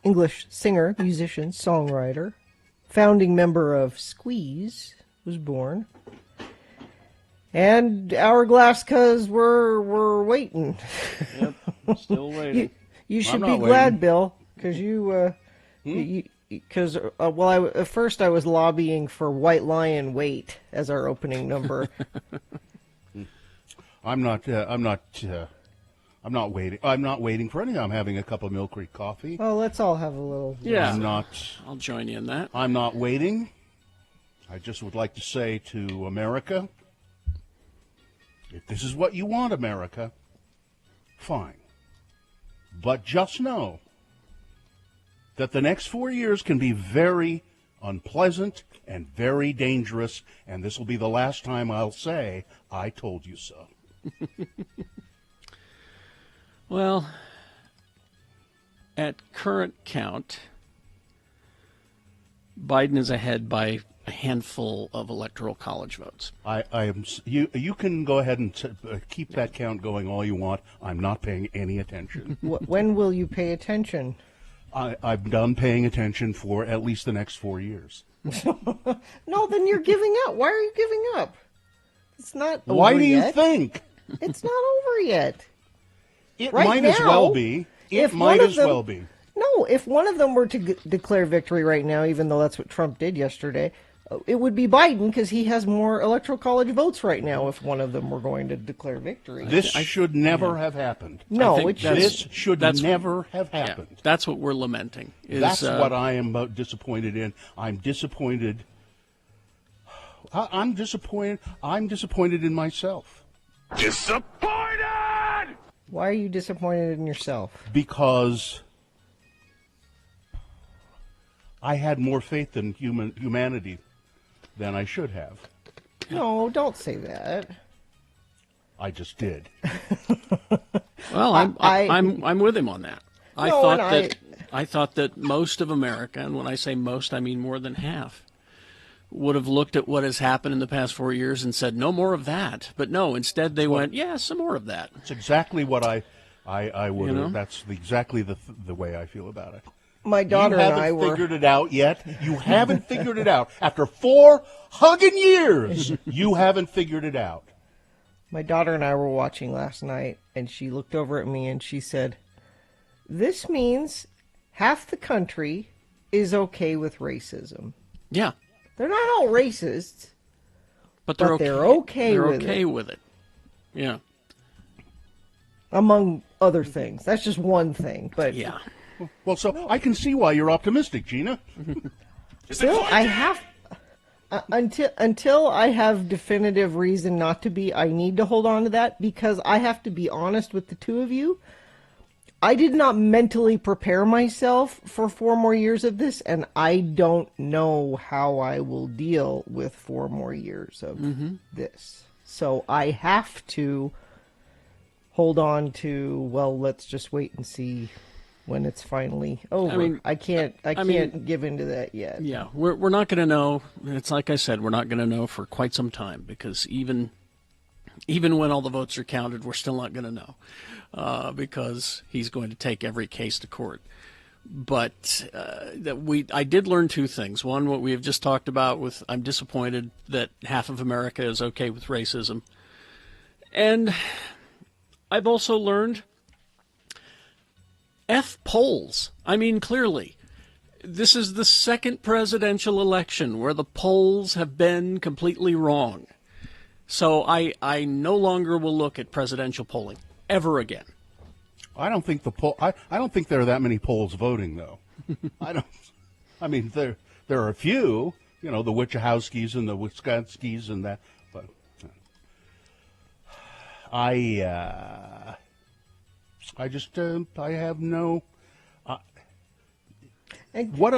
English singer, musician, songwriter, founding member of Squeeze, was born. And Hourglass, because we're waiting. Yep, still waiting. You should I'm be not glad, waiting. Bill, because at first I was lobbying for White Lion Wait as our opening number. I'm not waiting. I'm not waiting for anything. I'm having a cup of Mill Creek coffee. Oh, let's all have a little. Yeah, I'll join you in that. I'm not waiting. I just would like to say to America, if this is what you want, America, fine. But just know that the next 4 years can be very unpleasant and very dangerous, and this will be the last time I'll say, I told you so. Well, at current count, Biden is ahead by a handful of electoral college votes. I am. You can go ahead and keep that count going all you want. I'm not paying any attention. When will you pay attention? I'm done paying attention for at least the next 4 years. No, then you're giving up. Why are you giving up? It's not over Why do you yet. think? It's not over yet. It Right might as now, well be. It if might one of as them- well be. No, if one of them were to declare victory right now, even though that's what Trump did yesterday, it would be Biden because he has more electoral college votes right now if one of them were going to declare victory. This should never have happened. No, I think it shouldn't. This should never have Yeah, happened. that's what we're lamenting. That's what I am disappointed in. I'm disappointed. I'm disappointed. I'm disappointed in myself. Disappointed! Why are you disappointed in yourself? Because I had more faith in humanity than I should have. No, don't say that. I just did. Well, I'm with him on that. No, I thought that most of America, and when I say most, I mean more than half, would have looked at what has happened in the past 4 years and said, no more of that. But no, instead they went, yeah, some more of that. It's exactly what I would. You know? That's exactly the way I feel about it. My daughter you and haven't I were. figured it out yet. You haven't figured it out. After 4 hugging years, you haven't figured it out. My daughter and I were watching last night, and she looked over at me and she said, "This means half the country is okay with racism. Yeah, They're not all racists, but they're but okay. they're okay They're with okay it, with it. Yeah, among other things. That's just one thing, but yeah. Well, so I can see why you're optimistic, Gina. still, I have until I have definitive reason not to be. I need to hold on to that because I have to be honest with the two of you. I did not mentally prepare myself for 4 more years of this, and I don't know how I will deal with 4 more years of this. So I have to hold on to, well, let's just wait and see when it's finally over. I mean, I can't give into that yet. Yeah, we're not going to know. It's like I said, we're not going to know for quite some time because even when all the votes are counted, we're still not going to know because he's going to take every case to court. But I did learn 2 things. One, what we have just talked about with I'm disappointed that half of America is okay with racism. And I've also learned F polls. I mean, clearly, this is the second presidential election where the polls have been completely wrong. So I no longer will look at presidential polling ever again. I don't think I don't think there are that many polls voting, though. I mean, there are a few. You know, the Wichowskis and the Wisconskis and that. But I have no. What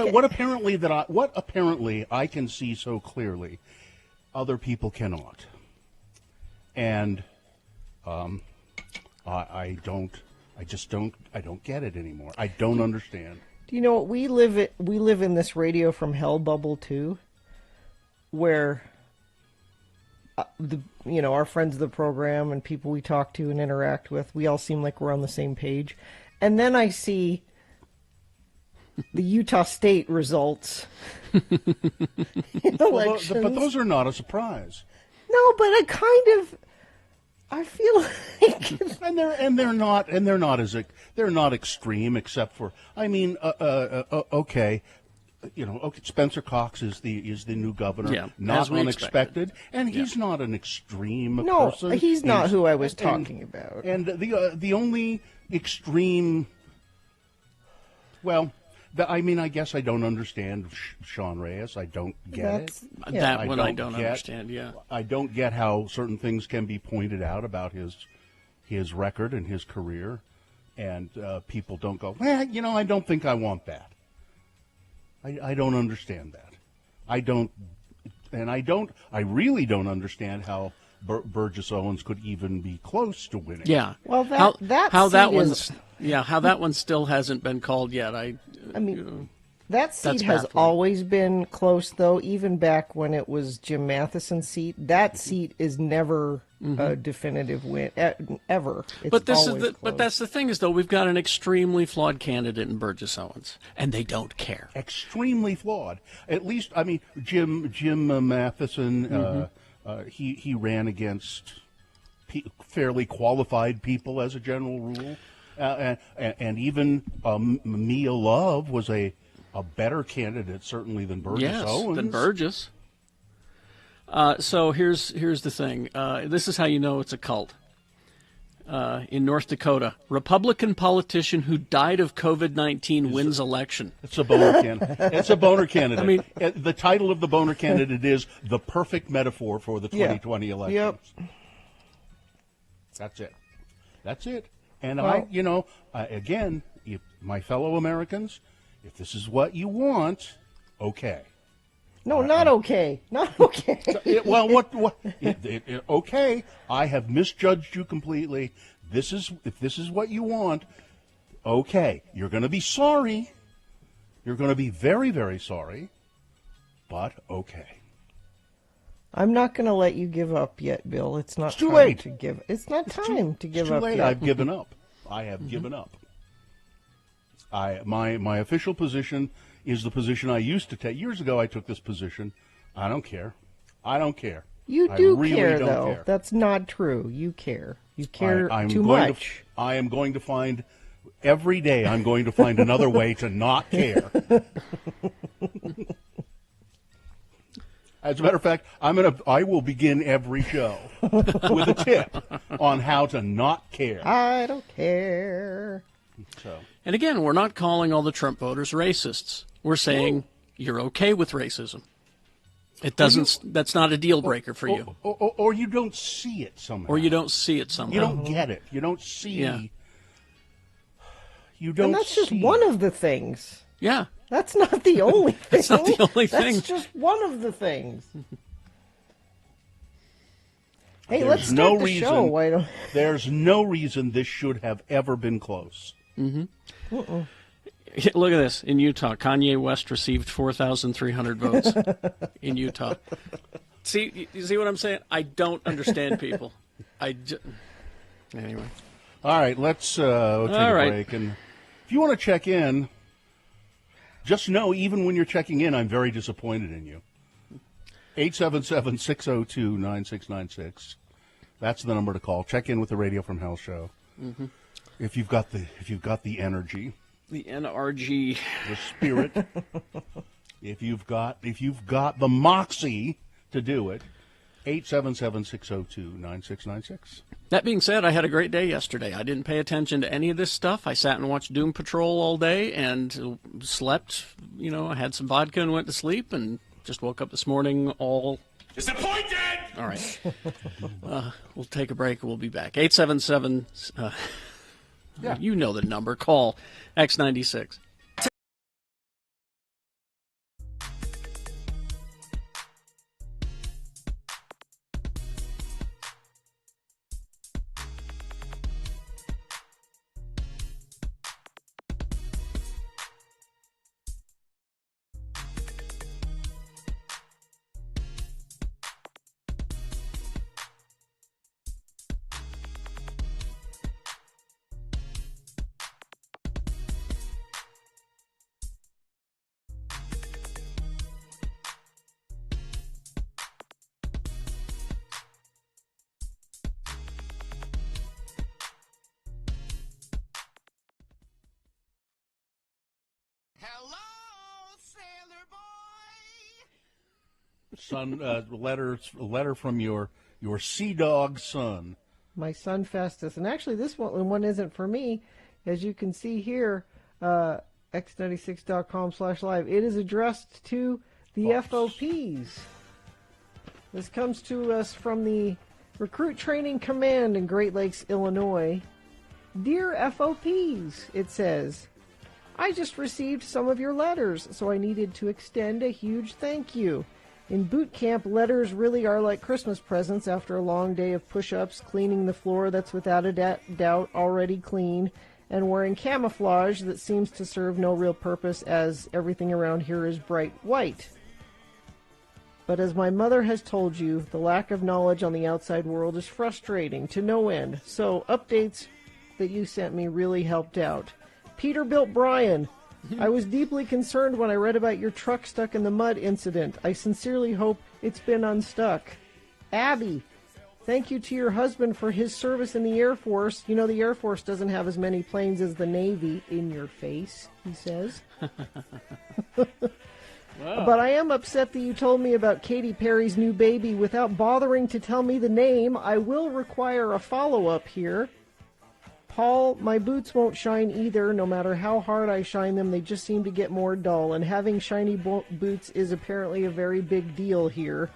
apparently I can see so clearly, other people cannot, and I don't get it anymore. I don't understand. Do you know what we live in this radio from hell bubble too, where our friends of the program and people we talk to and interact with, we all seem like we're on the same page, and then I see the Utah State results. Well, Elections. but those are not a surprise. No, but I feel like They're not extreme, except for, I mean, okay, okay, Spencer Cox is the new governor, Yeah, not as we unexpected, and he's not an extreme no, person. he's not who I was talking about. And the only extreme, well, I mean, I guess I don't understand Sean Reyes. I don't get it. That one I don't get- understand. Yeah. I don't get how certain things can be pointed out about his record and his career, and people don't go, well, I don't think I want that. I don't understand that. I really don't understand how Burgess Owens could even be close to winning. Yeah. Well, how that that seat one's is- how that one still hasn't been called yet. I mean, that seat That's has baffling. always been close, though. Even back when it was Jim Matheson's seat, that seat is never a definitive win ever. It's But this is always the close. but that's the thing is though we've got an extremely flawed candidate in Burgess Owens, and they don't care. Extremely flawed. At least, I mean, Jim Matheson. He ran against fairly qualified people as a general rule, and even Mia Love was a better candidate certainly than Burgess Yes, Owens. than Burgess. So here's the thing. This is how you know it's a cult. In North Dakota, Republican politician who died of COVID-19 wins election. It's a boner candidate. It's a boner candidate. I mean- the title of the boner candidate is the perfect metaphor for the 2020 elections. Yep. That's it. And Well- again, if my fellow Americans, if this is what you want, okay. No, not okay. Not okay. Okay, I have misjudged you completely. If this is what you want, okay. You're going to be sorry. You're going to be very, very sorry. But okay. I'm not going to let you give up yet, Bill. It's not too time late. to give. It's not time to give It's too up late. yet. I've given up. I have given up. My official position is the position I used to take. Years ago, I took this position. I don't care. You I do really care, don't though. care. That's not true. You care. You care I'm too going much. I am going to find every day. I'm going to find another way to not care. As a matter of fact, I will begin every show with a tip on how to not care. I don't care. So, And again, we're not calling all the Trump voters racists. We're saying you're okay with racism. It doesn't. That's not a deal breaker for you, or you don't see it somehow. or you don't see it somehow. You don't get it. You don't see. Yeah. You don't. And that's just see one it. of the things. Yeah. That's not the only thing. That's not the only thing. That's just one of the things. Hey, There's let's start no the reason. show. Why don't? There's no reason this should have ever been close. Look at this. In Utah, Kanye West received 4,300 votes in Utah. See, you see what I'm saying? I don't understand people. Anyway. All right, let's take All a right. break. And if you want to check in, just know, even when you're checking in, I'm very disappointed in you. 877-602-9696. That's the number to call. Check in with the Radio from Hell show. Mm-hmm. If you've got the energy, The NRG. the spirit, if you've got the moxie to do it, 877-602-9696. That being said, I had a great day yesterday. I didn't pay attention to any of this stuff. I sat and watched Doom Patrol all day and slept. I had some vodka and went to sleep and just woke up this morning all Disappointed! All right. We'll take a break and we'll be back. 877, you know the number. Call X96. Hello, sailor boy. Son, letter from your sea dog son. My son Festus. And actually, this one isn't for me. As you can see here, x96.com/live. It is addressed to the FOPs. This comes to us from the Recruit Training Command in Great Lakes, Illinois. Dear FOPs, it says, I just received some of your letters, so I needed to extend a huge thank you. In boot camp, letters really are like Christmas presents after a long day of push-ups, cleaning the floor that's without a doubt already clean, and wearing camouflage that seems to serve no real purpose as everything around here is bright white. But as my mother has told you, the lack of knowledge on the outside world is frustrating to no end, so updates that you sent me really helped out. Peterbilt Brian, I was deeply concerned when I read about your truck stuck in the mud incident. I sincerely hope it's been unstuck. Abby, thank you to your husband for his service in the Air Force. You know, the Air Force doesn't have as many planes as the Navy. In your face, he says. Wow. But I am upset that you told me about Katy Perry's new baby without bothering to tell me the name. I will require a follow-up here. Paul, my boots won't shine either. No matter how hard I shine them, they just seem to get more dull. And having shiny boots is apparently a very big deal here.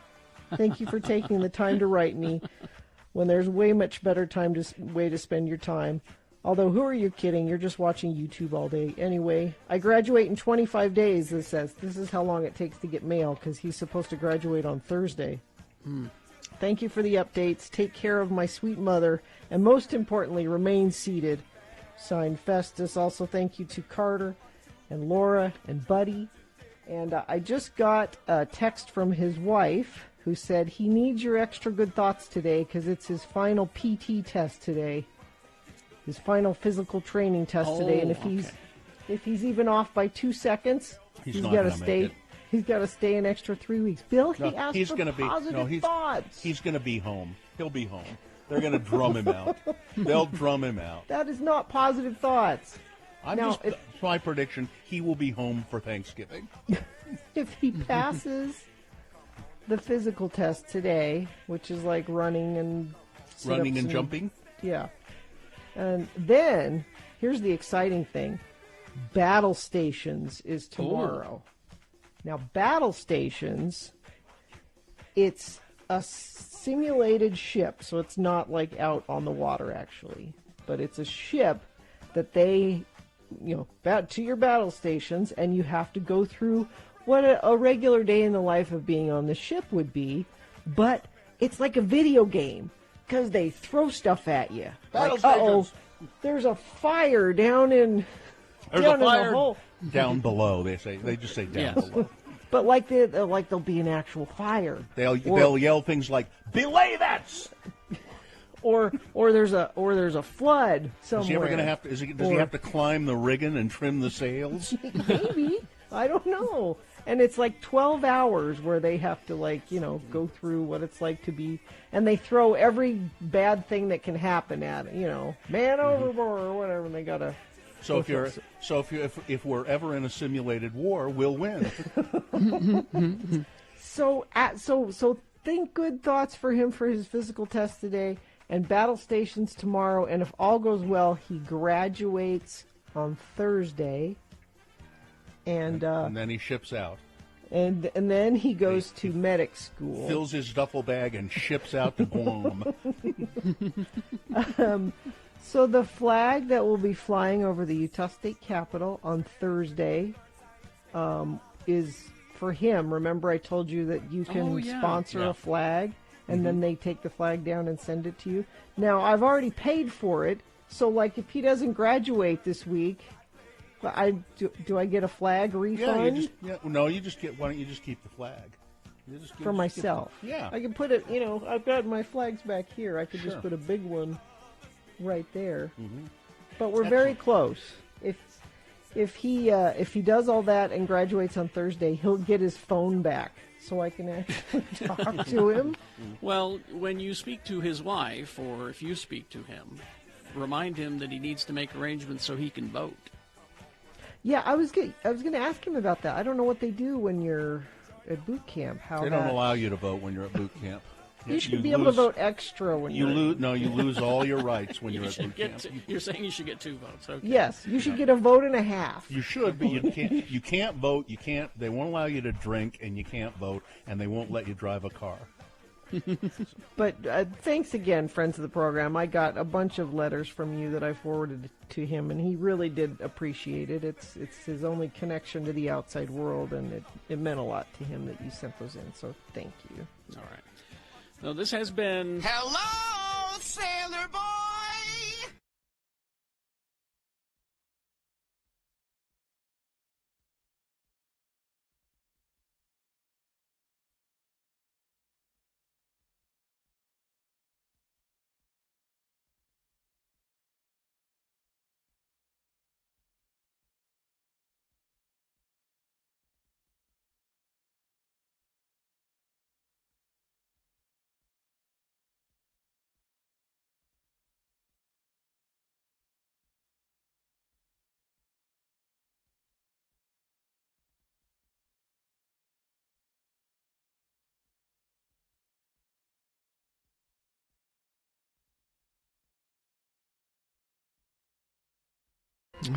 Thank you for taking the time to write me when there's way much better way to spend your time. Although, who are you kidding? You're just watching YouTube all day. Anyway, I graduate in 25 days, this says. This is how long it takes to get mail, because he's supposed to graduate on Thursday. Thank you for the updates. Take care of my sweet mother. And most importantly, remain seated. Signed, Festus. Also, thank you to Carter and Laura and Buddy. And I just got a text from his wife who said he needs your extra good thoughts today because it's his final PT test today. His final physical training test today, and if he's even off by 2 seconds, He's not got to gonna make stay. it. He's got to stay an extra 3 weeks. Bill, he No, asked he's for gonna positive thoughts. He's going to be home. He'll be home. They're going to drum him out. They'll drum him out. That is not positive thoughts. It's my prediction. He will be home for Thanksgiving. If he passes the physical test today, which is like running and sit-ups and jumping. Yeah. And then, here's the exciting thing. Battle Stations is tomorrow. Now, Battle Stations, it's a simulated ship, so it's not like out on the water, actually. But it's a ship that they, to your battle stations, and you have to go through what a regular day in the life of being on the ship would be, but it's like a video game. Because they throw stuff at you. Battle like, uh-oh, stations. there's a fire down in There's down a fire in the hole. down below. They just say down Yes. below. But like there'll be an actual fire. They'll yell things like "Belay that!" or there's a flood somewhere. Is he ever going to have to? Does he have to climb the rigging and trim the sails? Maybe. I don't know. And it's like 12 hours where they have to go through what it's like to be, and they throw every bad thing that can happen at it, man overboard or whatever, and they gotta. So if we're ever in a simulated war, we'll win. So think good thoughts for him for his physical test today, and battle stations tomorrow, and if all goes well, he graduates on Thursday. And then he ships out. And then he goes to medic school. Fills his duffel bag and ships out to Guam. So the flag that will be flying over the Utah State Capitol on Thursday is for him. Remember I told you that you can sponsor a flag, and then they take the flag down and send it to you. Now, I've already paid for it, so if he doesn't graduate this week, do I get a flag refund? Why don't you just keep the flag? For myself. Yeah. I can put it, I've got my flags back here. I could just put a big one right there. Mm-hmm. But we're very close. If he does all that and graduates on Thursday, he'll get his phone back so I can actually talk to him. Well, when you speak to his wife, or if you speak to him, remind him that he needs to make arrangements so he can vote. Yeah, I was going to ask him about that. I don't know what they do when you're at boot camp. How They don't allow you to vote when you're at boot camp. You should be able to vote extra when you you're lose. No, you lose all your rights when you're at boot camp. You're saying you should get 2 votes. Okay. Yes, you should get a vote and a half. You should, but you can't. You can't vote. You can't. They won't allow you to drink, and you can't vote, and they won't let you drive a car. But thanks again, friends of the program. I got a bunch of letters from you that I forwarded to him, and he really did appreciate it. It's his only connection to the outside world, and it meant a lot to him that you sent those in. So thank you. All right. So this has been... Hello, Sailor Boy!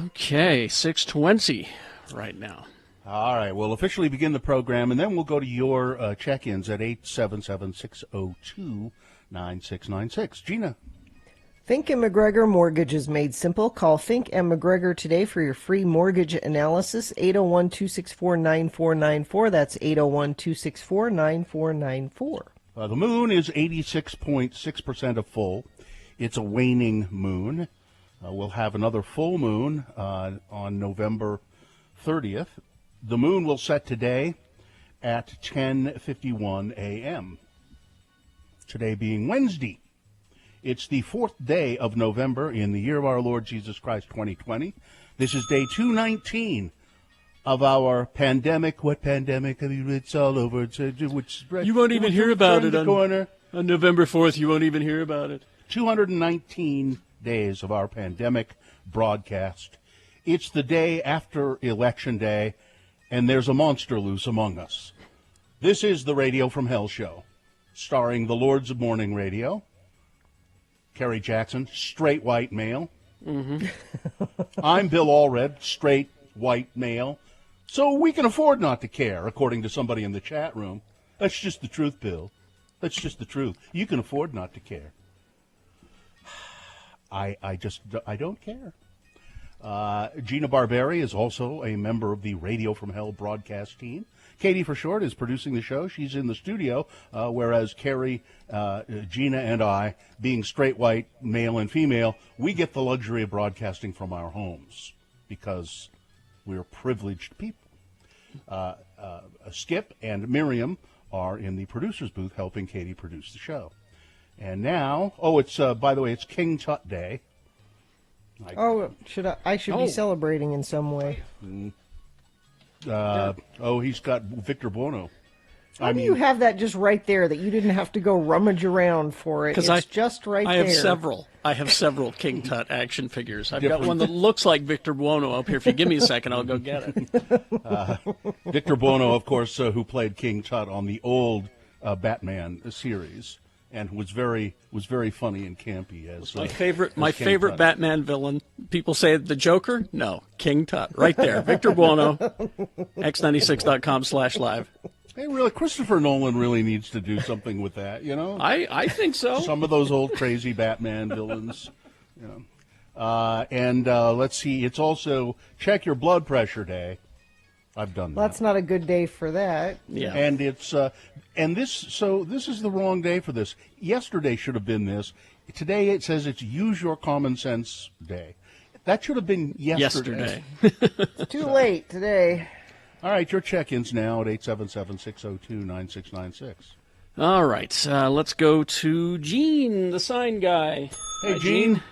Okay, 6:20 right now. All right, we'll officially begin the program, and then we'll go to your check-ins at 877-602-9696. Gina. Think and McGregor Mortgage is made simple. Call Think and McGregor today for your free mortgage analysis. 801-264-9494. That's 801-264-9494. The moon is 86.6% of full. It's a waning moon. We'll have another full moon on November 30th. The moon will set today at 10:51 a.m. Today being Wednesday. It's the 4th day of November in the year of our Lord Jesus Christ, 2020. This is day 219 of our pandemic. What pandemic? I mean, it's all over. You won't even hear about it on November 4th. You won't even hear about it. 219 days of our pandemic broadcast. It's the day after Election Day, and there's a monster loose among us. This is the Radio from Hell show, starring the Lords of Morning Radio. Kerry Jackson, straight white male. Mm-hmm. I'm Bill Allred, straight white male. So we can afford not to care, according to somebody in the chat room. That's just the truth, Bill. That's just the truth. You can afford not to care. I don't care. Gina Barberi is also a member of the Radio from Hell broadcast team. Katie, for short, is producing the show. She's in the studio, whereas Carrie, Gina, and I, being straight white, male and female, we get the luxury of broadcasting from our homes because we're privileged people. Skip and Miriam are in the producer's booth helping Katie produce the show. And now, it's by the way, it's King Tut Day. I should be celebrating in some way. He's got Victor Buono. How do you have that just right there that you didn't have to go rummage around for it? It's just right there. I have several King Tut action figures. I've got one that looks like Victor Buono up here. If you give me a second, I'll go get it. Victor Buono, of course, who played King Tut on the old Batman series. And was very funny and campy as my favorite Tut. Batman villain. People say the Joker. No, King Tut, right there. Victor Buono, x96.com/live. Hey, really, Christopher Nolan really needs to do something with that. You know, I think so. Some of those old crazy Batman villains. You know, let's see. It's also Check Your Blood Pressure Day. I've done that. That's not a good day for that. Yeah. And it's this is the wrong day for this. Yesterday should have been this. Today it says it's Use Your Common Sense Day. That should have been yesterday. It's too late today. All right, your check-ins now at 877-602-9696. All right, let's go to Gene, the sign guy. Hey, Hi, Gene.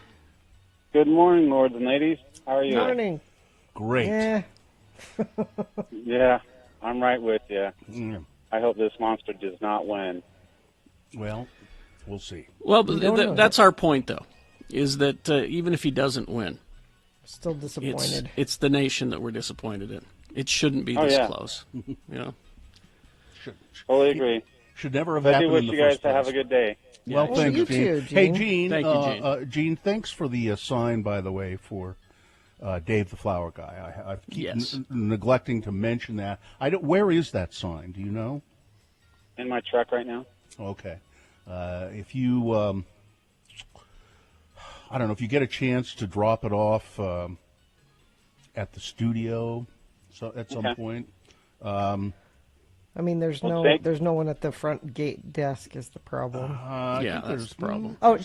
Good morning, lords and ladies. How are you? Morning. Great. Yeah, I'm right with you. Mm. I hope this monster does not win. Well, we'll see. Well, that's our point, though, is that even if he doesn't win, Still disappointed. It's the nation that we're disappointed in. It shouldn't be Oh, this yeah. close. You know? Totally agree. Should never have I do happened wish in the you guys first to have place. a good day. Well, Yeah, thanks, you Gene. too, Hey, Gene. Gene. Thank you, Gene. Gene, thanks for the sign, by the way, for Dave the Flower Guy. I keep Yes. neglecting to mention that. I don't. Where is that sign? Do you know? In my truck right now. Okay. If you, I don't know, if you get a chance to drop it off at the studio at some Okay. point. I mean, there's Well, there's no one at the front gate desk is the problem. I Yeah, think that's there's the problem. Oh,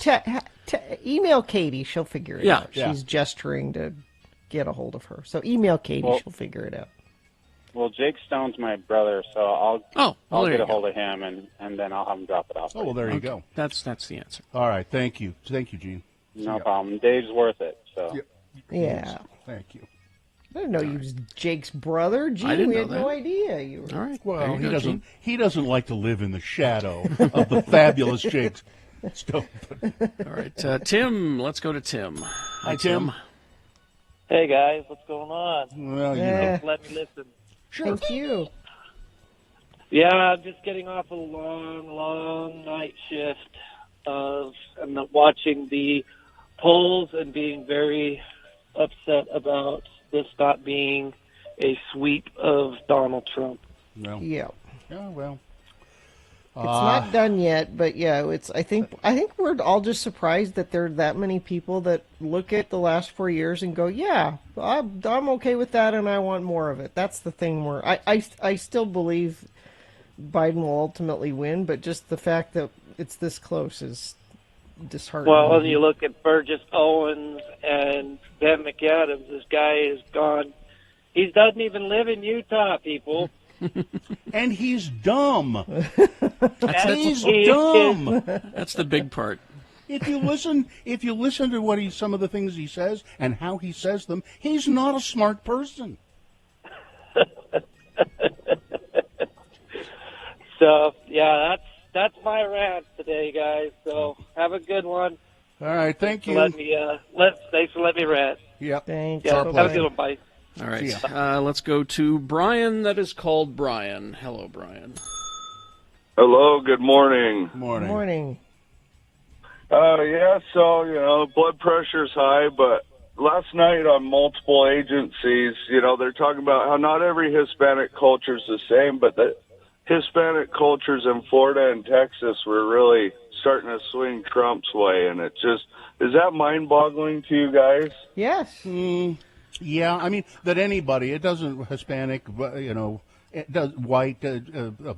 email Katie. She'll figure it Yeah. out. Yeah. She's gesturing to get a hold of her. So email Katie. Well- She'll figure it out. Well, Jake Stone's my brother, so I'll Oh, well, there get you a go. hold of him and then I'll have him drop it off. Oh, well, there you go. That's the answer. All right. Thank you. Thank you, Gene. No problem. Dave's worth it. So Yeah. Thank you. I didn't know you was Jake's brother. Gee, I didn't we know had no that. idea you were. All right. Well, there you he go, doesn't. Gene. He doesn't like to live in the shadow of the fabulous Jake Stone. All right. Tim, let's go to Tim. Hi, Tim. Hey guys, what's going on? Well, you know. Eh, Let me listen. thank you. Yeah, I'm just getting off a long night shift of and watching the polls and being very upset about this not being a sweep of Donald Trump. Well, Yeah. yeah, well. It's not done yet, but yeah, it's. I think we're all just surprised that there are that many people that look at the last 4 years and go, "Yeah, I'm okay with that, and I want more of it." That's the thing. Where I still believe Biden will ultimately win, but just the fact that it's this close is disheartening. Well, when you look at Burgess Owens and Ben McAdams, this guy is gone. He doesn't even live in Utah, people. And he's dumb. He's He is- dumb. That's the big part. If you listen to what some of the things he says and how he says them, he's not a smart person. So yeah, that's my rant today, guys. So have a good one. All right, thank you. Thanks for letting me rant. Yep. Thanks. Yeah, Our have a pleasure. good one. Bye. All right. See Let's go to Brian. That is called Brian. Hello, Brian. Hello, good morning. Morning. Morning. Yeah, so, blood pressure's high, but last night on multiple agencies, they're talking about how not every Hispanic culture is the same, but the Hispanic cultures in Florida and Texas were really starting to swing Trump's way, and is that mind-boggling to you guys? Yes. Yeah, I mean that anybody. It doesn't Hispanic, it does white,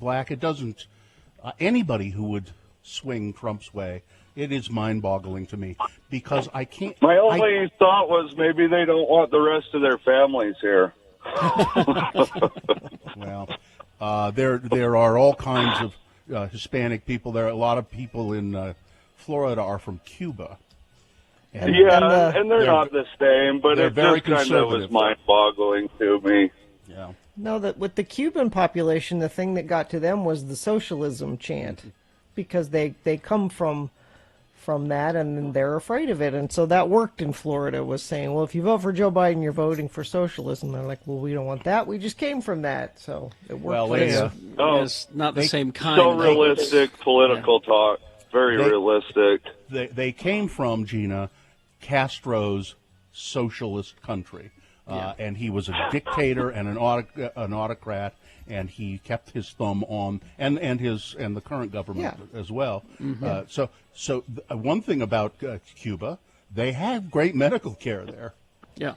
black. It doesn't anybody who would swing Trump's way. It is mind-boggling to me because I can't. My only thought was maybe they don't want the rest of their families here. Well, there are all kinds of Hispanic people. There are a lot of people in Florida are from Cuba. And Yeah, and they're not the same, but they're it very just kind of conservative. was mind-boggling to me. yeah. No, that with the Cuban population, the thing that got to them was the socialism chant, because they come from that, and then they're afraid of it, and so that worked in Florida. Was saying, well, if you vote for Joe Biden, you're voting for socialism. They're like, well, we don't want that. We just came from that, so it worked. Well, for they, them. It's not the same kind. So of- realistic political talk. Very They- realistic. They came from, Gina, Castro's socialist country. And he was a dictator and an autocrat, and he kept his thumb on, and the current government as well. One thing about Cuba, they have great medical care there. Yeah.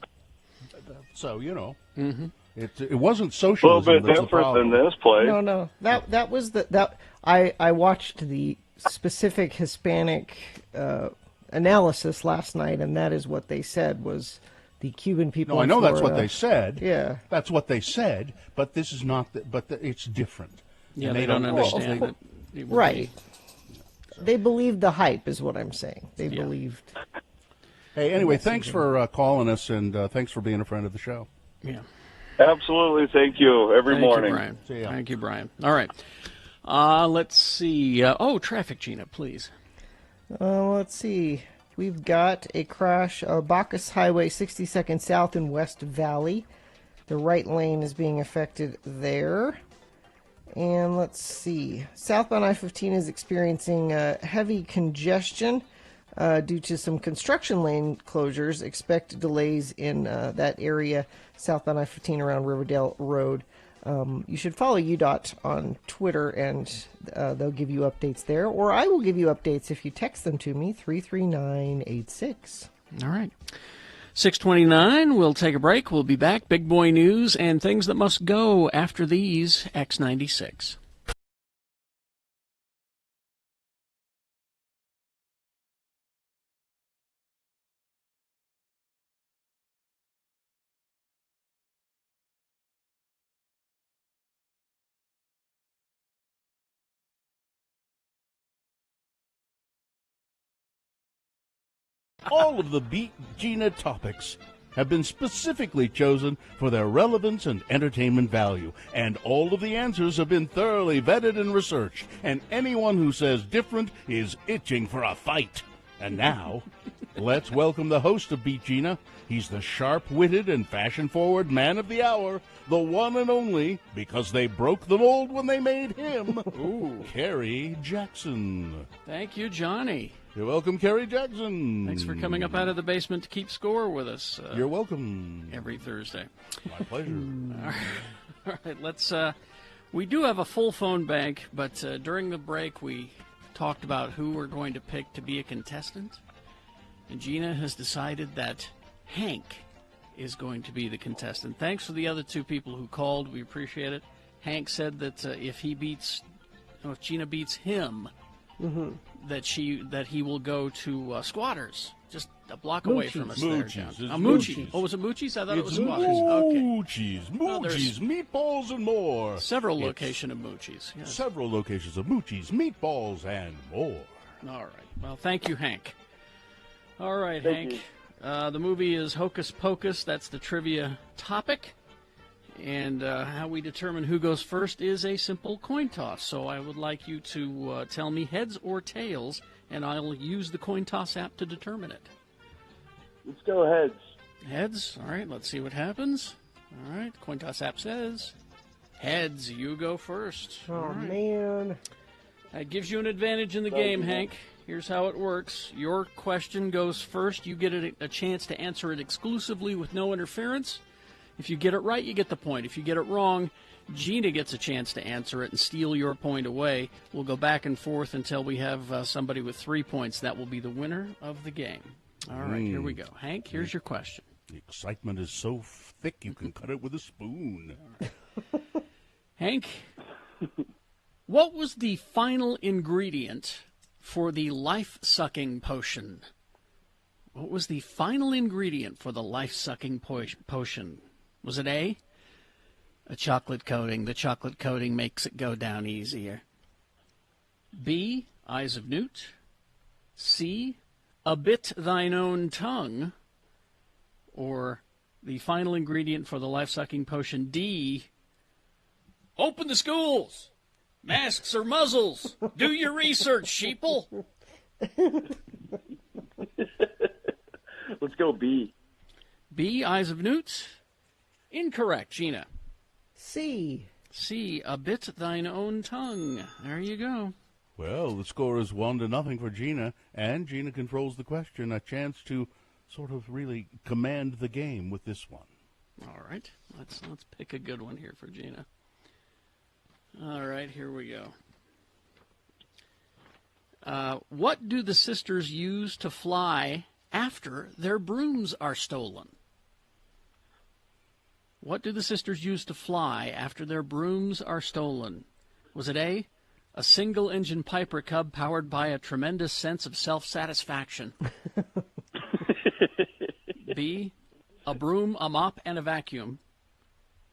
So Mm-hmm. it wasn't A little socialism. bit that's the different than problem. this place. No, that was that I watched the specific Hispanic analysis last night, and that is what they said was the Cuban people. No, I in know that's what Florida- they said. Yeah. That's what they said, but this is not. It's different. Yeah, And they don't understand that. it would Right. be- They believed the hype, is what I'm saying. They believed. Hey, anyway, thanks for calling us, and thanks for being a friend of the show. Yeah. Absolutely, thank you. Every Thank morning. you, Brian. See ya. Thank you, Brian. All right. Let's see. Traffic, Gina, please. Let's see. We've got a crash, Bacchus Highway 62nd South in West Valley. The right lane is being affected there. And let's see. Southbound I-15 is experiencing heavy congestion due to some construction lane closures. Expect delays in that area, southbound I-15 around Riverdale Road. You should follow UDOT on Twitter, and they'll give you updates there. Or I will give you updates if you text them to me, 33986. All right. 6:29, we'll take a break. We'll be back. Big boy news and things that must go after these X96. All of the Beat Gina topics have been specifically chosen for their relevance and entertainment value, and all of the answers have been thoroughly vetted and researched, and anyone who says different is itching for a fight. And now, let's welcome the host of Beat Gina. He's the sharp-witted and fashion-forward man of the hour, the one and only, because they broke the mold when they made him, Kerry Jackson. Thank you, Johnny. You're welcome, Kerry Jackson. Thanks for coming up out of the basement to keep score with us. You're welcome. Every Thursday. My pleasure. All right, let's. We do have a full phone bank, but during the break we talked about who we're going to pick to be a contestant, and Gina has decided that Hank is going to be the contestant. Thanks for the other two people who called. We appreciate it. Hank said that if Gina beats him, that he will go to Squatters, just a block away from us. Moochie's. There, Moochie. Oh, was it Moochie's? I thought it was Squatters. Moochie's, Well, Moochie's, meatballs and more. Several locations of Moochie's. Yes. Several locations of Moochie's, meatballs and more. All right. Well, thank you, Hank. All right, Thank Hank. The movie is Hocus Pocus. That's the trivia topic. And how we determine who goes first is a simple coin toss. So I would like you to tell me heads or tails, and I'll use the coin toss app to determine it. Let's go heads. Heads. All right, let's see what happens. All right, coin toss app says heads. You go first. Oh, All right. man. That gives you an advantage in the game, Hank. Here's how it works. Your question goes first. You get a chance to answer it exclusively with no interference. If you get it right, you get the point. If you get it wrong, Gina gets a chance to answer it and steal your point away. We'll go back and forth until we have somebody with 3 points. That will be the winner of the game. All right, here we go. Hank, here's your question. The excitement is so thick you can cut it with a spoon. Hank, what was the final ingredient for the life-sucking potion? What was the final ingredient for the life-sucking potion? Was it A, a chocolate coating? The chocolate coating makes it go down easier. B, eyes of newt. C, a bit thine own tongue. Or the final ingredient for the life-sucking potion, D, open the schools. Masks or muzzles. Do your research, sheeple. Let's go B. B, eyes of newt. Incorrect, Gina. C. C, a bit thine own tongue. There you go. Well, the score is 1-0 for Gina, and Gina controls the question. A chance to sort of really command the game with this one. All right, let's pick a good one here for Gina. All right, here we go. What do the sisters use to fly after their brooms are stolen? What do the sisters use to fly after their brooms are stolen? Was it A, a single-engine Piper Cub powered by a tremendous sense of self-satisfaction? B, a broom, a mop, and a vacuum?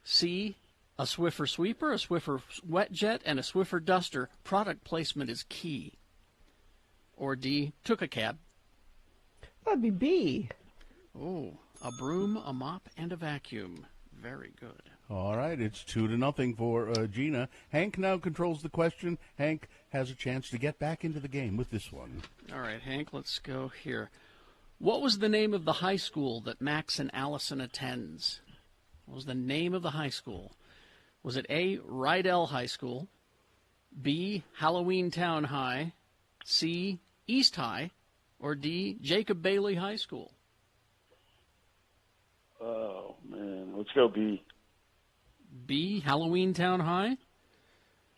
C, a Swiffer sweeper, a Swiffer wet jet, and a Swiffer duster? Product placement is key. Or D, took a cab? That'd be B. Oh, a broom, a mop, and a vacuum. Very good. All right, it's 2-0 for Gina. Hank now controls the question. Hank has a chance to get back into the game with this one. All right, Hank, let's go here. What was the name of the high school that Max and Allison attends? What was the name of the high school? Was it A, Rydell High School, B, Halloween Town High, C, East High, or D, Jacob Bailey High School? Oh, man. Let's go B. B, Halloween Town High?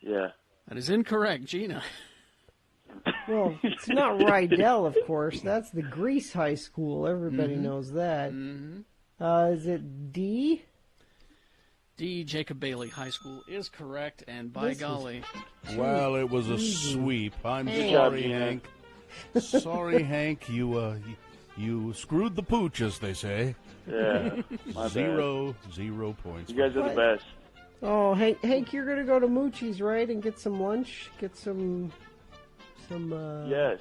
Yeah. That is incorrect, Gina. Well, it's not Rydell, of course. That's the Grease High School. Everybody knows that. Is it D? D, Jacob Bailey High School is correct, and by This is- golly, Well, it was a sweep. I'm Hey. sorry, Good job, Hank. Sorry, Hank. You screwed the pooch, as they say. Yeah. My bad. Zero points. You guys are the best. Oh, Hank, you're gonna go to Moochie's, right, and get some lunch, get some Yes.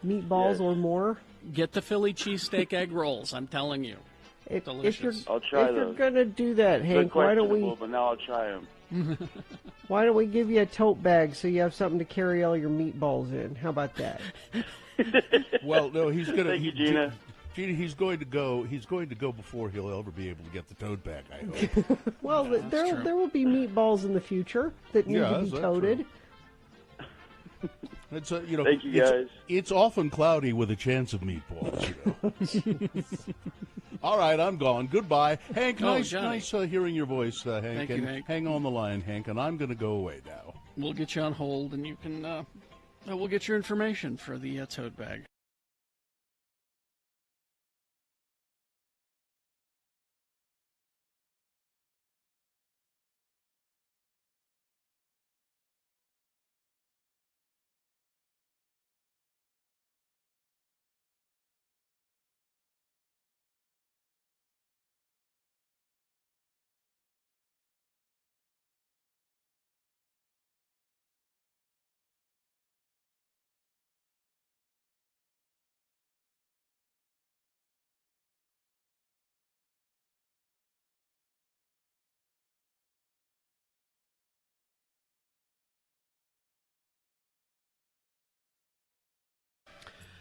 meatballs Yes. or more. get the Philly cheesesteak egg rolls, I'm telling you. If Delicious. I'll try if you're those. gonna do that, Good Hank, why don't questionable, we but now I'll try them. why don't we give you a tote bag so you have something to carry all your meatballs in? How about that? Well, no, he's gonna. Thank you, Gina. Gina, he's going to go. He's going to go before he'll ever be able to get the tote bag. I hope. Well, true. there will be meatballs in the future that need to Yeah, be that's toted. It's Thank you, guys. It's often cloudy with a chance of meatballs. All right, I'm gone. Goodbye, Hank. Oh, nice Johnny. hearing your voice, Hank. Thank you, and Hank. hang on the line, Hank, and I'm going to go away now. We'll get you on hold, and you can. We'll get your information for the tote bag.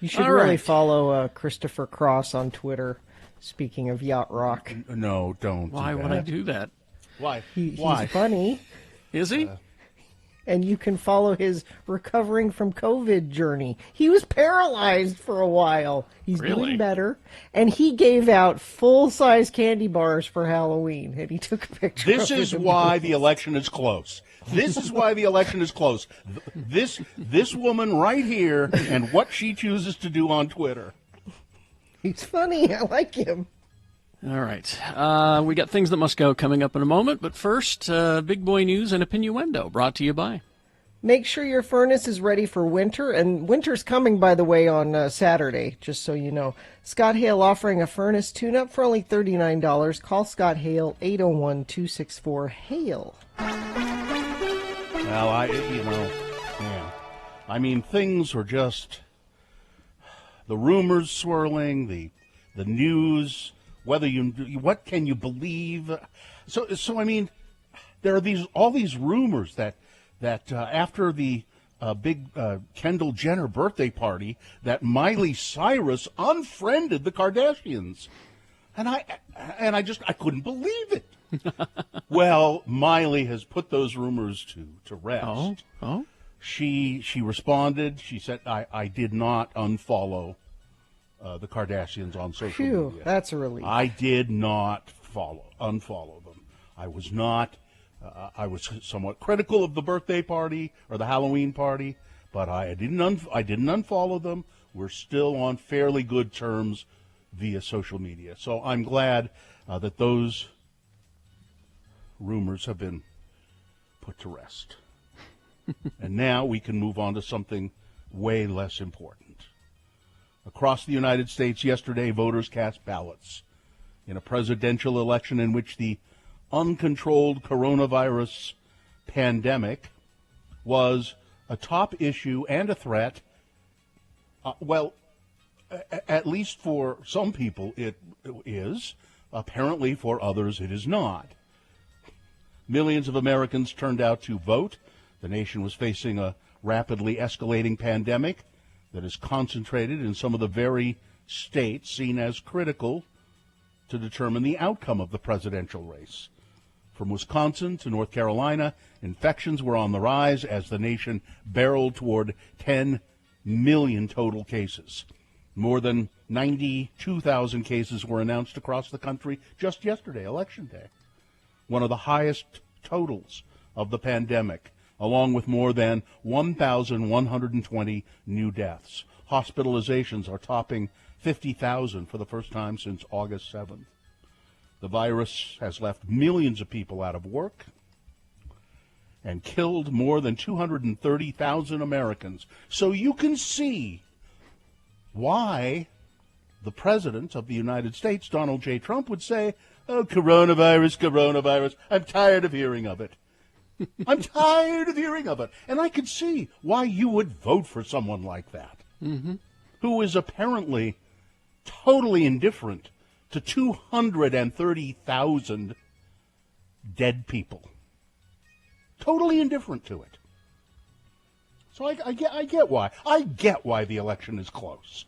You should All really right. follow Christopher Cross on Twitter. Speaking of yacht rock, No, don't. Why do would that. I do that? Why? he's Why? funny, Is he? and you can follow his recovering from COVID journey. He was paralyzed for a while. He's Really? doing better, and he gave out full-size candy bars for Halloween, and he took a picture. This of is them. why the election is close. This is why the election is close. This woman right here and what she chooses to do on Twitter. He's funny. I like him. All right. We got things that must go coming up in a moment, but first, big boy news and a pinuendo brought to you by. Make sure your furnace is ready for winter, and winter's coming, by the way, on Saturday, just so you know. Scott Hale offering a furnace tune-up for only $39. Call Scott Hale, 801-264-HALE. Well, yeah. I mean, things are just the rumors swirling, the news. What can you believe? So I mean, there are all these rumors that after the big Kendall Jenner birthday party, that Miley Cyrus unfriended the Kardashians, and I couldn't believe it. Well, Miley has put those rumors to rest. Oh? She responded. She said, "I did not unfollow the Kardashians on social Phew, media. that's a relief. I did not unfollow them. I was not. I was somewhat critical of the birthday party or the Halloween party, but I didn't unfollow them. We're still on fairly good terms via social media. So I'm glad that those rumors have been put to rest. And now we can move on to something way less important. Across the United States yesterday, voters cast ballots in a presidential election in which the uncontrolled coronavirus pandemic was a top issue and a threat. At least for some people it is. Apparently for others it is not. Millions of Americans turned out to vote. The nation was facing a rapidly escalating pandemic that is concentrated in some of the very states seen as critical to determine the outcome of the presidential race. From Wisconsin to North Carolina, infections were on the rise as the nation barreled toward 10 million total cases. More than 92,000 cases were announced across the country just yesterday, Election Day. One of the highest totals of the pandemic, along with more than 1,120 new deaths. Hospitalizations are topping 50,000 for the first time since August 7th. The virus has left millions of people out of work and killed more than 230,000 Americans. So you can see why the President of the United States, Donald J. Trump, would say, "Oh, coronavirus, coronavirus. I'm tired of hearing of it. I'm tired of hearing of it." And I could see why you would vote for someone like that, who is apparently totally indifferent to 230,000 dead people. Totally indifferent to it. So I get why. I get why the election is close.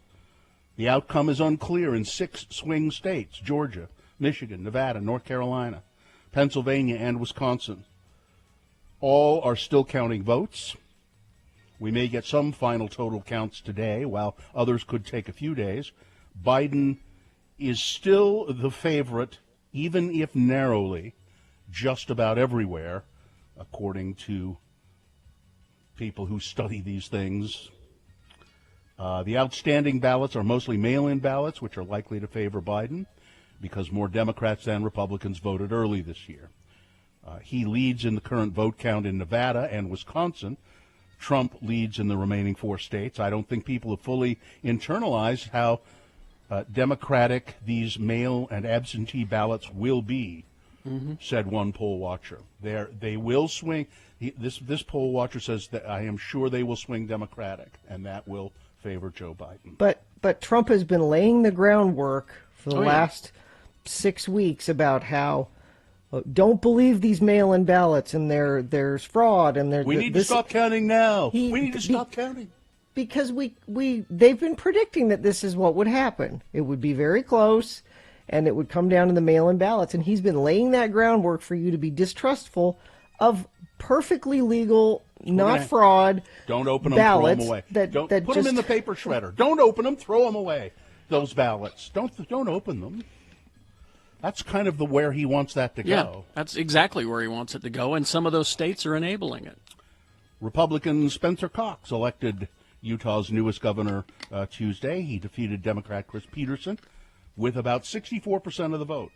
The outcome is unclear in 6 swing states: Georgia, Michigan, Nevada, North Carolina, Pennsylvania, and Wisconsin. All are still counting votes. We may get some final total counts today, while others could take a few days. Biden is still the favorite, even if narrowly, just about everywhere, according to people who study these things. The outstanding ballots are mostly mail-in ballots, which are likely to favor Biden because more Democrats than Republicans voted early this year. He leads in the current vote count in Nevada and Wisconsin. Trump leads in the remaining 4 states. I don't think people have fully internalized how democratic these mail and absentee ballots will be, said one poll watcher. They will swing. This poll watcher says that I am sure they will swing Democratic, and that will favor Joe Biden. But Trump has been laying the groundwork for the last 6 weeks about how don't believe these mail-in ballots and there's fraud and we need to stop counting now. We need to stop counting. Because they've been predicting that this is what would happen. It would be very close, and it would come down to the mail-in ballots. And he's been laying that groundwork for you to be distrustful of perfectly legal, not fraud. Don't open them, ballots throw them away. Don't put them in the paper shredder. Don't open them, throw them away. Those ballots. Don't open them. That's kind of where he wants that to go. Yeah, that's exactly where he wants it to go, and some of those states are enabling it. Republican Spencer Cox elected Utah's newest governor Tuesday. He defeated Democrat Chris Peterson with about 64% of the vote.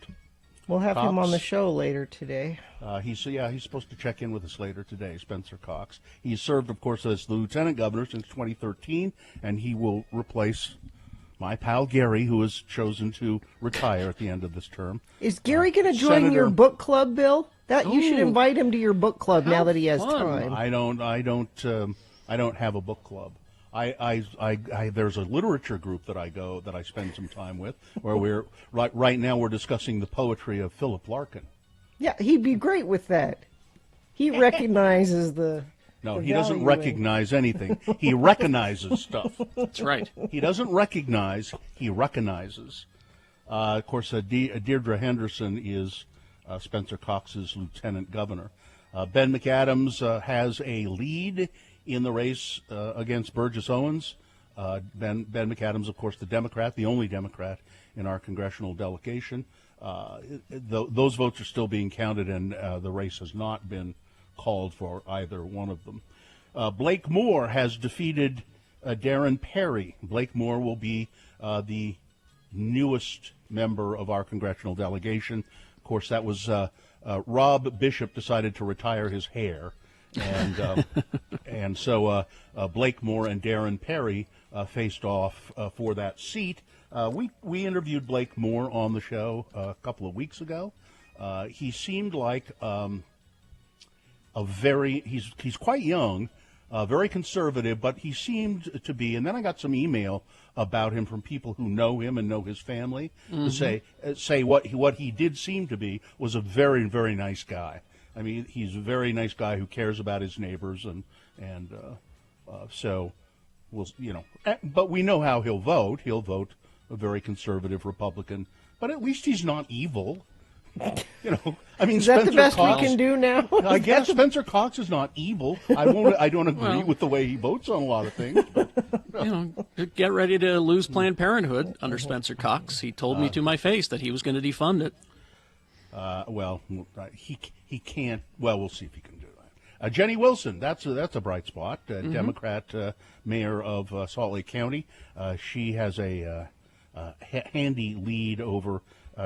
We'll have him on the show later today. He's supposed to check in with us later today, Spencer Cox. He's served, of course, as the lieutenant governor since 2013, and he will replace my pal Gary, who has chosen to retire at the end of this term. Is Gary going to join your book club, Bill? You should invite him to your book club now that he has time. I don't have a book club. There's a literature group that I spend some time with, where right now we're discussing the poetry of Philip Larkin. Yeah, he'd be great with that. He recognizes the. No, he doesn't recognize anything. He recognizes stuff. That's right. He doesn't recognize, he recognizes. Of course, Deirdre Henderson is Spencer Cox's lieutenant governor. Ben McAdams has a lead in the race against Burgess Owens. Ben McAdams, of course, the Democrat, the only Democrat in our congressional delegation. Those votes are still being counted, and the race has not been called for either one of them. Blake Moore has defeated Darren Perry. Blake Moore will be the newest member of our congressional delegation. Of course, that was Rob Bishop decided to retire his hair, and so Blake Moore and Darren Perry faced off for that seat. We interviewed Blake Moore on the show a couple of weeks ago. He seemed like he's quite young, very conservative, but he seemed to be, and then I got some email about him from people who know him and know his family to say what he did seem to be was a very, very nice guy. I mean, he's a very nice guy who cares about his neighbors, so we'll, but we know how he'll vote. He'll vote a very conservative Republican. But at least he's not evil. You know, I mean, Is that Spencer the best Cox, we can do now? I guess Spencer Cox is not evil. I don't agree with the way he votes on a lot of things. But, Get ready to lose Planned Parenthood under Spencer Cox. He told me to my face that he was going to defund it. he can't. Well, we'll see if he can do that. Jenny Wilson, that's a bright spot. Democrat mayor of Salt Lake County. She has a handy lead over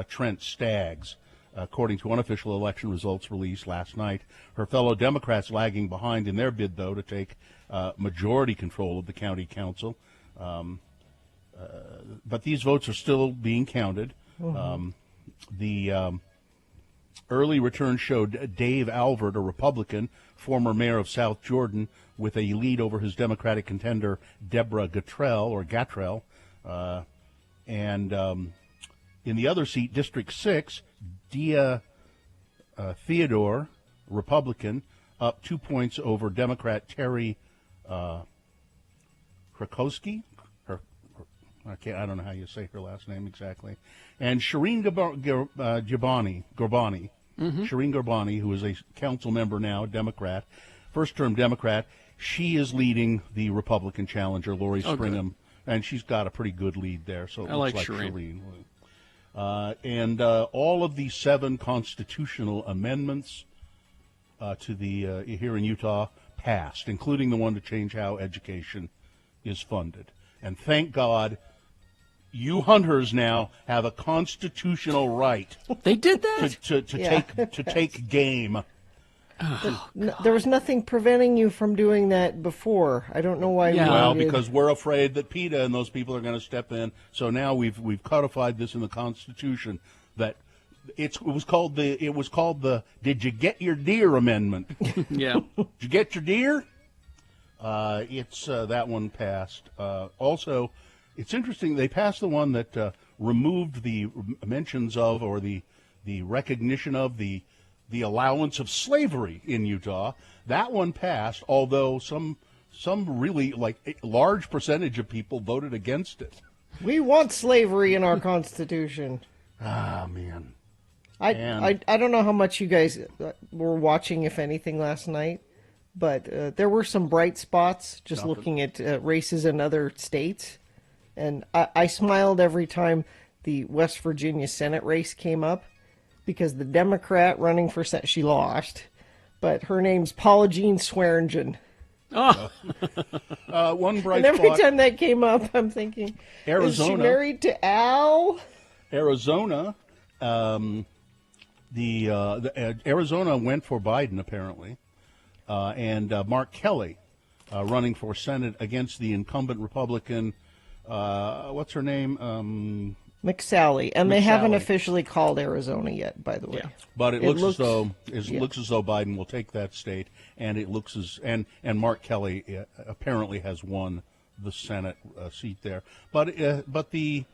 Trent Staggs. According to unofficial election results released last night, her fellow Democrats lagging behind in their bid, though, to take majority control of the county council. But these votes are still being counted. The early return showed Dave Alvord, a Republican, former mayor of South Jordan, with a lead over his Democratic contender, Deborah Gatrell. And in the other seat, District 6, Dia Theodore, Republican, up 2 points over Democrat Terry Krakowski. I don't know how you say her last name exactly. And Shireen Gorbani, Shireen Gorbani, who is a council member now, Democrat, first-term Democrat. She is leading the Republican challenger, Lori Stringham, and she's got a pretty good lead there. So it looks like Shireen. And all of the 7 constitutional amendments to the here in Utah passed, including the one to change how education is funded. And thank God, you hunters now have a constitutional right. They did that to take game. There was nothing preventing you from doing that before. I don't know why. Well, because we're afraid that PETA and those people are going to step in. So now we've codified this in the Constitution that it was called the Did You Get Your Deer Amendment? Yeah. Did you get your deer? It's that one passed. Also, it's interesting. They passed the one that removed the mentions of or the recognition of the allowance of slavery in Utah. That one passed, although some really large percentage of people voted against it. We want slavery in our Constitution. Ah, man. I don't know how much you guys were watching, if anything, last night, but there were some bright spots just looking at races in other states. And I smiled every time the West Virginia Senate race came up, because the Democrat running for Senate, she lost, but her name's Paula Jean Swearingen. Oh. One bright and every spot. time that came up, I'm thinking, Arizona. Is she married to Al? Arizona, Arizona went for Biden, apparently, and Mark Kelly running for Senate against the incumbent Republican, what's her name? McSally, and they haven't officially called Arizona yet, by the way. Yeah. But it looks as though Biden will take that state, and it looks as and Mark Kelly apparently has won the Senate seat there. But the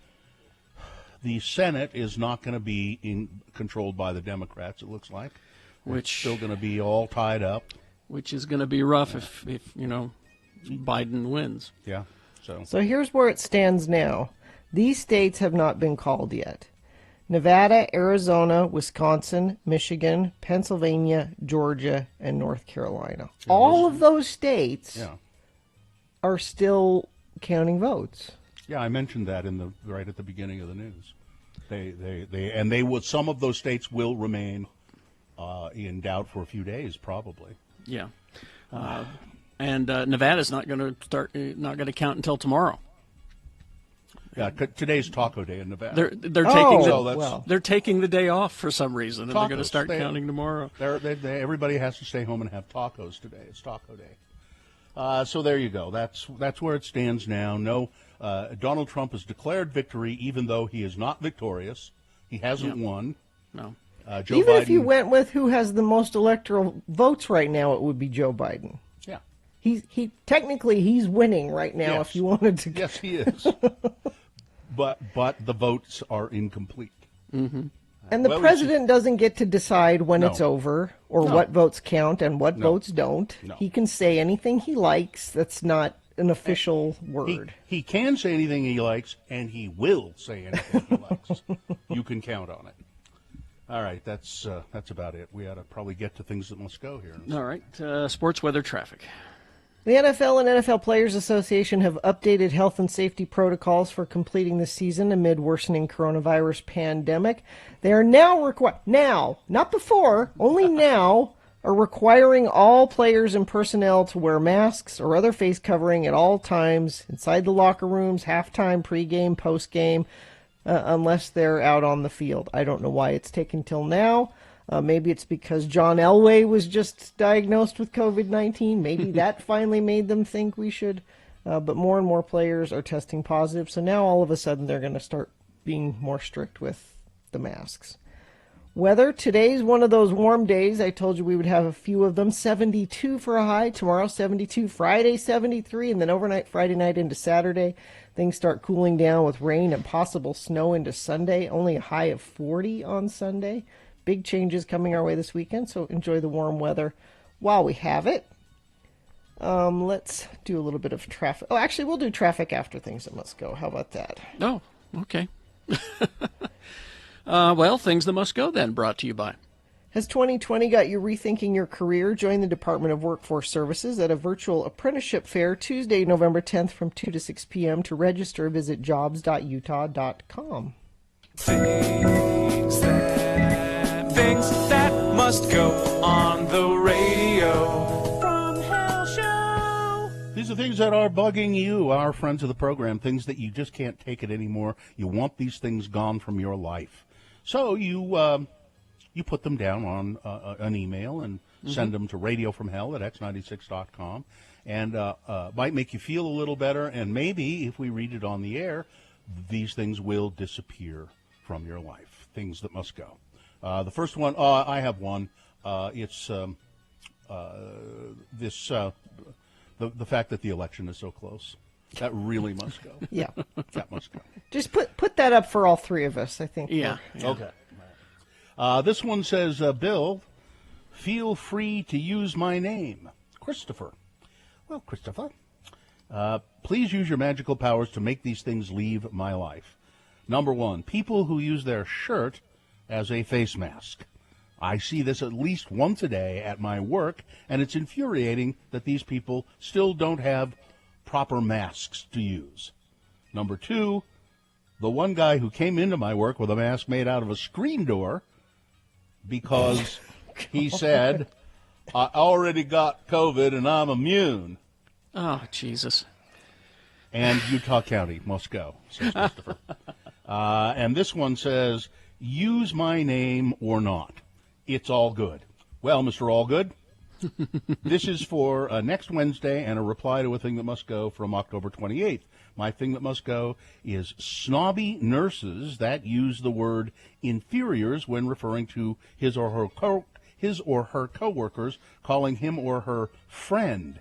Senate is not going to be controlled by the Democrats. It looks like, it's still going to be all tied up. Which is going to be rough if Biden wins. Yeah. So here's where it stands now. These states have not been called yet. Nevada, Arizona, Wisconsin, Michigan, Pennsylvania, Georgia, and North Carolina. All of those states are still counting votes. Yeah, I mentioned that right at the beginning of the news. They would. Some of those states will remain in doubt for a few days, probably. Yeah, and Nevada's not going to count until tomorrow. Yeah, today's Taco Day in Nevada. They're taking the day off for some reason, and they're going to start counting tomorrow. Everybody has to stay home and have tacos today. It's Taco Day. So there you go. That's where it stands now. No, Donald Trump has declared victory, even though he is not victorious. He hasn't won. No. Joe Even Biden, if you went with who has the most electoral votes right now, it would be Joe Biden. Yeah. He technically he's winning right now. Yes. If you wanted to. Yes, he is. But the votes are incomplete. Mm-hmm. And the president doesn't get to decide when it's over or what votes count and what votes don't. No. He can say anything he likes that's not an official word. He can say anything he likes, and he will say anything he likes. You can count on it. All right, that's about it. We ought to probably get to things that must go here. All right, sports weather traffic. The NFL and NFL Players Association have updated health and safety protocols for completing the season amid worsening coronavirus pandemic. They are now not before, only now, are requiring all players and personnel to wear masks or other face covering at all times inside the locker rooms, halftime, pregame, postgame, unless they're out on the field. I don't know why it's taken till now. Maybe it's because John Elway was just diagnosed with COVID-19. Maybe that finally made them think we should. But more and more players are testing positive. So now all of a sudden they're going to start being more strict with the masks. Weather, today's one of those warm days. I told you we would have a few of them. 72 for a high. Tomorrow, 72. Friday, 73. And then overnight, Friday night into Saturday, things start cooling down with rain and possible snow into Sunday. Only a high of 40 on Sunday. Big changes coming our way this weekend, so enjoy the warm weather while we have it. Let's do a little bit of traffic. Oh, actually, we'll do traffic after things that must go. How about that? Oh, okay. Well, things that must go then, brought to you by. Has 2020 got you rethinking your career? Join the Department of Workforce Services at a virtual apprenticeship fair Tuesday, November 10th from 2 to 6 p.m. To register, visit jobs.utah.com. Things that must go on the radio from Hell Show. These are things that are bugging you, our friends of the program, things that you just can't take it anymore. You want these things gone from your life. So you put them down on an email and send them to radiofromhell@x96.com. And might make you feel a little better. And maybe if we read it on the air, these things will disappear from your life. Things that must go. The first one, I have one. It's the fact that the election is so close. That really must go. Yeah. That must go. Just put that up for all three of us, I think. Yeah. Okay. This one says, Bill, feel free to use my name, Christopher. Well, Christopher, please use your magical powers to make these things leave my life. Number one, people who use their shirt as a face mask. I see this at least once a day at my work, and it's infuriating that these people still don't have proper masks to use. Number two, the one guy who came into my work with a mask made out of a screen door because he said, I already got COVID and I'm immune. Oh, Jesus. And Utah County must go, says Christopher. And this one says, use my name or not. It's all good. Well, Mr. Allgood, this is for next Wednesday and a reply to a thing that must go from October 28th. My thing that must go is snobby nurses that use the word inferiors when referring to his or her coworkers, calling him or her friend.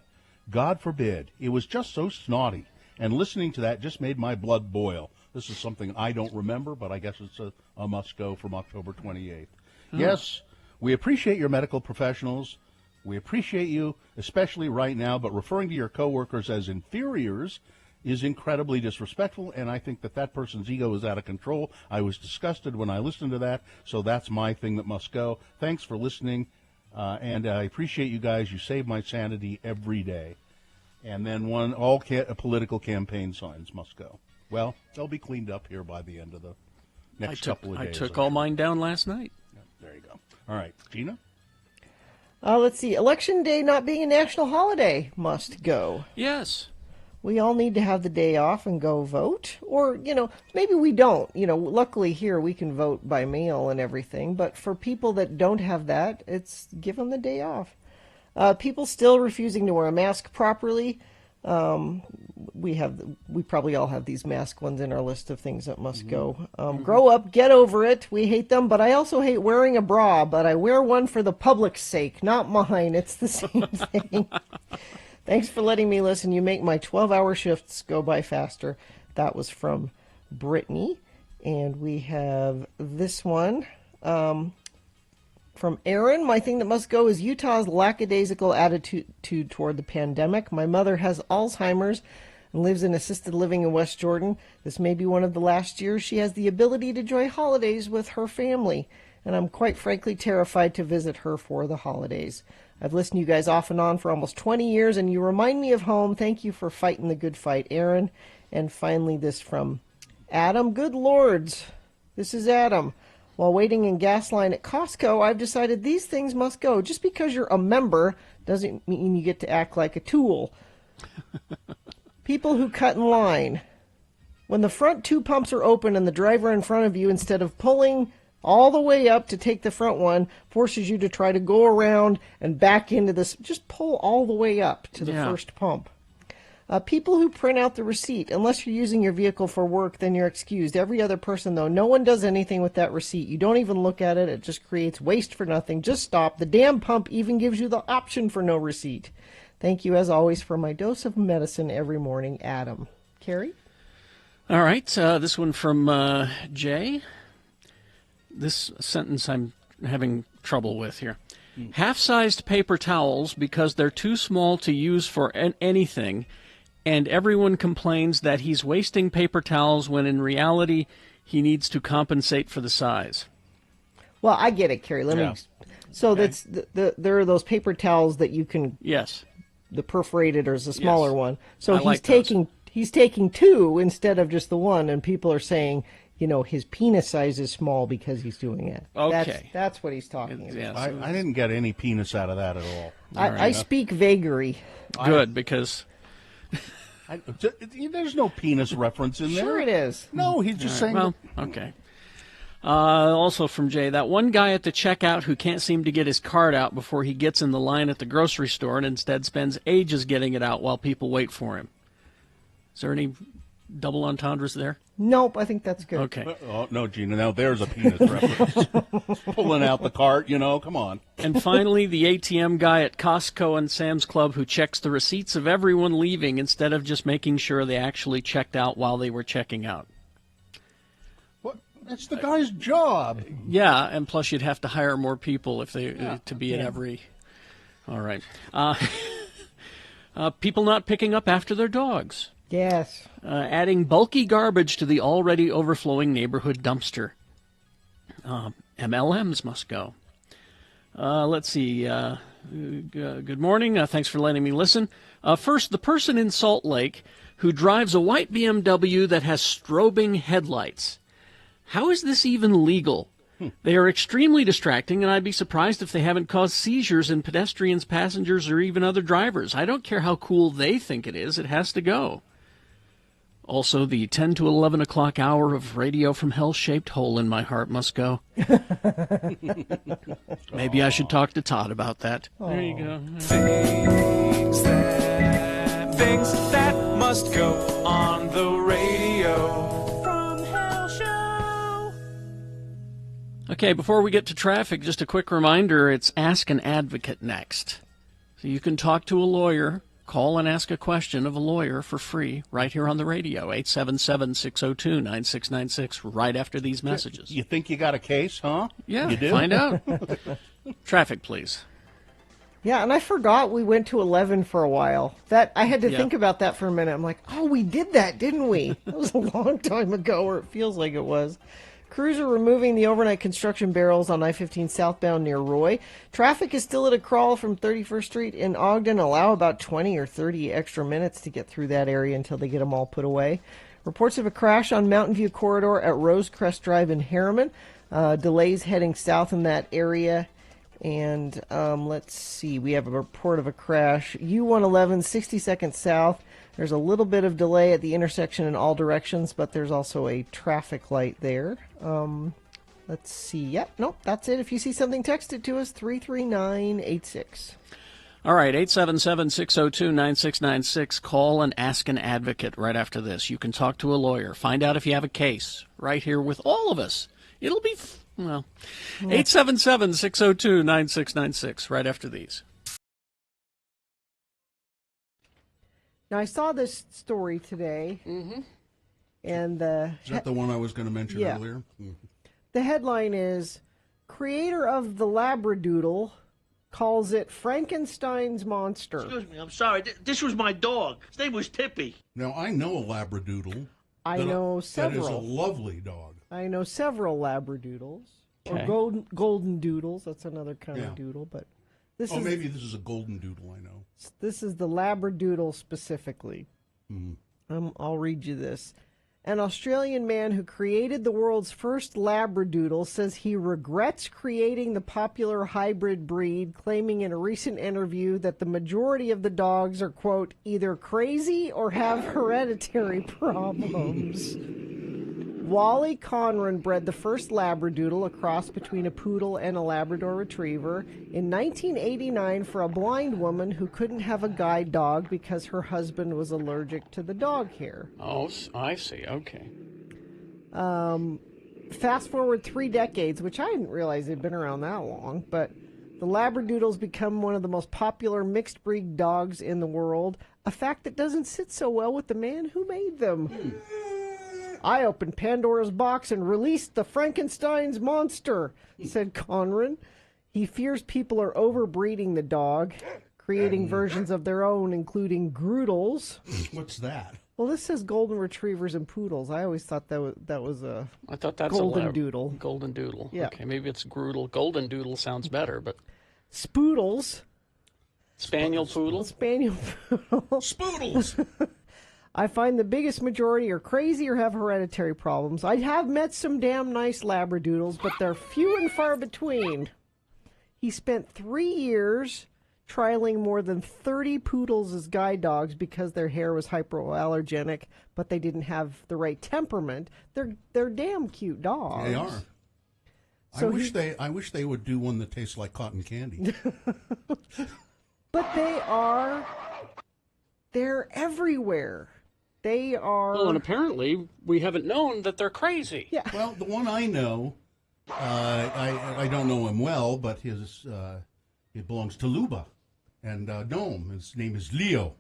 God forbid. It was just so snotty. And listening to that just made my blood boil. This is something I don't remember, but I guess it's a must-go from October 28th. Yes, we appreciate your medical professionals. We appreciate you, especially right now, but referring to your coworkers as inferiors is incredibly disrespectful, and I think that that person's ego is out of control. I was disgusted when I listened to that, so that's my thing that must go. Thanks for listening, and I appreciate you guys. You save my sanity every day. And then all political campaign signs must go. Well, they'll be cleaned up here by the end of the next couple of days. I took all mine down last night. Yeah, there you go. All right, Gina? Let's see. Election Day not being a national holiday must go. Yes. We all need to have the day off and go vote. Or, maybe we don't. Luckily here we can vote by mail and everything. But for people that don't have that, it's give them the day off. People still refusing to wear a mask properly. We probably all have these mask ones in our list of things that must go. Grow up, get over it. We hate them, but I also hate wearing a bra, but I wear one for the public's sake, not mine. It's the same thing. Thanks for letting me listen. You make my 12-hour shifts go by faster. That was from Brittany. And we have this one. From Aaron, my thing that must go is Utah's lackadaisical attitude toward the pandemic. My mother has Alzheimer's and lives in assisted living in West Jordan. This may be one of the last years she has the ability to enjoy holidays with her family, and I'm quite frankly terrified to visit her for the holidays. I've listened to you guys off and on for almost 20 years, and you remind me of home. Thank you for fighting the good fight, Aaron. And finally, this from Adam. Good lords. This is Adam. While waiting in gas line at Costco, I've decided these things must go. Just because you're a member doesn't mean you get to act like a tool. People who cut in line. When the front two pumps are open and the driver in front of you, instead of pulling all the way up to take the front one, forces you to try to go around and back into this, just pull all the way up to the first pump. People who print out the receipt, unless you're using your vehicle for work, then you're excused. Every other person, though, no one does anything with that receipt. You don't even look at it. It just creates waste for nothing. Just stop. The damn pump even gives you the option for no receipt. Thank you, as always, for my dose of medicine every morning, Adam. Carrie? All right, this one from Jay. This sentence I'm having trouble with here. Half-sized paper towels because they're too small to use for anything, and everyone complains that he's wasting paper towels when in reality he needs to compensate for the size. Well, I get it, Carrie. Let me. So that's there are those paper towels that you can. Yes. The perforated or is a smaller one. So he's taking two instead of just the one, and people are saying, you know, his penis size is small because he's doing it. Okay. That's what he's talking about. Yeah, I didn't get any penis out of that at all. I speak vagary. Good, because there's no penis reference in there. Sure it is. No, he's just saying. Well, okay. Also from Jay, that one guy at the checkout who can't seem to get his card out before he gets in the line at the grocery store and instead spends ages getting it out while people wait for him. Is there any double entendres there? Nope, I think that's good. Okay. Oh, no, Gina, now there's a penis reference. Pulling out the cart, you know, come on. And finally, the ATM guy at Costco and Sam's Club who checks the receipts of everyone leaving instead of just making sure they actually checked out while they were checking out. What? That's the guy's job. Yeah, and plus you'd have to hire more people if they to be at every. All right. People not picking up after their dogs. Yes. Adding bulky garbage to the already overflowing neighborhood dumpster. MLMs must go. Let's see. Good morning. Thanks for letting me listen. First, the person in Salt Lake who drives a white BMW that has strobing headlights. How is this even legal? They are extremely distracting, and I'd be surprised if they haven't caused seizures in pedestrians, passengers, or even other drivers. I don't care how cool they think it is. It has to go. Also, the 10 to 11 o'clock hour of radio from hell-shaped hole in my heart must go. Maybe I should talk to Todd about that. There you go. Things that must go on the radio from Hell Show. Okay, before we get to traffic, just a quick reminder, it's Ask an Advocate next. So you can talk to a lawyer. Call and ask a question of a lawyer for free right here on the radio, 877-602-9696, right after these messages. You think you got a case, huh? Yeah, you do? Find out. Traffic, please. Yeah, and I forgot we went to 11 for a while. That I had to think about that for a minute. I'm like, oh, we did that, didn't we? That was a long time ago, or it feels like it was. Crews are removing the overnight construction barrels on I-15 southbound near Roy. Traffic is still at a crawl from 31st Street in Ogden. Allow about 20 or 30 extra minutes to get through that area until they get them all put away. Reports of a crash on Mountain View Corridor at Rosecrest Drive in Harriman. Delays heading south in that area. And let's see, we have a report of a crash. U-111, 60 seconds south. There's a little bit of delay at the intersection in all directions, but there's also a traffic light there. Let's see. Yep, nope, that's it. If you see something, text it to us, 33986. All right, 877-602-9696. Call and ask an advocate right after this. You can talk to a lawyer. Find out if you have a case right here with all of us. It'll be, 877-602-9696 right after these. Now, I saw this story today, and Is that the one I was going to mention earlier? the headline is, creator of the Labradoodle calls it Frankenstein's monster. Excuse me, I'm sorry. This was my dog. His name was Tippy. Now, I know a Labradoodle. I know That is a several. lovely dog. I know several Labradoodles. Okay. Or golden doodles. That's another kind Yeah. of doodle, but this Oh, is maybe this is a golden doodle, I know. this is the Labradoodle specifically. I'll read you this. An Australian man who created the world's first Labradoodle says he regrets creating the popular hybrid breed, claiming in a recent interview that the majority of the dogs are, quote, either crazy or have hereditary problems. Wally Conran bred the first Labradoodle, a cross between a poodle and a Labrador retriever, in 1989 for a blind woman who couldn't have a guide dog because her husband was allergic to the dog hair. Oh, I see. Okay. Fast forward 3 decades, which I didn't realize they'd been around that long, but the Labradoodle's become one of the most popular mixed breed dogs in the world, a fact that doesn't sit so well with the man who made them. I opened Pandora's box and released the Frankenstein's monster, said Conran. He fears people are overbreeding the dog, creating versions of their own, including Groodles. What's that? Well, this says golden retrievers and poodles. I always thought that was a I thought that's golden a doodle. Golden doodle. Yeah. Okay, maybe it's Groodle. Golden doodle sounds better, but Spoodles. spaniel poodle. Spaniel poodle. Spoodles! I find the biggest majority are crazy or have hereditary problems. I have met some damn nice Labradoodles, but they're few and far between. He spent 3 years trialing more than 30 poodles as guide dogs because their hair was hypoallergenic, but they didn't have the right temperament. They're damn cute dogs. They are. So I wish they would do one that tastes like cotton candy. But they're everywhere. They are. Well, and apparently we haven't known that they're crazy. Yeah. Well, the one I know, I don't know him well, but it belongs to Luba and Nome. His name is Leo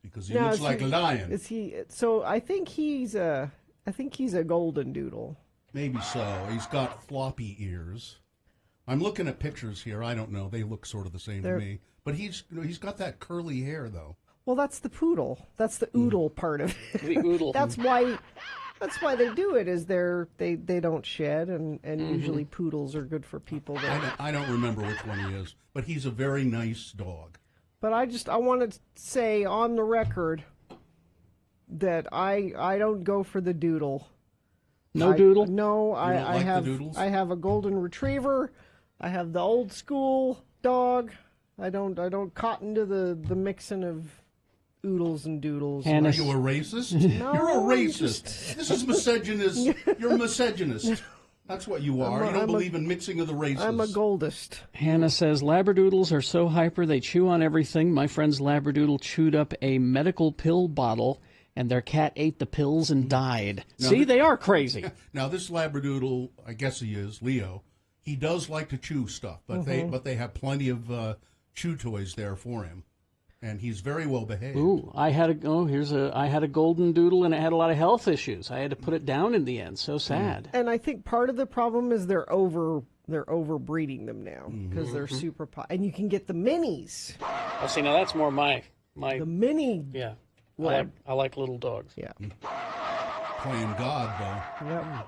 because he looks is like a lion. Is he? So I think he's a golden doodle. Maybe so. He's got floppy ears. I'm looking at pictures here. I don't know. They look sort of the same to me. But he's got that curly hair though. Well, that's the poodle. That's the oodle part of it. The oodle. That's why they do it. Is they don't shed, and usually poodles are good for people. I don't remember which one he is, but he's a very nice dog. But I want to say on the record that I don't go for the doodle. No doodle? No, I like the have doodles? I have a golden retriever. I have the old school dog. I don't cotton to the mixing of oodles and doodles. And Are it's- you a racist? No, You're a I'm racist. This is misogynist. You're a misogynist. That's what you are. You don't believe in mixing of the races. I'm a goldist. Hannah says Labradoodles are so hyper they chew on everything. My friend's Labradoodle chewed up a medical pill bottle, and their cat ate the pills and died. See, they are crazy. Now, this Labradoodle, I guess he is, Leo, he does like to chew stuff, but they have plenty of chew toys there for him. And he's very well behaved. Ooh, I had a golden doodle, and it had a lot of health issues. I had to put it down in the end. So sad. And I think part of the problem is they're overbreeding them now because they're super and you can get the minis. Oh, see, now that's more my The mini. yeah. What? I like little dogs. Yeah. Playing God, though. Yep.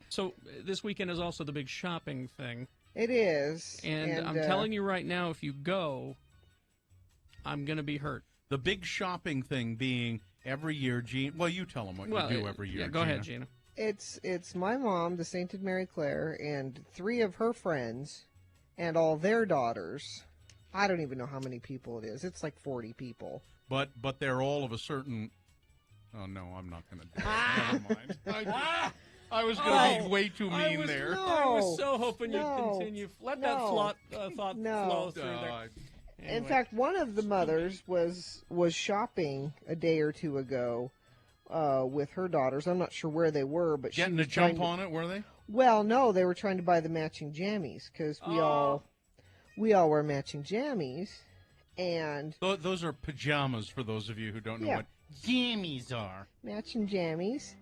So this weekend is also the big shopping thing. It is. And I'm telling you right now, if you go, I'm going to be hurt. The big shopping thing being every year, Gene. Well, you tell them what you do every year. Yeah, go ahead, Gina. It's my mom, the Sainted Mary Claire, and 3 of her friends, and all their daughters. I don't even know how many people it is. It's like 40 people. But they're all of a certain. Oh no, I'm not going to do it. Never mind. I was going to be way too mean there. I was so hoping you'd No. continue. Let that thought flow through there. In fact, one of the mothers was shopping a day or two ago with her daughters. I'm not sure where they were, but Getting she a was jump trying to, on it, were they? Well, no, they were trying to buy the matching jammies because we all wear matching jammies, and Those are pajamas for those of you who don't know Yeah. what jammies are. matching jammies.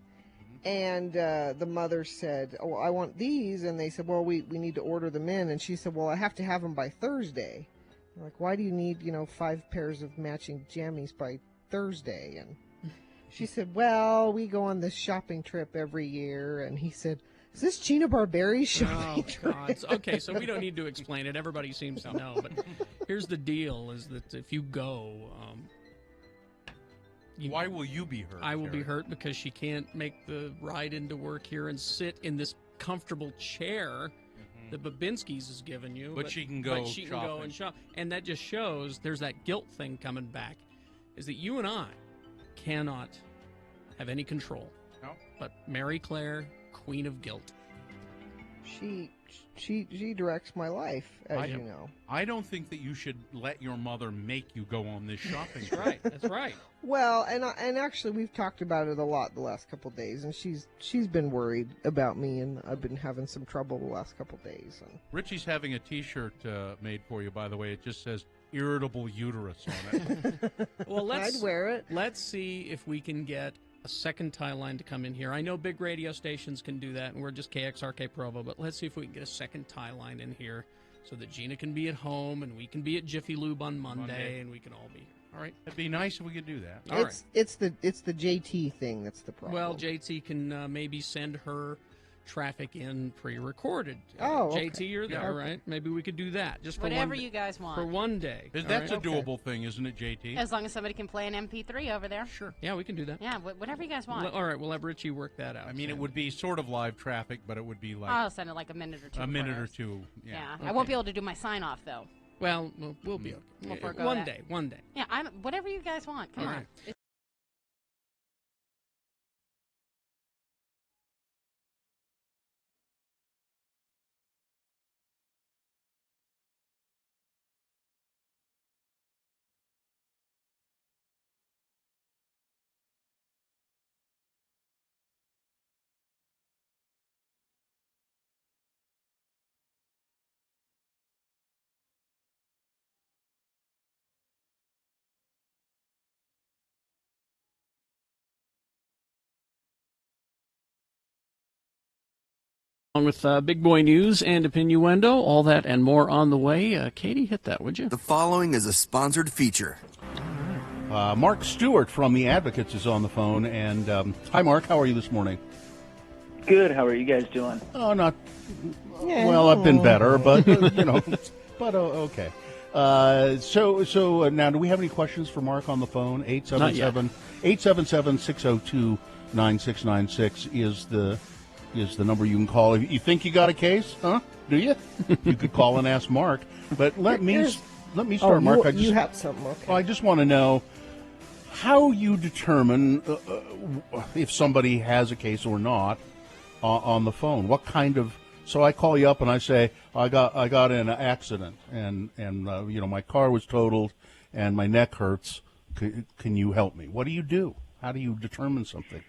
And the mother said, "Oh, I want these." And they said, "Well, we need to order them in." And she said, "Well, I have to have them by Thursday." I'm like, "Why do you need, 5 pairs of matching jammies by Thursday?" And she said, "Well, we go on this shopping trip every year." And he said, "Is this Gina Barberi's shopping trip?" God. Okay, so we don't need to explain it. Everybody seems to know. But here's the deal, is that if you go... Why will you be hurt? I will be Terry? hurt because she can't make the ride into work here and sit in this comfortable chair that Babinski's has given you. But she can go But she can go shopping. and shop. And that just shows there's that guilt thing coming back, is that you and I cannot have any control. No. But Mary Claire, queen of guilt. She directs my life, as you know. I don't think that you should let your mother make you go on this shopping trip. Right, that's right. Well, and actually we've talked about it a lot the last couple of days, and she's been worried about me, and I've been having some trouble the last couple of days. And Richie's having a T-shirt made for you, by the way. It just says "irritable uterus" on it. Well, I'd wear it. Let's see if we can get a second tie line to come in here. I know big radio stations can do that, and we're just KXRK Provo, but let's see if we can get a second tie line in here so that Gina can be at home and we can be at Jiffy Lube on Monday. And we can all be here. All right? It'd be nice if we could do that. All right. It's the JT thing that's the problem. Well, JT can maybe send her traffic in pre-recorded. Oh, okay. JT, you're there, Yeah. right? Maybe we could do that just for Whatever one you guys want. for one day. That's all a doable thing, isn't it, JT? As long as somebody can play an MP3 over there. Sure. Yeah, we can do that. Yeah, whatever you guys want. All right, we'll have Richie work that out. I mean, it would be sort of live traffic, but it would be like I'll send it like a minute or two. a minute or first. two. Yeah. Yeah, Okay. I won't be able to do my sign off though. Well, we'll be We'll okay. forego One that. day, one day. Yeah, whatever you guys want. Come All on. right. Along with Big Boy News and Opinioendo, all that and more on the way. Katie, hit that, would you? The following is a sponsored feature. Mark Stewart from The Advocates is on the phone. And hi, Mark. How are you this morning? Good. How are you guys doing? Oh, not well. I've been better, but but okay. So now, do we have any questions for Mark on the phone? 877-602-9696 is the number you can call. If you think you got a case, huh? Do you? You could call and ask Mark. But let me start, Mark. You have something. Okay. I just want to know how you determine if somebody has a case or not on the phone. What kind of? So I call you up and I say I got in an accident and my car was totaled and my neck hurts. Can you help me? What do you do? How do you determine something?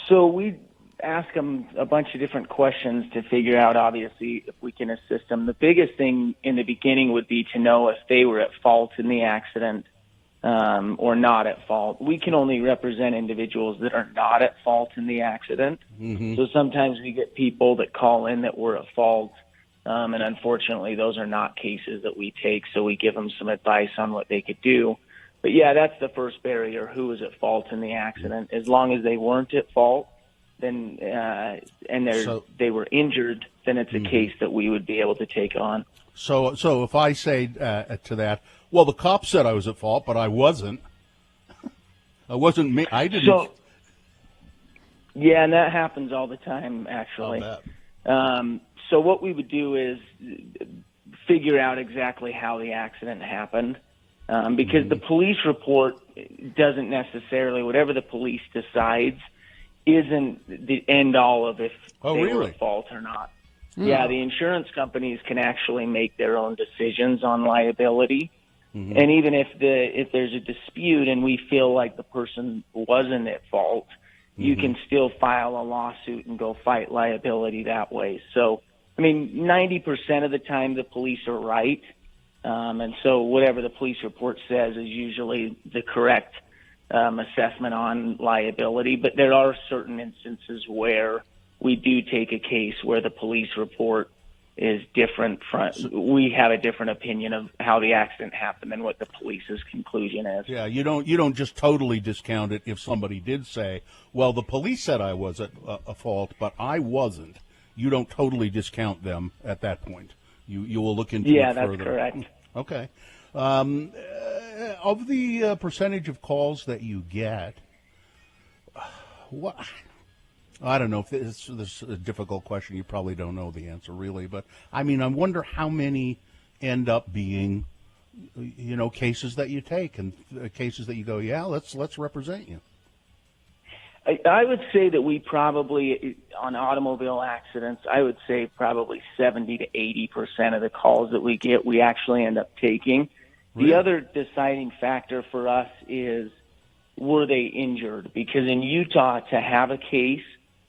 So we ask them a bunch of different questions to figure out, obviously, if we can assist them. The biggest thing in the beginning would be to know if they were at fault in the accident or not at fault. We can only represent individuals that are not at fault in the accident. Mm-hmm. So sometimes we get people that call in that were at fault, and unfortunately those are not cases that we take, so we give them some advice on what they could do. But yeah, that's the first barrier, who was at fault in the accident. As long as they weren't at fault, then they were injured, then it's a case that we would be able to take on. So if I say to that, well, the cop said I was at fault, but I wasn't. I wasn't me. I didn't. So, yeah, and that happens all the time, actually. So what we would do is figure out exactly how the accident happened, because the police report doesn't necessarily, whatever the police decides, isn't the end all of if they were at fault or not. Yeah, the insurance companies can actually make their own decisions on liability. And even if there's a dispute and we feel like the person wasn't at fault, you can still file a lawsuit and go fight liability that way. So, I mean, 90% of the time the police are right. And so whatever the police report says is usually the correct assessment on liability. But there are certain instances where we do take a case where the police report is different we have a different opinion of how the accident happened than what the police's conclusion is. Yeah, you don't just totally discount it if somebody did say, well, the police said I was at a fault, but I wasn't. You don't totally discount them at that point. You will look into it further. Yeah, that's correct. Okay. Of the percentage of calls that you get, what? I don't know if this is a difficult question. You probably don't know the answer, really. But, I mean, I wonder how many end up being, cases that you take and cases that you go, yeah, let's represent you. I would say that we probably, on automobile accidents, I would say probably 70 to 80% of the calls that we get, we actually end up taking. Really? The other deciding factor for us is, were they injured? Because in Utah, to have a case,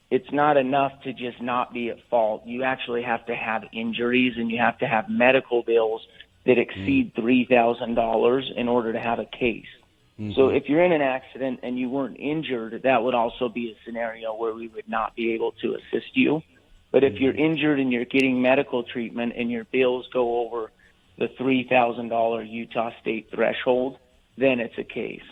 it's not enough to just not be at fault. You actually have to have injuries, and you have to have medical bills that exceed $3,000 in order to have a case. Mm-hmm. So if you're in an accident and you weren't injured, that would also be a scenario where we would not be able to assist you. But if you're injured and you're getting medical treatment and your bills go over the $3,000 Utah state threshold, then it's a case.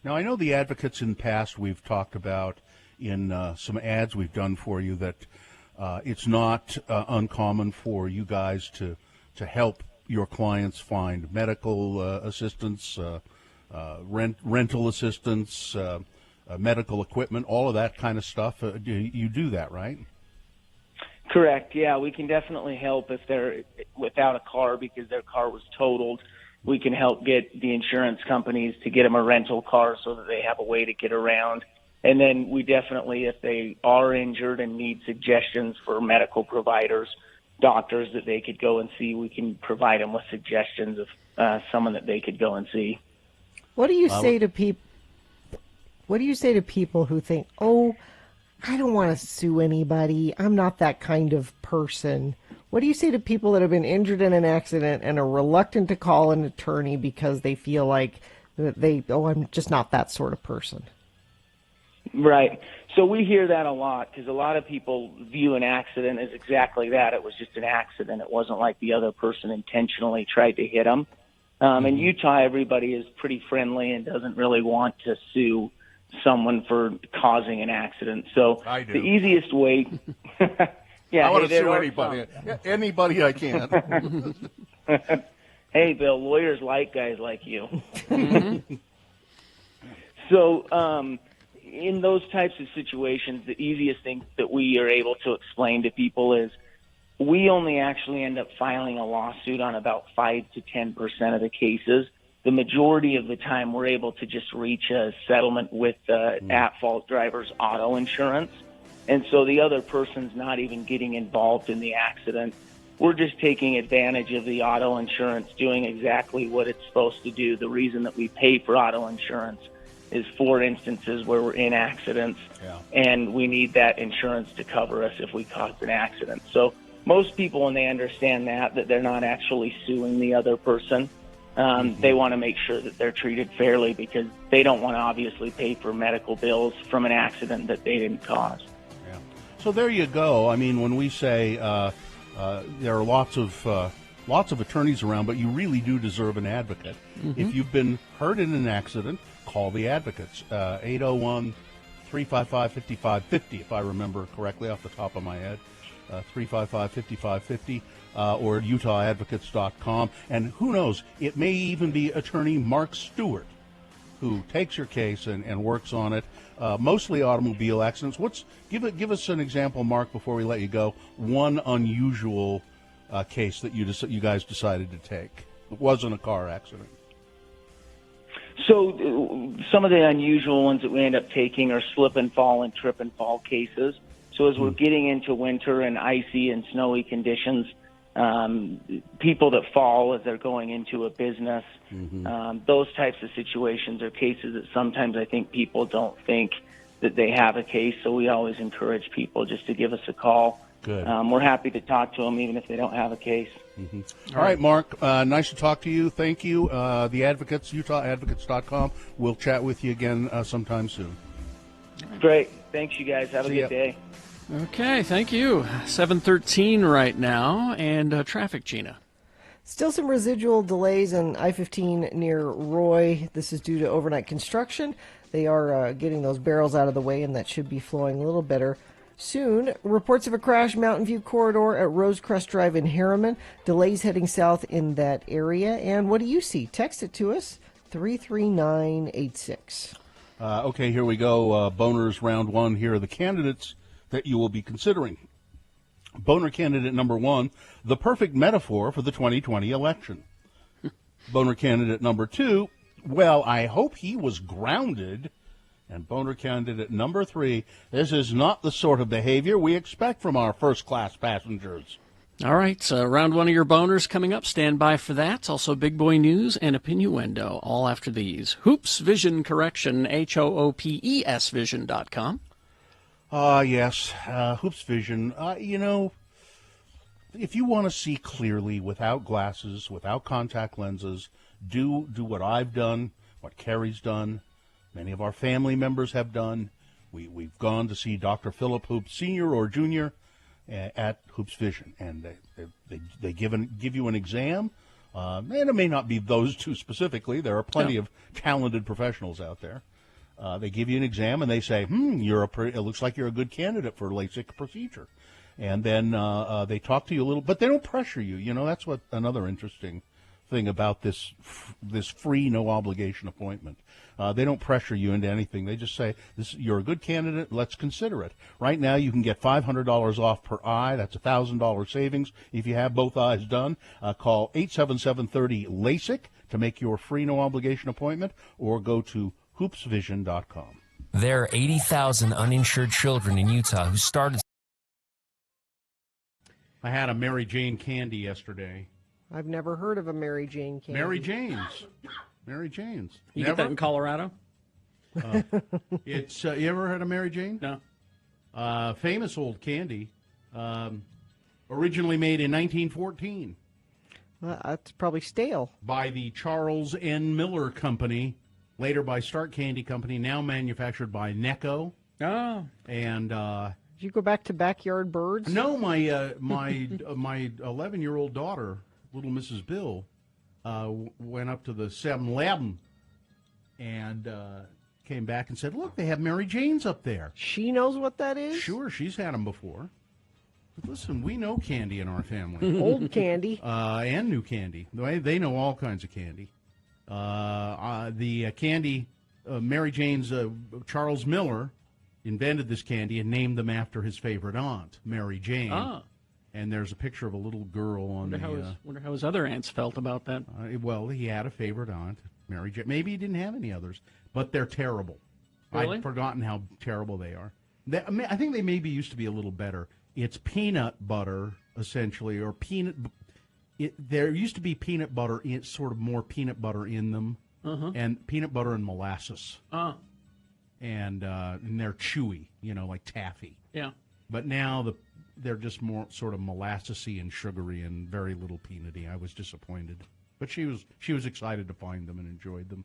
Now, I know the advocates in the past we've talked about in some ads we've done for you that it's not uncommon for you guys to help your clients find medical assistance, rental assistance, medical equipment, all of that kind of stuff. You do that, right? Correct. Yeah, we can definitely help if they're without a car because their car was totaled. We can help get the insurance companies to get them a rental car so that they have a way to get around. And then we definitely, if they are injured and need suggestions for medical providers, doctors that they could go and see, we can provide them with suggestions of someone that they could go and see. What do you say to people? What do you say to people who think, "Oh, I don't want to sue anybody. I'm not that kind of person." What do you say to people that have been injured in an accident and are reluctant to call an attorney because they feel like I'm just not that sort of person? Right. So we hear that a lot because a lot of people view an accident as exactly that. It was just an accident. It wasn't like the other person intentionally tried to hit them. In Utah, everybody is pretty friendly and doesn't really want to sue someone for causing an accident. So the easiest way... I want to sue anybody I can. Hey, Bill, lawyers like guys like you. So in those types of situations, the easiest thing that we are able to explain to people is we only actually end up filing a lawsuit on about 5 to 10% of the cases. The majority of the time, we're able to just reach a settlement with the at-fault driver's auto insurance. And so the other person's not even getting involved in the accident. We're just taking advantage of the auto insurance, doing exactly what it's supposed to do. The reason that we pay for auto insurance is for instances where we're in accidents, and we need that insurance to cover us if we cause an accident. So most people, when they understand that they're not actually suing the other person, they want to make sure that they're treated fairly because they don't want to obviously pay for medical bills from an accident that they didn't cause. Yeah. So there you go. I mean, when we say there are lots of attorneys around, but you really do deserve an advocate. If you've been hurt in an accident, call the advocates. 801-355-5550, if I remember correctly off the top of my head. 355-5550, or UtahAdvocates.com. And who knows, it may even be attorney Mark Stewart who takes your case and works on it. Mostly automobile accidents. Give us an example, Mark, before we let you go. One unusual case that you guys decided to take. It wasn't a car accident. So some of the unusual ones that we end up taking are slip and fall and trip and fall cases. So as we're getting into winter and icy and snowy conditions, people that fall as they're going into a business, those types of situations are cases that sometimes I think people don't think that they have a case. So we always encourage people just to give us a call. Good. We're happy to talk to them even if they don't have a case. Mm-hmm. All right, Mark. Nice to talk to you. Thank you. The Advocates, UtahAdvocates.com. We'll chat with you again sometime soon. Great. Thanks, you guys. Have a good day. Okay, thank you. 7:13 right now, and traffic, Gina. Still some residual delays on I-15 near Roy. This is due to overnight construction. They are getting those barrels out of the way, and that should be flowing a little better soon. Reports of a crash Mountain View corridor at Rosecrest Drive in Harriman. Delays heading south in that area. And what do you see? Text it to us, 33986. Okay, here we go. Boners round one. Here are the candidates that you will be considering. Boner candidate number one, the perfect metaphor for the 2020 election. Boner candidate number two, well, I hope he was grounded. And boner candidate number three, this is not the sort of behavior we expect from our first-class passengers. All right, round one of your boners coming up. Stand by for that. Also, Big Boy News and Opinioendo, all after these. Hoops Vision Correction, HOOPES Vision.com. Yes, Hoops Vision. If you want to see clearly without glasses, without contact lenses, do what I've done, what Carrie's done, many of our family members have done. We've gone to see Dr. Philip Hoops Sr. or Jr. At Hoops Vision, and they give you an exam. And it may not be those two specifically. There are plenty of talented professionals out there. They give you an exam, and they say, it looks like you're a good candidate for a LASIK procedure. And then they talk to you a little, but they don't pressure you. You know, that's what another interesting thing about this free, no obligation appointment. They don't pressure you into anything. They just say, you're a good candidate, let's consider it. Right now, you can get $500 off per eye. That's $1,000 savings if you have both eyes done. Call 877-30-LASIK to make your free, no obligation appointment, or go to hoopsvision.com. There are 80,000 uninsured children in Utah who started. I had a Mary Jane candy yesterday. I've never heard of a Mary Jane candy. Mary Jane's. Mary Jane's. You get that in Colorado? It's you ever heard of Mary Jane? No. Famous old candy. Originally made in 1914. That's probably stale. By the Charles N. Miller Company, later by Stark Candy Company, now manufactured by Necco. Oh. And did you go back to Backyard Birds? No, my my 11-year-old daughter, little Mrs. Bill, went up to the 7-Eleven and came back and said, "Look, they have Mary Jane's up there." She knows what that is? Sure, she's had them before. But listen, we know candy in our family. Old candy. And new candy. They know all kinds of candy. The candy, Mary Jane's, Charles Miller invented this candy and named them after his favorite aunt, Mary Jane. Ah. And there's a picture of a little girl on wonder how his other aunts felt about that. Well, he had a favorite aunt, Mary Jane. Maybe he didn't have any others, but they're terrible. Really? I've forgotten how terrible they are. I think they maybe used to be a little better. It's peanut butter, essentially, or peanut. There used to be peanut butter, sort of more peanut butter in them, and peanut butter and molasses. And they're chewy, like taffy. Yeah. But now they're just more sort of molassesy and sugary and very little peanutty. I was disappointed, but she was excited to find them and enjoyed them.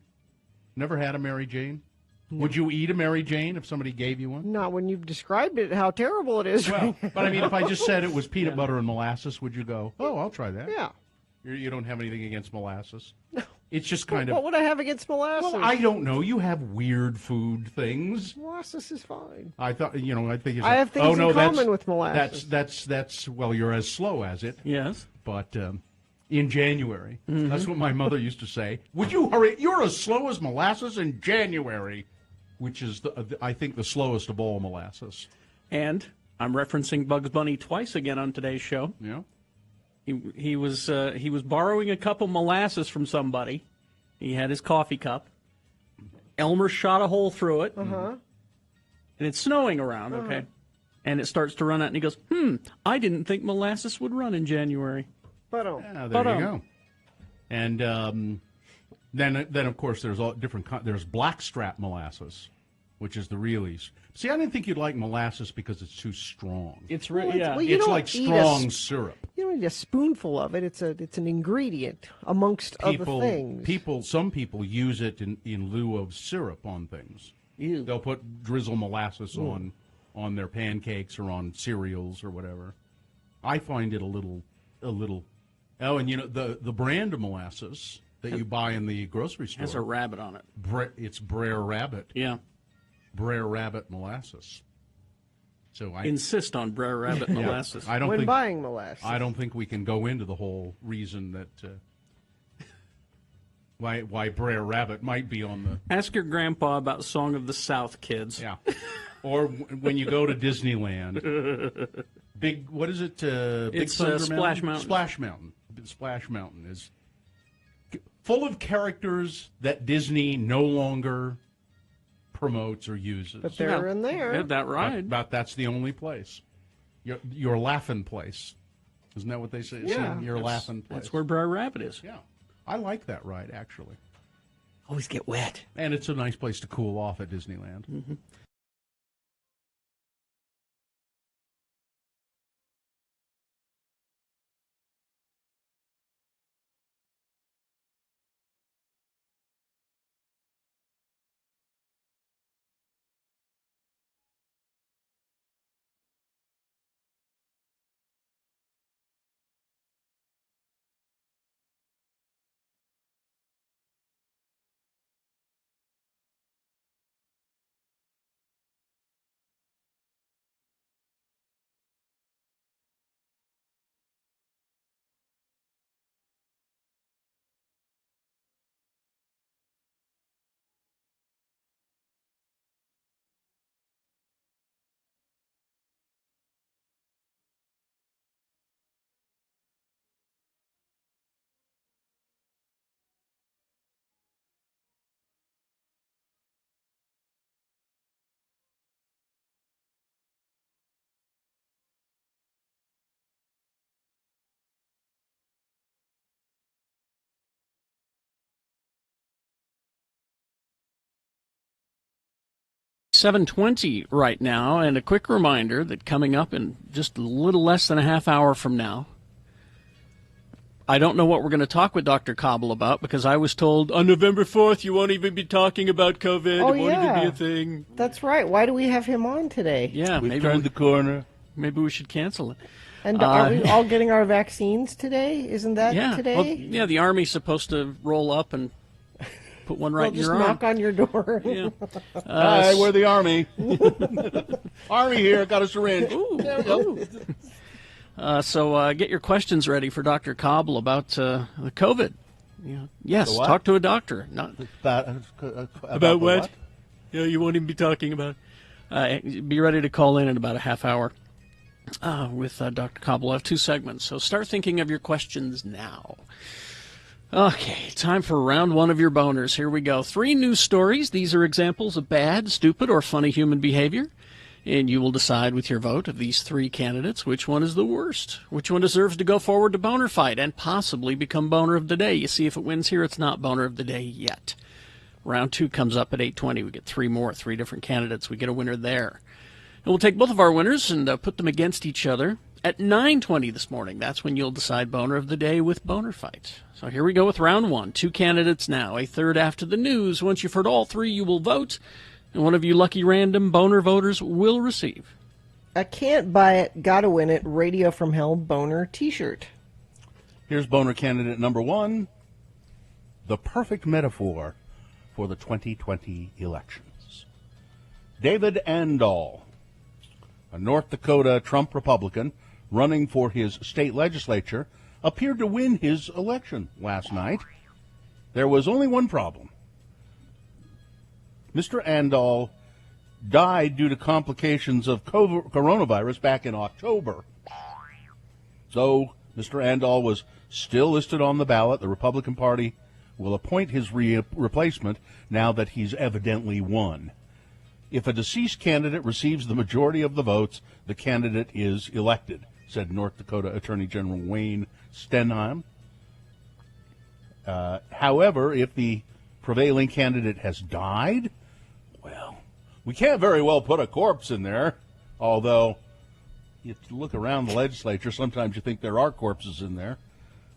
Never had a Mary Jane? No. Would you eat a Mary Jane if somebody gave you one? Not when you've described it, how terrible it is. Well, but I mean, if I just said it was peanut butter and molasses, would you go, "Oh, I'll try that"? Yeah. You don't have anything against molasses? No. It's just kind of... What would I have against molasses? Well, I don't know. You have weird food things. Molasses is fine. I thought, I think I have things in common with molasses. That's well, you're as slow as it. Yes. But in January, that's what my mother used to say. Would you hurry? You're as slow as molasses in January, which is, I think, the slowest of all molasses. And I'm referencing Bugs Bunny twice again on today's show. Yeah. He was borrowing a cup of molasses from somebody. He had his coffee cup. Elmer shot a hole through it. And it's snowing around, okay? And it starts to run out, and he goes, I didn't think molasses would run in January. Yeah, there you go. And then of course there's all different. There's blackstrap molasses, which is the real yeast. See, I didn't think you'd like molasses because it's too strong. It's Well, yeah. well, you It's don't like eat strong syrup. You don't need a spoonful of it. It's an ingredient amongst other things. Some people use it in lieu of syrup on things. Ew. They'll drizzle molasses on their pancakes or on cereals or whatever. I find it a little. Oh, and the brand of molasses that you buy in the grocery store Has a rabbit on it. It's Brer Rabbit. Yeah. Brer Rabbit molasses. So I insist on Brer Rabbit molasses. When buying molasses. I don't think we can go into the whole reason that why Brer Rabbit might be on the. Ask your grandpa about Song of the South, kids. Yeah. Or when you go to Disneyland, what is it? Big It's Thunder Splash Mountain? Mountain. Splash Mountain. Splash Mountain is full of characters that Disney no longer promotes or uses. But they're in there. Yeah, that ride. But that's the only place. Your laughing place. Isn't that what they say? Yeah. Your laughing place. That's where Brer Rabbit is. Yeah. I like that ride, actually. Always get wet. And it's a nice place to cool off at Disneyland. Mm-hmm. .20 right now, and a quick reminder that coming up in just a little less than a half hour from now, I don't know what we're going to talk with Dr. Cobble about, because I was told on November 4th you won't even be talking about COVID. Oh, it won't even be yeah. a thing. That's right. Why do we have him on today? Yeah, We've maybe turned the corner. Maybe we should cancel it. And are we all getting our vaccines today? Isn't that today? Well, yeah, the Army's supposed to roll up and put one right in just your arm. knock on your door. Yeah. Hi, we're the Army. Army here, got a syringe. Ooh, There we go. So get your questions ready for Dr. Cobble about the COVID. Yeah. Yes, The what? talk to a doctor. Not About what? Yeah, you won't even be talking about. Be ready to call in about a half hour with Dr. Cobble. I have two segments, so start thinking of your questions now. Okay, time for round one of your boners. Here we go. 3 news stories. These are examples of bad, stupid, or funny human behavior. And you will decide with your vote of these 3 candidates which one is the worst, which one deserves to go forward to boner fight and possibly become boner of the day. You see, if it wins here, it's not boner of the day yet. Round 2 comes up at 8:20. We get 3 more, 3 different candidates. We get a winner there. And we'll take both of our winners and put them against each other at 9:20 this morning. That's when you'll decide boner of the day with boner fight. So here we go with round 1. 2 candidates now, a third after the news. Once you've heard all 3, you will vote. And one of you lucky random boner voters will receive I can't buy it, gotta win it, Radio from Hell boner t-shirt. Here's boner candidate number 1, the perfect metaphor for the 2020 elections. David Andal, a North Dakota Trump Republican running for his state legislature, appeared to win his election last night. There was only one problem. Mr. Andal died due to complications of coronavirus back in October. So Mr. Andal was still listed on the ballot. The Republican Party will appoint his replacement now that he's evidently won. If a deceased candidate receives the majority of the votes, the candidate is elected, said North Dakota Attorney General Wayne Stenheim. However, if the prevailing candidate has died, well, we can't very well put a corpse in there, although you look around the legislature, sometimes you think there are corpses in there.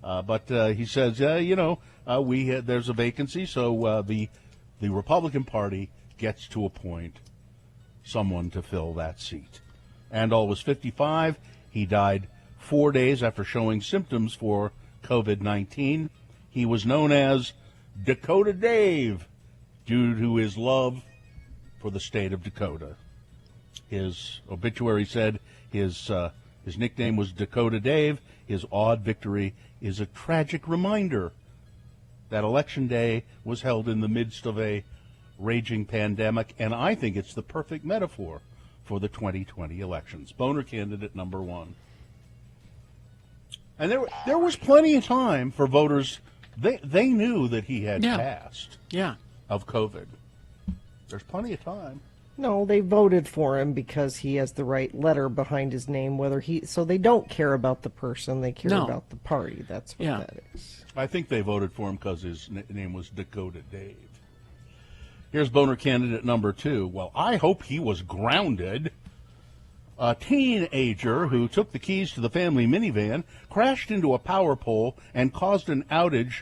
But he says, there's a vacancy, so the Republican Party gets to appoint someone to fill that seat. Andal was 55. He died 4 days after showing symptoms for COVID-19. He was known as Dakota Dave due to his love for the state of Dakota. His obituary said his nickname was Dakota Dave. His odd victory is a tragic reminder that Election Day was held in the midst of a raging pandemic, and I think it's the perfect metaphor for the 2020 elections. Boner candidate number 1. And there was plenty of time for voters. They knew that he had passed of COVID. There's plenty of time. No, they voted for him because he has the right letter behind his name. So they don't care about the person; they care about the party. That's what that is. I think they voted for him because his name was Dakota Dave. Here's Boner candidate number 2. Well, I hope he was grounded. A teenager who took the keys to the family minivan crashed into a power pole and caused an outage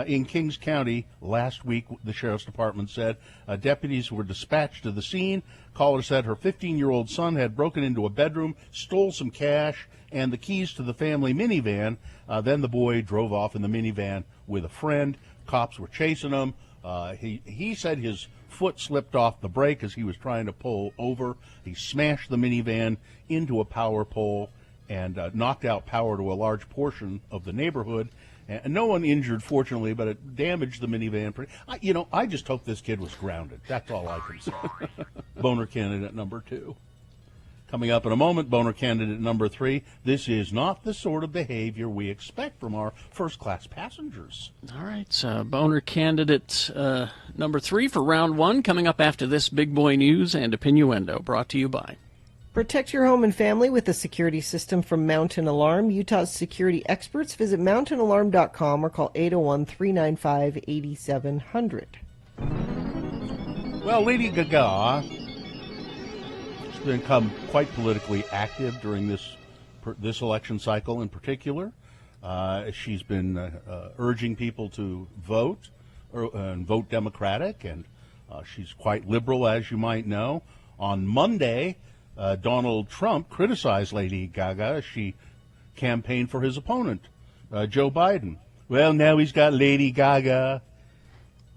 in Kings County last week, the Sheriff's Department said. Deputies were dispatched to the scene. Caller said her 15-year-old son had broken into a bedroom, stole some cash, and the keys to the family minivan. Then the boy drove off in the minivan with a friend. Cops were chasing him. He said his foot slipped off the brake as he was trying to pull over. He smashed the minivan into a power pole and knocked out power to a large portion of the neighborhood. And no one injured, fortunately, but it damaged the minivan. I just hope this kid was grounded. That's all I can say. Boner candidate number 2. Coming up in a moment, Boner candidate number 3. This is not the sort of behavior we expect from our first-class passengers. All right, Boner candidate number 3 for round 1, coming up after this Big Boy News and Opinioendo, brought to you by... Protect your home and family with a security system from Mountain Alarm. Utah's security experts. Visit mountainalarm.com or call 801-395-8700. Well, Lady Gaga has become quite politically active during this election cycle in particular. She's been urging people to vote and vote Democratic, and she's quite liberal, as you might know. On Monday, Donald Trump criticized Lady Gaga as she campaigned for his opponent, Joe Biden. Well, now he's got Lady Gaga.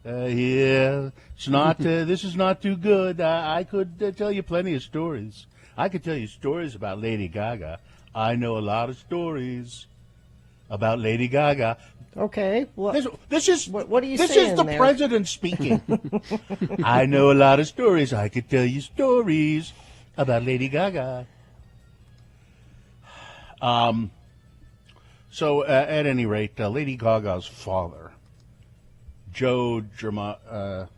It's not. This is not too good. I could tell you plenty of stories. I could tell you stories about Lady Gaga. I know a lot of stories about Lady Gaga. Okay. Well, this is what are you this saying is the there? president speaking. I know a lot of stories. I could tell you stories about Lady Gaga. So, at any rate, Lady Gaga's father, Joe Gaga.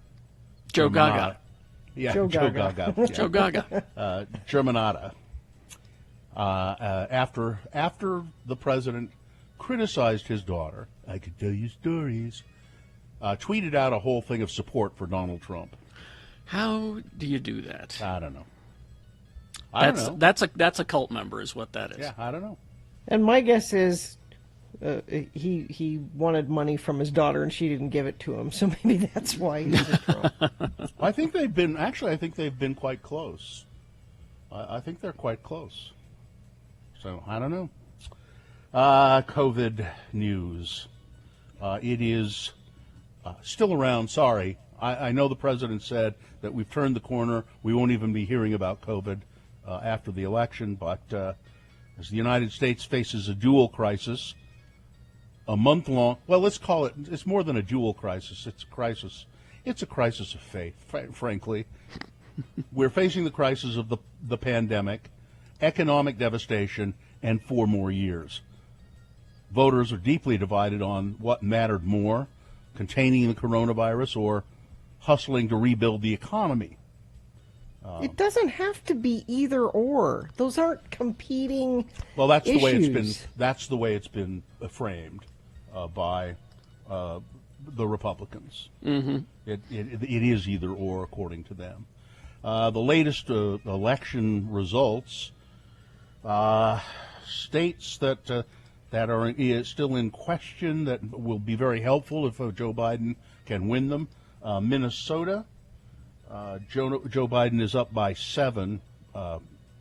Yeah, Joe Joe Gaga. Gaga. Yeah. Joe Gaga. Germanata. After the president criticized his daughter, I could tell you stories, tweeted out a whole thing of support for Donald Trump. How do you do that? I don't know. That's a cult member, is what that is. Yeah, I don't know. And my guess is he wanted money from his daughter and she didn't give it to him, so maybe that's why he's a Trump. I think they've been quite close. I think they're quite close. So I don't know. COVID news. It is still around. Sorry, I know the president said that we've turned the corner. We won't even be hearing about COVID after the election. But as the United States faces a dual crisis, a month-long, well, let's call it, it's more than a dual crisis. It's a crisis. It's a crisis of faith, frankly. We're facing the crisis of the pandemic, economic devastation, and 4 more years. Voters are deeply divided on what mattered more, containing the coronavirus or hustling to rebuild the economy. It doesn't have to be either or. Those aren't competing. Well, that's issues. the way it's been. That's the way it's been framed by the Republicans. Mm-hmm. It is either or, according to them. The latest election results, states that are still in question that will be very helpful if Joe Biden can win them. Minnesota, Joe Biden is up by 7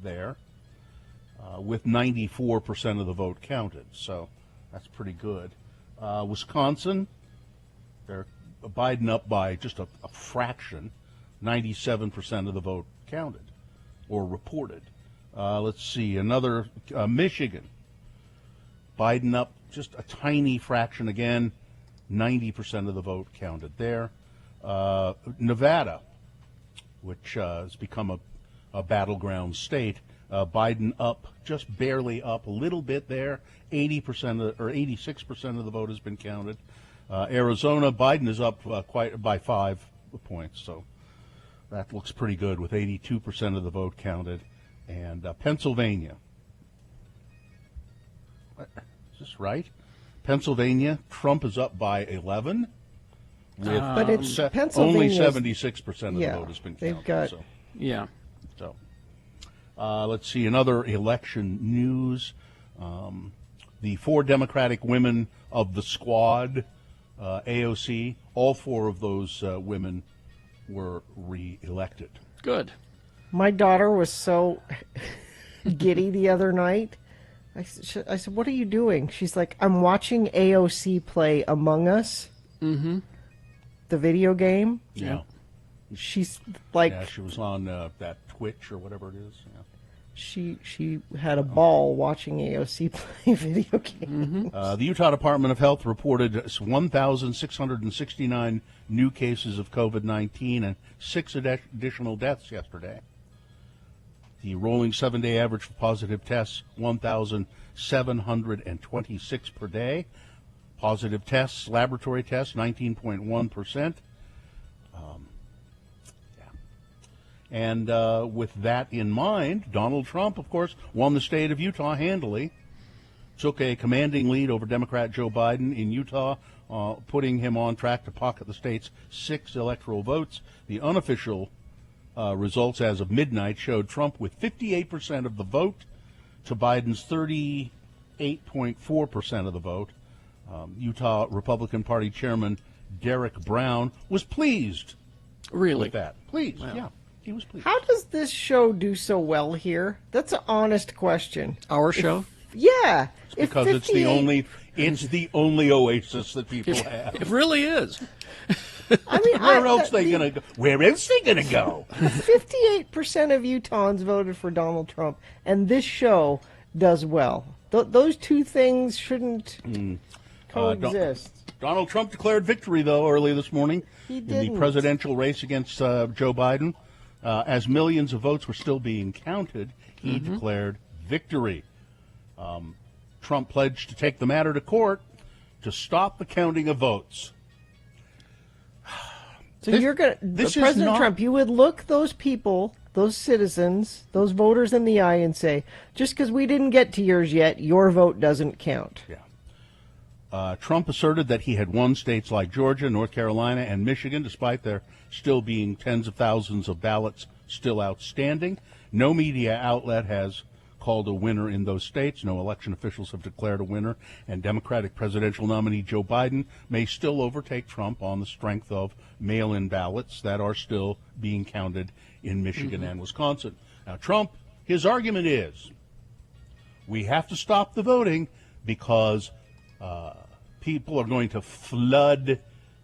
there, with 94% of the vote counted. So that's pretty good. Wisconsin, they're Biden up by just a fraction, 97% of the vote counted or reported. Let's see, another Michigan, Biden up just a tiny fraction again, 90% of the vote counted there. Nevada, which has become a battleground state, Biden up, just barely up a little bit there, 86% of the vote has been counted. Arizona, Biden is up quite by 5 points, so that looks pretty good with 82% of the vote counted. And Pennsylvania, is this right? Pennsylvania, Trump is up by 11. With but it's only 76% of the vote has been counted. They've got, So, let's see, another election news. The 4 Democratic women of the squad, AOC, all 4 of those women were re-elected. Good. My daughter was so giddy the other night. I said, what are you doing? She's like, I'm watching AOC play Among Us, the video game. Yeah. She's like... Yeah, she was on that Twitch or whatever it is. Yeah. She had a ball watching AOC play video games. The Utah Department of Health reported 1,669 new cases of COVID-19 and 6 additional deaths yesterday. The rolling 7-day average for positive tests, 1,726 per day. Positive tests, laboratory tests, 19.1%. And with that in mind, Donald Trump, of course, won the state of Utah handily, took a commanding lead over Democrat Joe Biden in Utah, putting him on track to pocket the state's 6 electoral votes. The unofficial results as of midnight showed Trump with 58% of the vote to Biden's 38.4% of the vote. Utah Republican Party Chairman Derek Brown was pleased with that. Pleased, yeah. He was pleased. How does this show do so well here? That's an honest question. Our show? Yeah. It's because it's the only oasis that people have. It really is. I mean, Where else they gonna go? Where else they gonna go? 58% of Utahns voted for Donald Trump, and this show does well. Those two things shouldn't coexist. Donald Trump declared victory, though, early this morning in the didn't. presidential race against Joe Biden. As millions of votes were still being counted, he declared victory. Trump pledged to take the matter to court to stop the counting of votes. So you're going to, President Trump, you would look those people, those citizens, those voters in the eye and say, just because we didn't get to yours yet, your vote doesn't count. Yeah. Trump asserted that he had won states like Georgia, North Carolina, and Michigan, despite there still being tens of thousands of ballots still outstanding. No media outlet has called a winner in those states. No election officials have declared a winner. And Democratic presidential nominee Joe Biden may still overtake Trump on the strength of mail-in ballots that are still being counted in Michigan and Wisconsin. Now, Trump, his argument is, we have to stop the voting because people are going to flood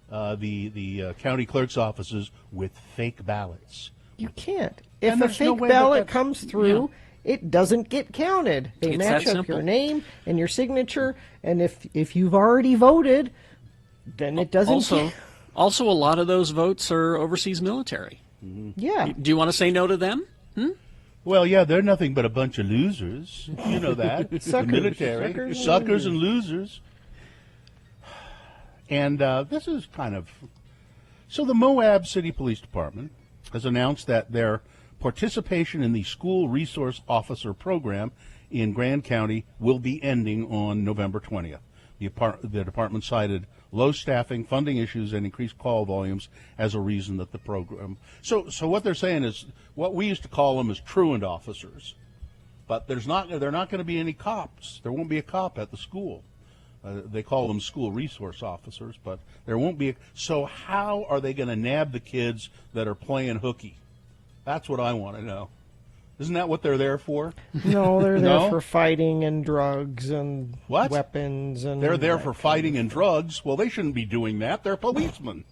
the county clerk's offices with fake ballots. You can't. If And a there's no fake way that ballot that's- comes through, it doesn't get counted. They It's match that up your simple. name and your signature, and if you've already voted, then it doesn't count. Also, a lot of those votes are overseas military. Yeah. Do you want to say no to them? Well, yeah, they're nothing but a bunch of losers. You know that. The Suckers. military. Suckers and losers. And this is kind of... So the Moab City Police Department has announced that their participation in the School Resource Officer Program in Grand County will be ending on November 20th. The department cited low staffing, funding issues, and increased call volumes as a reason that the program. So what they're saying is what we used to call them is truant officers, but they're not going to be any cops. There won't be a cop at the school. They call them school resource officers, but there won't be. So how are they going to nab the kids that are playing hooky? That's what I want to know. Isn't that what they're there for? No, they're there for fighting and drugs and weapons. And they're there for fighting and drugs. Well, they shouldn't be doing that. They're policemen.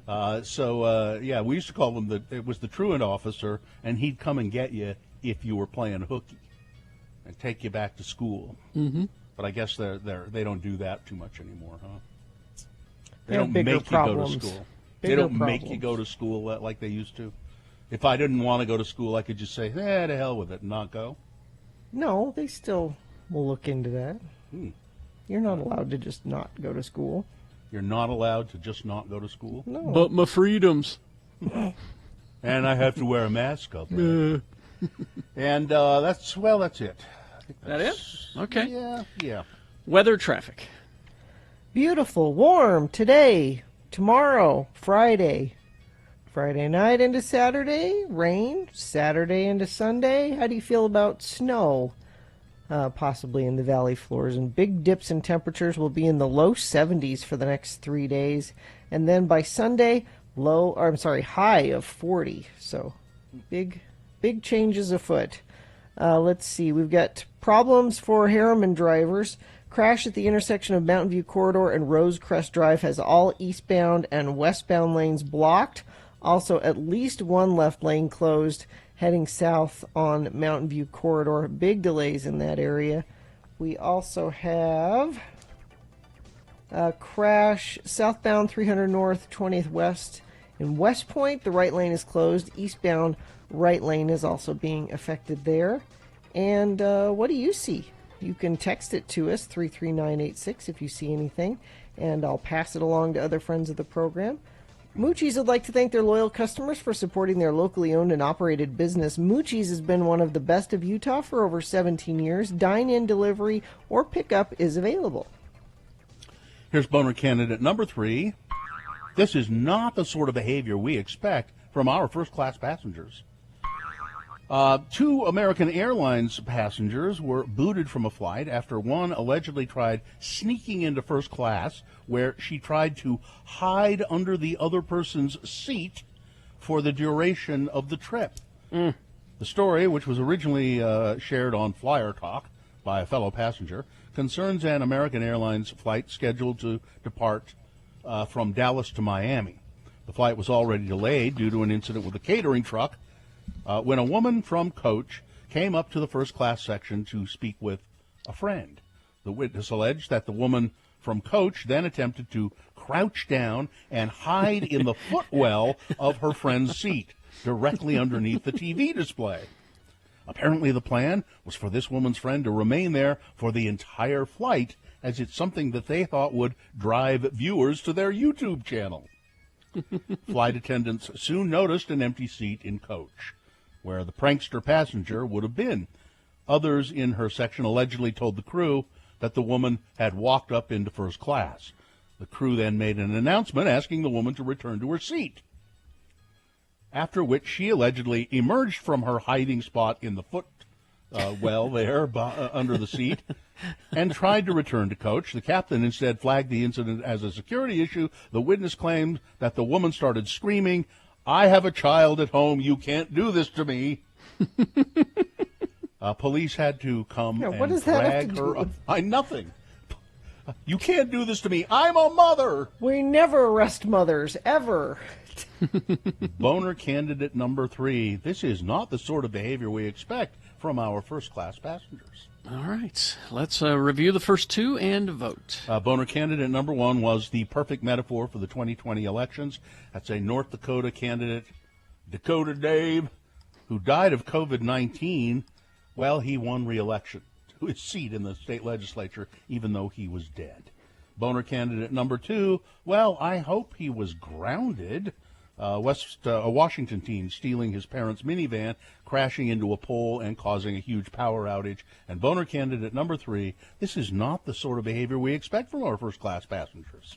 Yeah, we used to call them it was the truant officer, and he'd come and get you if you were playing hooky and take you back to school. Mm-hmm. But I guess they don't do that too much anymore, huh? They don't make you go to school. They don't make you go to school like they used to. If I didn't want to go to school, I could just say, to hell with it and not go. No, they still will look into that. You're not allowed to just not go to school. You're not allowed to just not go to school? No. But my freedoms. And I have to wear a mask up there. And that's it. That it? Okay. Yeah. Weather, traffic. Beautiful, warm today, tomorrow, Friday night into Saturday, rain, Saturday into Sunday. How do you feel about snow? Possibly in the valley floors, and big dips in temperatures will be in the low 70s for the next 3 days, and then by Sunday, high of 40. So big changes afoot. Let's see, we've got problems for Harriman drivers. Crash at the intersection of Mountain View Corridor and Rosecrest Drive has all eastbound and westbound lanes blocked. Also, at least one left lane closed heading south on Mountain View Corridor. Big delays in that area. We also have a crash southbound 300 North, 20th West in West Point. The right lane is closed. Eastbound right lane is also being affected there. And what do you see? You can text it to us, 33986, if you see anything, and I'll pass it along to other friends of the program. Moochie's would like to thank their loyal customers for supporting their locally owned and operated business. Moochie's has been one of the best of Utah for over 17 years. Dine-in, delivery, or pickup is available. Here's boner candidate number 3. This is not the sort of behavior we expect from our first-class passengers. 2 American Airlines passengers were booted from a flight after one allegedly tried sneaking into first class, where she tried to hide under the other person's seat for the duration of the trip. The story, which was originally shared on Flyer Talk by a fellow passenger, concerns an American Airlines flight scheduled to depart from Dallas to Miami. The flight was already delayed due to an incident with a catering truck when a woman from coach came up to the first class section to speak with a friend. The witness alleged that the woman from coach then attempted to crouch down and hide in the footwell of her friend's seat, directly underneath the TV display. Apparently the plan was for this woman's friend to remain there for the entire flight, as it's something that they thought would drive viewers to their YouTube channel. Flight attendants soon noticed an empty seat in coach, where the prankster passenger would have been. Others in her section allegedly told the crew that the woman had walked up into first class. The crew then made an announcement asking the woman to return to her seat, after which she allegedly emerged from her hiding spot in the footwell there under the seat and tried to return to coach. The captain instead flagged the incident as a security issue. The witness claimed that the woman started screaming, "I have a child at home. You can't do this to me." Police had to come and drag her up. Nothing. You can't do this to me. I'm a mother. We never arrest mothers, ever. Boner candidate number 3. This is not the sort of behavior we expect from our first-class passengers. All right. Let's review the first 2 and vote. Boner candidate number 1 was the perfect metaphor for the 2020 elections. That's a North Dakota candidate, Dakota Dave, who died of COVID-19. Well, he won re-election to his seat in the state legislature, even though he was dead. Boner candidate number 2, well, I hope he was grounded. A Washington teen stealing his parents' minivan, crashing into a pole and causing a huge power outage. And boner candidate number 3, this is not the sort of behavior we expect from our first-class passengers.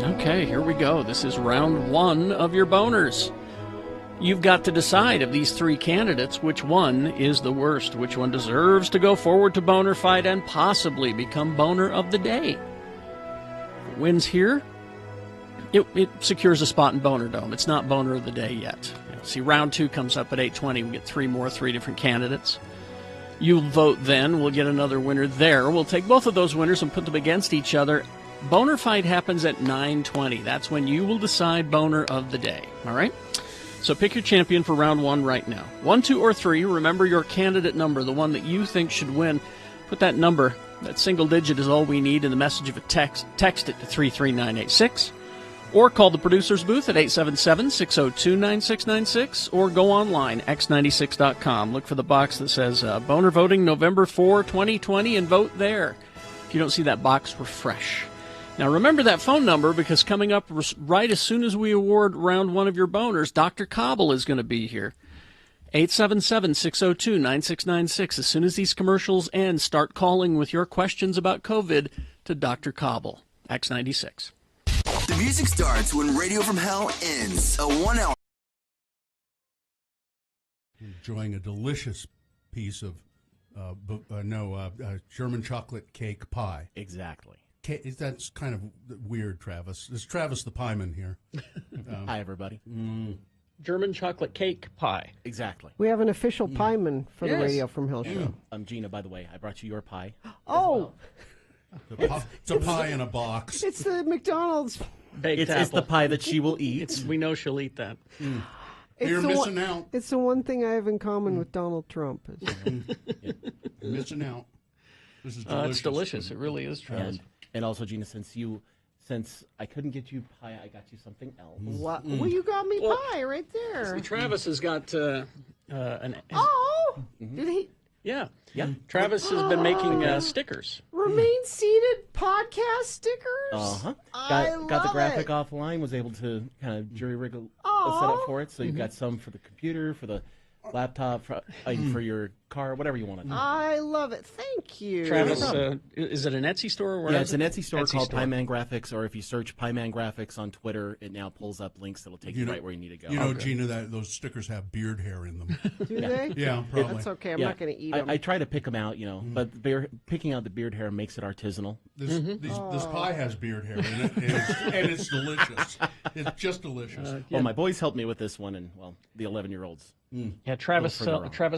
Okay, here we go. This is round 1 of your boners. You've got to decide of these 3 candidates which one is the worst, which one deserves to go forward to Boner Fight and possibly become Boner of the Day. If it wins here, it secures a spot in Boner Dome. It's not Boner of the Day yet. See, round 2 comes up at 8:20. We get 3 different candidates. You'll vote then. We'll get another winner there. We'll take both of those winners and put them against each other. Boner Fight happens at 9:20. That's when you will decide Boner of the Day. All right? So pick your champion for round 1 right now. 1, 2, or 3. Remember your candidate number, the one that you think should win. Put that number, that single digit is all we need in the message of a text. Text it to 33986. Or call the producer's booth at 877-602-9696, or go online, x96.com. Look for the box that says Boner Voting November 4, 2020, and vote there. If you don't see that box, refresh. Now remember that phone number, because coming up right as soon as we award round 1 of your boners, Dr. Cobble is going to be here. 877-602-9696. As soon as these commercials end, start calling with your questions about COVID to Dr. Cobble, X96. The music starts when Radio from Hell ends. A 1 hour. Enjoying a delicious piece of German chocolate cake pie. Exactly. That's kind of weird, Travis. Is Travis the pieman here? Hi, everybody. German chocolate cake pie. Exactly. We have an official pieman for the Radio from Hell show. Gina, by the way, I brought you your pie. Oh! It's a pie in a box. It's the McDonald's. It's the pie that she will eat. We know she'll eat that. You're missing out. It's the one thing I have in common with Donald Trump. You're missing out. This is delicious. It's delicious. It really is, Travis. And also, Gina, since I couldn't get you pie, I got you something else. What? Well, you got me pie right there. See, Travis has got did he? Yeah. Travis has been making stickers. Remain Seated podcast stickers? Uh-huh. I Got the love graphic it. offline, was able to kind of jury rig a setup for it. So you've got some for the computer, for the laptop, for your car, whatever you want to do. I love it. Thank you. Travis, is it an Etsy store? Or It's an Etsy store called Pieman Graphics, or if you search Pieman Graphics on Twitter, it now pulls up links that'll take you right where you need to go. You know, Gina, those stickers have beard hair in them. Do they? Yeah, probably. That's okay. I'm not going to eat them. I try to pick them out, but picking out the beard hair makes it artisanal. This pie has beard hair in it, and it's delicious. It's just delicious. Well, my boys helped me with this one, and, the 11-year-olds. Yeah, Travis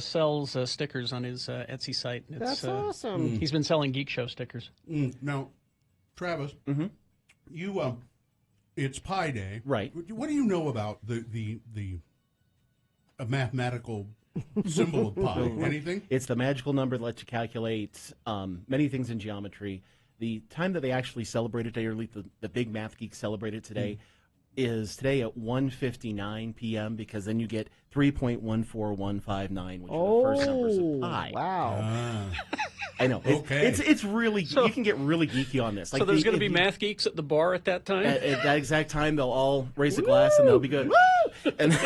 sells stickers on his Etsy site. That's awesome. He's been selling Geek Show stickers. Now, Travis, you it's Pi Day, right? What do you know about the mathematical symbol of pi? Anything? It's the magical number that lets you calculate many things in geometry. The time that they actually celebrate it today, or at least the big math geeks celebrate it today, is today at 1:59 p.m. because then you get 3.14159, which are the first numbers of pi. Wow. I know. Okay. It's really, you can get really geeky on this. So there's going to be math geeks at the bar at that time? At that exact time, they'll all raise a glass and they'll be good. Woo! And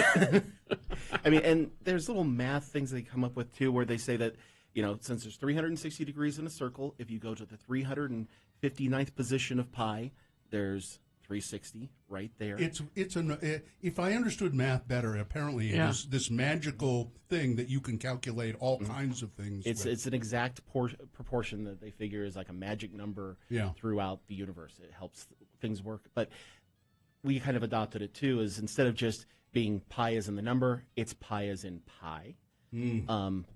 and there's little math things they come up with too, where they say that, since there's 360 degrees in a circle, if you go to the 359th position of pi, there's 360 right there. If I understood math better, apparently it is this magical thing that you can calculate all kinds of things. It's an exact proportion that they figure is like a magic number throughout the universe. It helps things work. But we kind of adopted it too, is instead of just being pi as in the number, it's pi as in pie.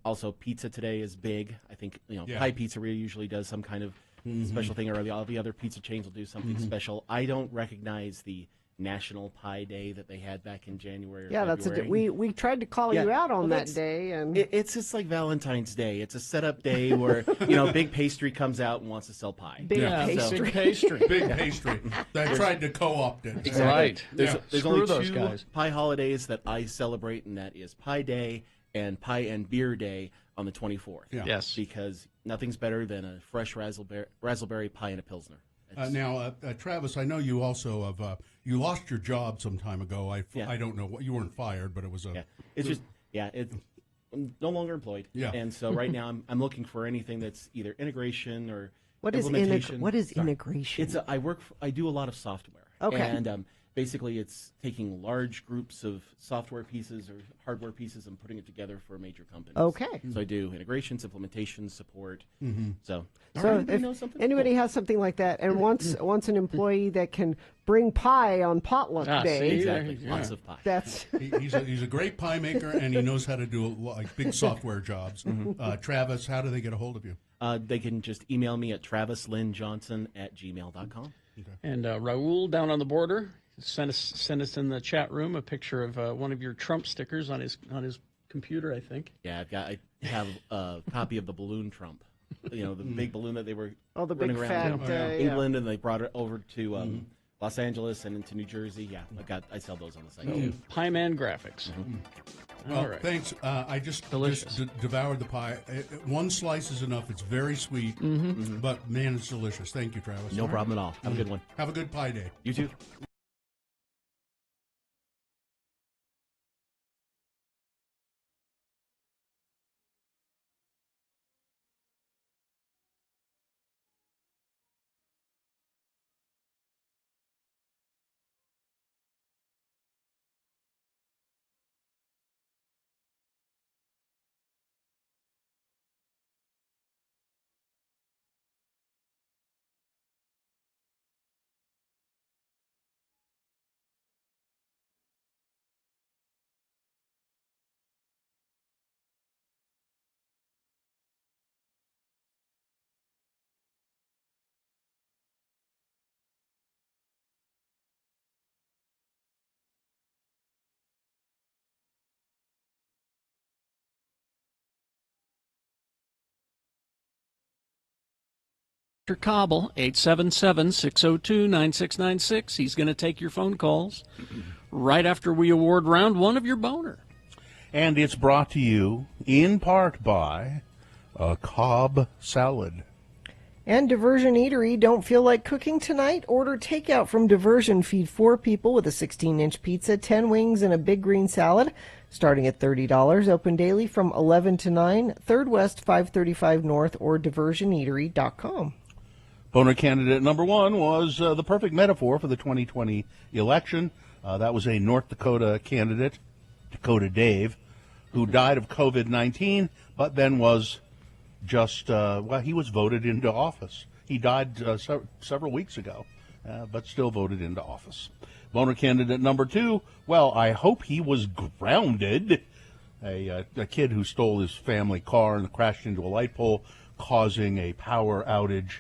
Also, pizza today is big. I think Pie Pizzeria usually does some kind of special thing, or all the other pizza chains will do something special. I don't recognize the National Pie Day that they had back in January. Or February. We tried to call you out on that day, and it's just like Valentine's Day. It's a setup day where Big Pastry comes out and wants to sell pie. Big pastry. Big pastry. They tried to co-opt it. Exactly. Right. There's only two pie holidays that I celebrate, and that is Pie Day and Pie and Beer Day on the 24th. Yeah. Yes. Because nothing's better than a fresh raspberry pie and a Pilsner Now, Travis, I know you also have you lost your job some time ago. I don't know what you weren't fired, but it was a. Yeah, I'm no longer employed. Yeah. And so right now I'm looking for anything that's either integration or What is implementation. what is integration? It's I do a lot of software. Okay. And basically it's taking large groups of software pieces or hardware pieces and putting it together for major companies. Okay. So I do integrations, implementation, support. Mm-hmm. So if anybody has something like that and wants an employee that can bring pie on potluck day, exactly. Lots of pie. That's he's a great pie maker, and he knows how to do big software jobs. Travis, how do they get a hold of you? They can just email me at travislynnjohnson@gmail.com. Okay. And Raul down on the border sent us in the chat room a picture of one of your Trump stickers on his computer, I think. Yeah, I have a copy of the balloon Trump. You know, the big balloon that they were the running big around fat, England, and they brought it over to Los Angeles and into New Jersey. Yeah, I sell those on the site too. Pie Man Graphics. Well, All right. thanks. I just devoured the pie. One slice is enough. It's very sweet, but man, it's delicious. Thank you, Travis. No problem at all. Have a good one. Have a good pie day. You too. Dr. Cobble, 877-602-9696. He's going to take your phone calls right after we award round one of your boner. And it's brought to you in part by Cobb Salad. And Diversion Eatery, don't feel like cooking tonight? Order takeout from Diversion. Feed 4 people with a 16-inch pizza, 10 wings, and a big green salad, starting at $30. Open daily from 11 to 9, 3rd West, 535 North, or diversioneatery.com. Boner candidate number 1 was the perfect metaphor for the 2020 election. That was a North Dakota candidate, Dakota Dave, who died of COVID-19, but then was just, he was voted into office. He died several weeks ago, but still voted into office. Boner candidate number 2, well, I hope he was grounded. A kid who stole his family car and crashed into a light pole, causing a power outage.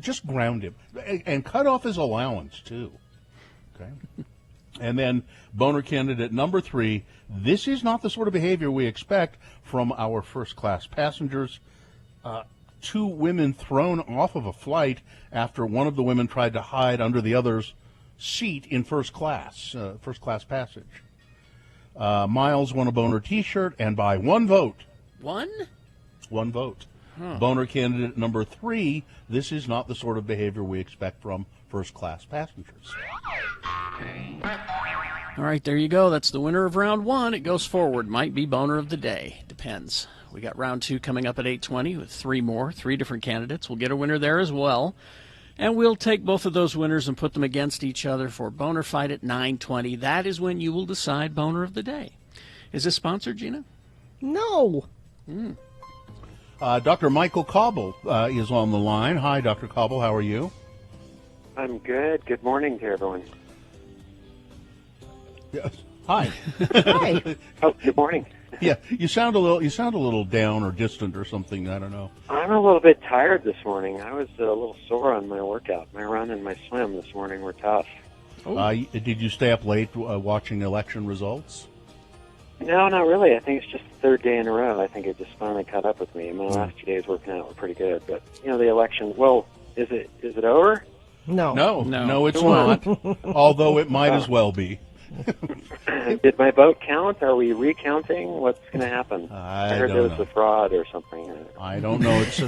Just ground him and cut off his allowance too. Okay. And then boner candidate number 3, this is not the sort of behavior we expect from our first-class passengers. 2 women thrown off of a flight after one of the women tried to hide under the other's seat in first class passage. Miles won a boner T-shirt, and by 1 vote. One vote. Huh. Boner candidate number 3, this is not the sort of behavior we expect from first-class passengers. All right, there you go. That's the winner of round 1. It goes forward. Might be boner of the day. Depends. We got round 2 coming up at 8:20 with 3 different candidates. We'll get a winner there as well. And we'll take both of those winners and put them against each other for Boner Fight at 9:20. That is when you will decide boner of the day. Is this sponsored, Gina? No. Dr. Michael Cobble is on the line. Hi, Dr. Cobble. How are you? I'm good. Good morning to everyone. Yes. Hi. Hi. Oh, good morning. Yeah, you sound a little down or distant or something. I don't know. I'm a little bit tired this morning. I was a little sore on my workout. My run and my swim this morning were tough. Did you stay up late watching election results? No, not really. I think it's just the 3rd day in a row. I think it just finally caught up with me. My last 2 days working out were pretty good. But, the election, well, is it over? No, it's not. Although it might as well be. Did my vote count? Are we recounting? What's going to happen? I heard don't there was know. a fraud or something. I don't know. It's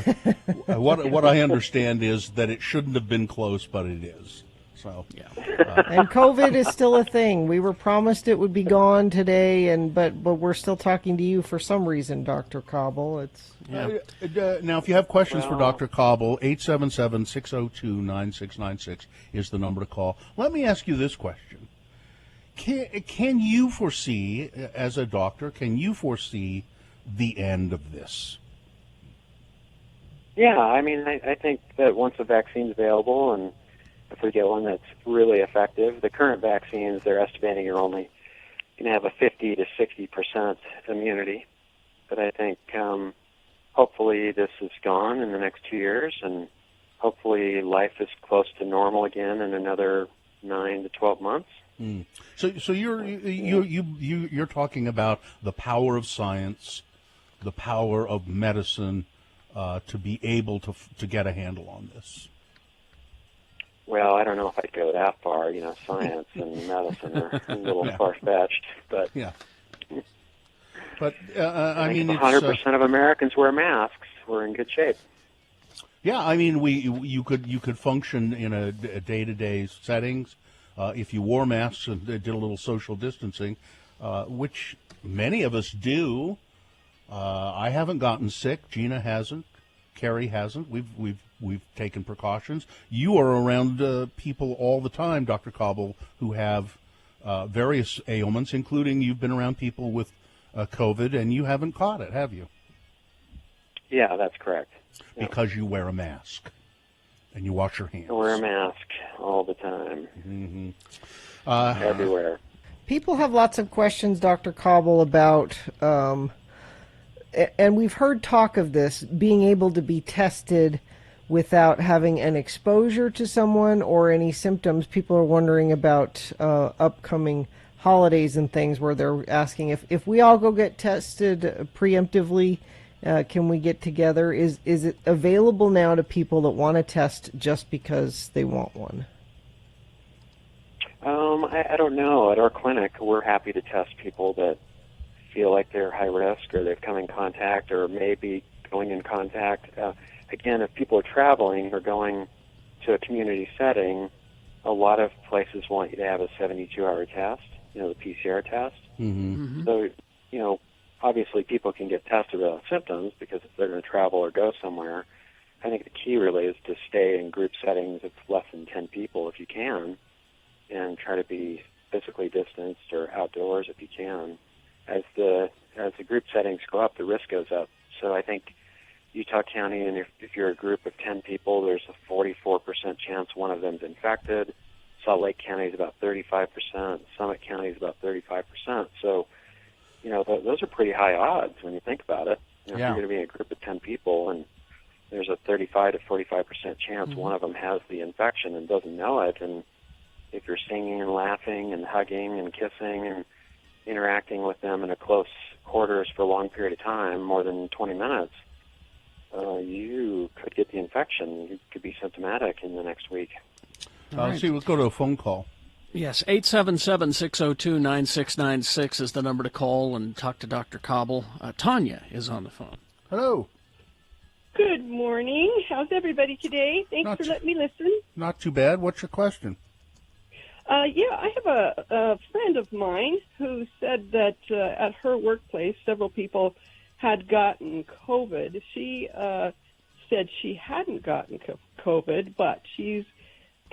what I understand is that it shouldn't have been close, but it is. So yeah. And COVID is still a thing. We were promised it would be gone today, but we're still talking to you for some reason, Dr. Cobble. It's now, if you have questions for Dr. Cobble, 877-602-9696 is the number to call. Let me ask you this question. Can you foresee, as a doctor, can you foresee the end of this? Yeah, I mean, I think that once a vaccine's available, and if we get one that's really effective, the current vaccines, they're estimating you're only going to have a 50 to 60% immunity. But I think hopefully this is gone in the next 2 years, and hopefully life is close to normal again in another 9 to 12 months. Mm. So you're talking about the power of science, the power of medicine to be able to get a handle on this. Well, I don't know if I'd go that far. You know, science and medicine are a little far-fetched, but yeah. But I mean, it's 100% of Americans wear masks. We're in good shape. Yeah, I mean, you could function in a day-to-day settings if you wore masks and did a little social distancing, which many of us do. I haven't gotten sick. Gina hasn't. Carrie hasn't. We've taken precautions. You are around people all the time, Dr. Cobble, who have various ailments, including you've been around people with COVID, and you haven't caught it, have you? Yeah, that's correct. Because you wear a mask and you wash your hands. I wear a mask all the time. Mm-hmm. Everywhere. People have lots of questions, Dr. Cobble, about, and we've heard talk of this, being able to be tested without having an exposure to someone or any symptoms. People are wondering about upcoming holidays and things where they're asking if we all go get tested preemptively, can we get together? Is it available now to people that want to test just because they want one? I don't know. At our clinic, we're happy to test people that feel like they're high risk or they've come in contact or may be going in contact. Again, if people are traveling or going to a community setting, a lot of places want you to have a 72-hour test, the PCR test. Mm-hmm. So, obviously people can get tested without symptoms because if they're going to travel or go somewhere, I think the key really is to stay in group settings of less than 10 people if you can, and try to be physically distanced or outdoors if you can. As the group settings go up, the risk goes up. So I think Utah County, and if you're a group of 10 people, there's a 44% chance one of them's infected. Salt Lake County is about 35%. Summit County is about 35%. So, those are pretty high odds when you think about it. If you're going to be in a group of 10 people and there's a 35 to 45% chance one of them has the infection and doesn't know it, and if you're singing and laughing and hugging and kissing and interacting with them in a close quarters for a long period of time, more than 20 minutes, you could get the infection. You could be symptomatic in the next week. Let's see, let's go to a phone call. Yes, 877-602-9696 is the number to call and talk to Dr. Cobble. Tanya is on the phone. Hello. Good morning. How's everybody today? Thanks for letting me listen. Not too bad. What's your question? I have a friend of mine who said that at her workplace, several people had gotten COVID. She said she hadn't gotten COVID, but she's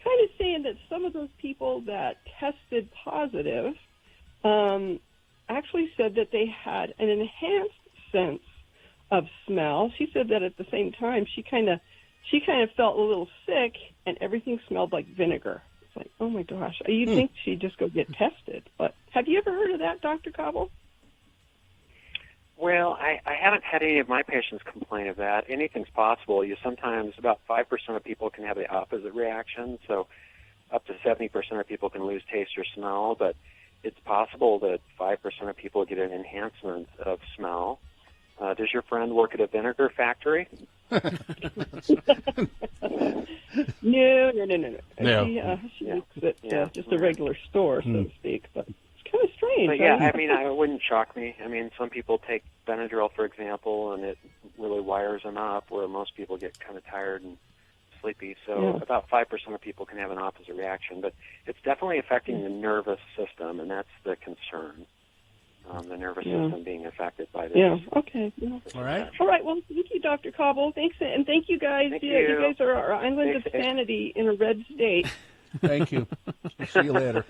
kind of saying that some of those people that tested positive actually said that they had an enhanced sense of smell. She said that at the same time she kind of felt a little sick and everything smelled like vinegar. It's like, oh my gosh, you'd think she'd just go get tested. But have you ever heard of that, Dr. Cobble? Well, I haven't had any of my patients complain of that. Anything's possible. Sometimes about 5% of people can have the opposite reaction, so up to 70% of people can lose taste or smell, but it's possible that 5% of people get an enhancement of smell. Does your friend work at a vinegar factory? No. She works at just a regular store, so to speak, but it's kind of strange. strange. But yeah, I mean, it wouldn't shock me. I mean, some people take Benadryl, for example, and it really wires them up, where most people get kind of tired and sleepy. So about 5% of people can have an opposite reaction. But it's definitely affecting the nervous system, and that's the concern. The nervous system being affected by this. Yeah, okay. Yeah. All right. All right, well, thank you, Dr. Cobble. Thanks, and thank you guys. Thank you you. guys are our island of sanity in a red state. Thank you. See you later.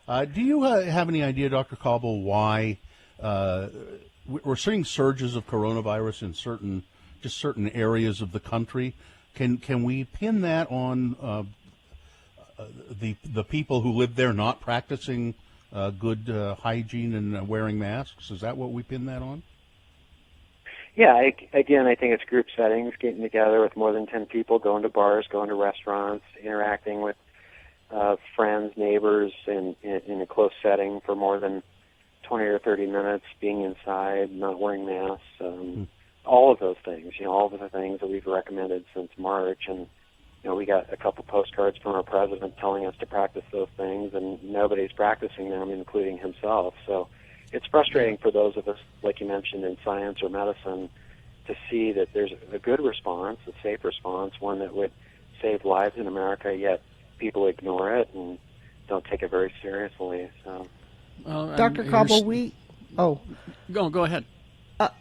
Do you have any idea, Dr. Cobble, why we're seeing surges of coronavirus in certain areas of the country? Can we pin that on the people who live there not practicing good hygiene and wearing masks? Is that what we pin that on? Yeah, I think it's group settings, getting together with more than 10 people, going to bars, going to restaurants, interacting with friends, neighbors in a close setting for more than 20 or 30 minutes, being inside, not wearing masks, all of those things, all of the things that we've recommended since March. And, we got a couple postcards from our president telling us to practice those things, and nobody's practicing them, including himself. So it's frustrating for those of us, like you mentioned, in science or medicine, to see that there's a good response, a safe response, one that would save lives in America, yet people ignore it and don't take it very seriously. So, Dr. Cobble, Go ahead.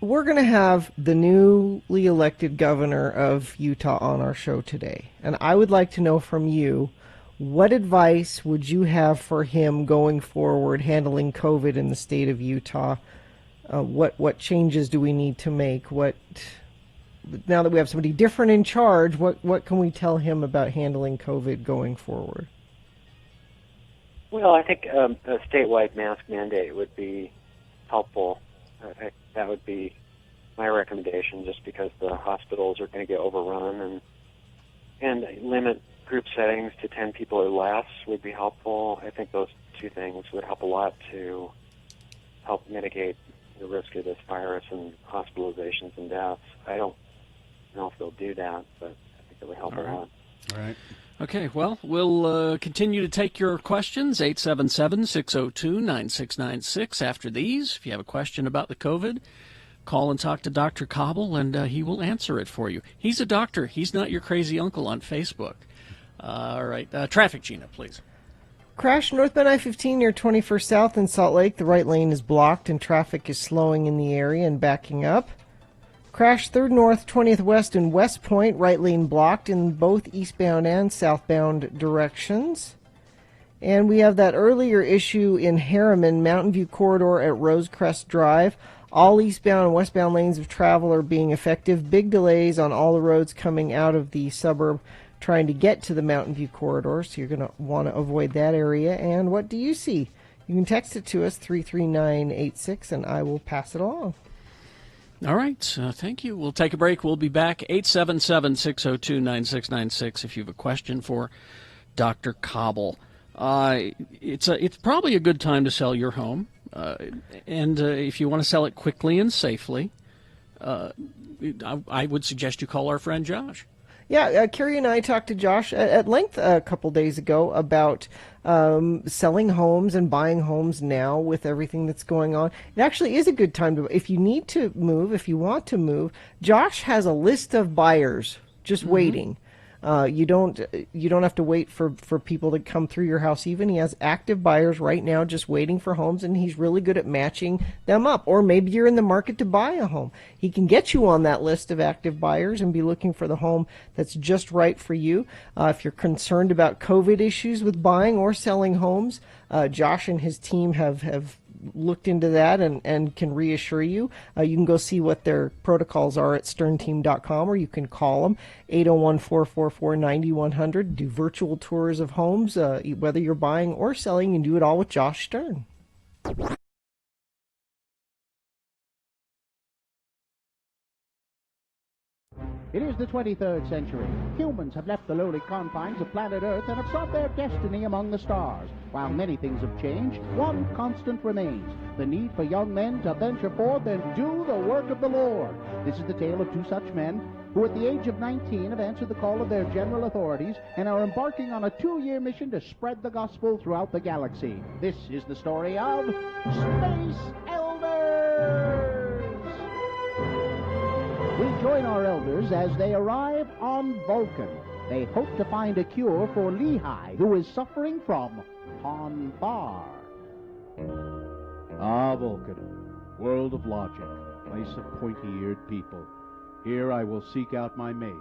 We're going to have the newly elected governor of Utah on our show today. And I would like to know from you, what advice would you have for him going forward handling COVID in the state of Utah? What changes do we need to make? Now that we have somebody different in charge, what can we tell him about handling COVID going forward? Well, I think a statewide mask mandate would be helpful. That would be my recommendation, just because the hospitals are going to get overrun, and limit group settings to 10 people or less would be helpful. I think those two things would help a lot to help mitigate the risk of this virus and hospitalizations and deaths. I don't know if they'll do that, but I think it would help a lot. All right. Okay, well, we'll continue to take your questions, 877-602-9696. After these, if you have a question about the COVID, call and talk to Dr. Cobble, and he will answer it for you. He's a doctor. He's not your crazy uncle on Facebook. All right, traffic, Gina, please. Crash northbound I-15 near 21st South in Salt Lake. The right lane is blocked and traffic is slowing in the area and backing up. Crash 3rd North, 20th West in West Point, right lane blocked in both eastbound and southbound directions. And we have that earlier issue in Harriman, Mountain View Corridor at Rosecrest Drive. All eastbound and westbound lanes of travel are being effective. Big delays on all the roads coming out of the suburb trying to get to the Mountain View Corridor, so you're going to want to avoid that area. And what do you see? You can text it to us, 33986, and I will pass it along. All right, thank you. We'll take a break. We'll be back, 877-602-9696, if you have a question for Dr. Cobble. It's probably a good time to sell your home, and if you want to sell it quickly and safely, I would suggest you call our friend Josh. Yeah, Carrie and I talked to Josh at length a couple days ago about selling homes and buying homes now with everything that's going on. It actually is a good time to, if you need to move, if you want to move, Josh has a list of buyers just waiting. You don't have to wait for people to come through your house even. He has active buyers right now just waiting for homes, and he's really good at matching them up. Or maybe you're in the market to buy a home. He can get you on that list of active buyers and be looking for the home that's just right for you. If you're concerned about COVID issues with buying or selling homes, Josh and his team have looked into that and can reassure you. You can go see what their protocols are at sternteam.com, or you can call them 801-444-9100. Do virtual tours of homes, whether you're buying or selling, and do it all with Josh Stern. It is the 23rd century. Humans have left the lowly confines of planet Earth and have sought their destiny among the stars. While many things have changed, one constant remains: the need for young men to venture forth and do the work of the Lord. This is the tale of two such men who at the age of 19 have answered the call of their general authorities and are embarking on a 2-year mission to spread the gospel throughout the galaxy. This is the story of Space Elders! We join our elders as they arrive on Vulcan. They hope to find a cure for Lehi, who is suffering from Ponfar. Ah, Vulcan, world of logic, place of pointy-eared people. Here I will seek out my mates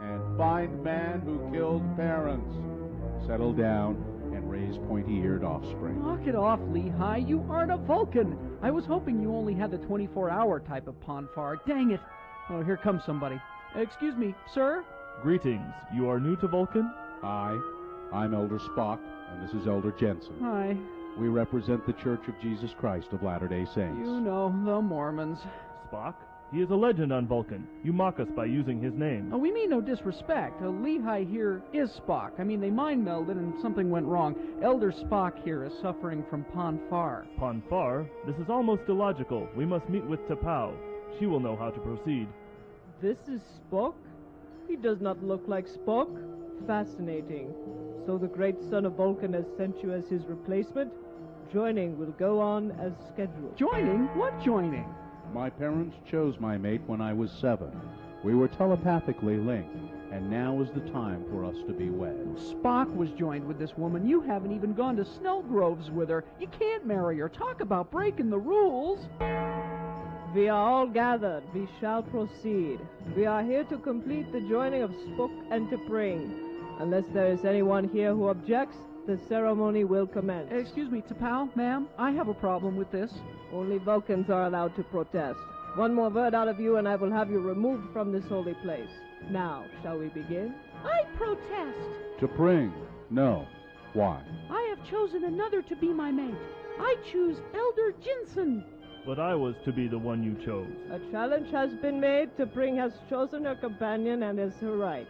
and find man who killed parents. Settle down and raise pointy-eared offspring. Knock it off, Lehi. You aren't a Vulcan. I was hoping you only had the 24-hour type of Ponfar. Dang it. Oh, here comes somebody. Excuse me, sir? Greetings. You are new to Vulcan? Hi, I'm Elder Spock, and this is Elder Jensen. Hi. We represent the Church of Jesus Christ of Latter-day Saints. You know, the Mormons. Spock? He is a legend on Vulcan. You mock us by using his name. Oh, we mean no disrespect. Lehi here is Spock. I mean, they mind-melded and something went wrong. Elder Spock here is suffering from Ponfar. Ponfar? This is almost illogical. We must meet with T'Pau. She will know how to proceed. This is Spock? He does not look like Spock. Fascinating. So the great son of Vulcan has sent you as his replacement? Joining will go on as scheduled. Joining? What joining? My parents chose my mate when I was 7. We were telepathically linked, and now is the time for us to be wed. Spock was joined with this woman. You haven't even gone to Snellgroves with her. You can't marry her. Talk about breaking the rules. We are all gathered. We shall proceed. We are here to complete the joining of Spock and T'Pring. Unless there is anyone here who objects, the ceremony will commence. Excuse me, T'Pau, ma'am, I have a problem with this. Only Vulcans are allowed to protest. One more word out of you and I will have you removed from this holy place. Now, shall we begin? I protest. T'Pring, no. Why? I have chosen another to be my mate. I choose Elder Jensen. But I was to be the one you chose. A challenge has been made. T'Pring has chosen her companion and is her right.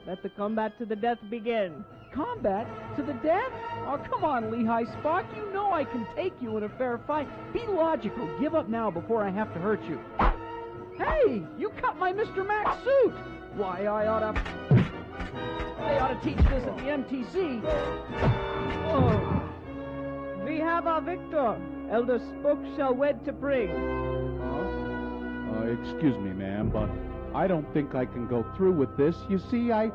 Let the combat to the death begin. Combat? To the death? Oh, come on, Lehi Spock. You know I can take you in a fair fight. Be logical. Give up now before I have to hurt you. Hey, you cut my Mr. Max suit. Why, they ought to teach this at the MTC. Oh. We have our victor. Elder Spock shall wed T'Pring. Excuse me, ma'am, but I don't think I can go through with this. You see, I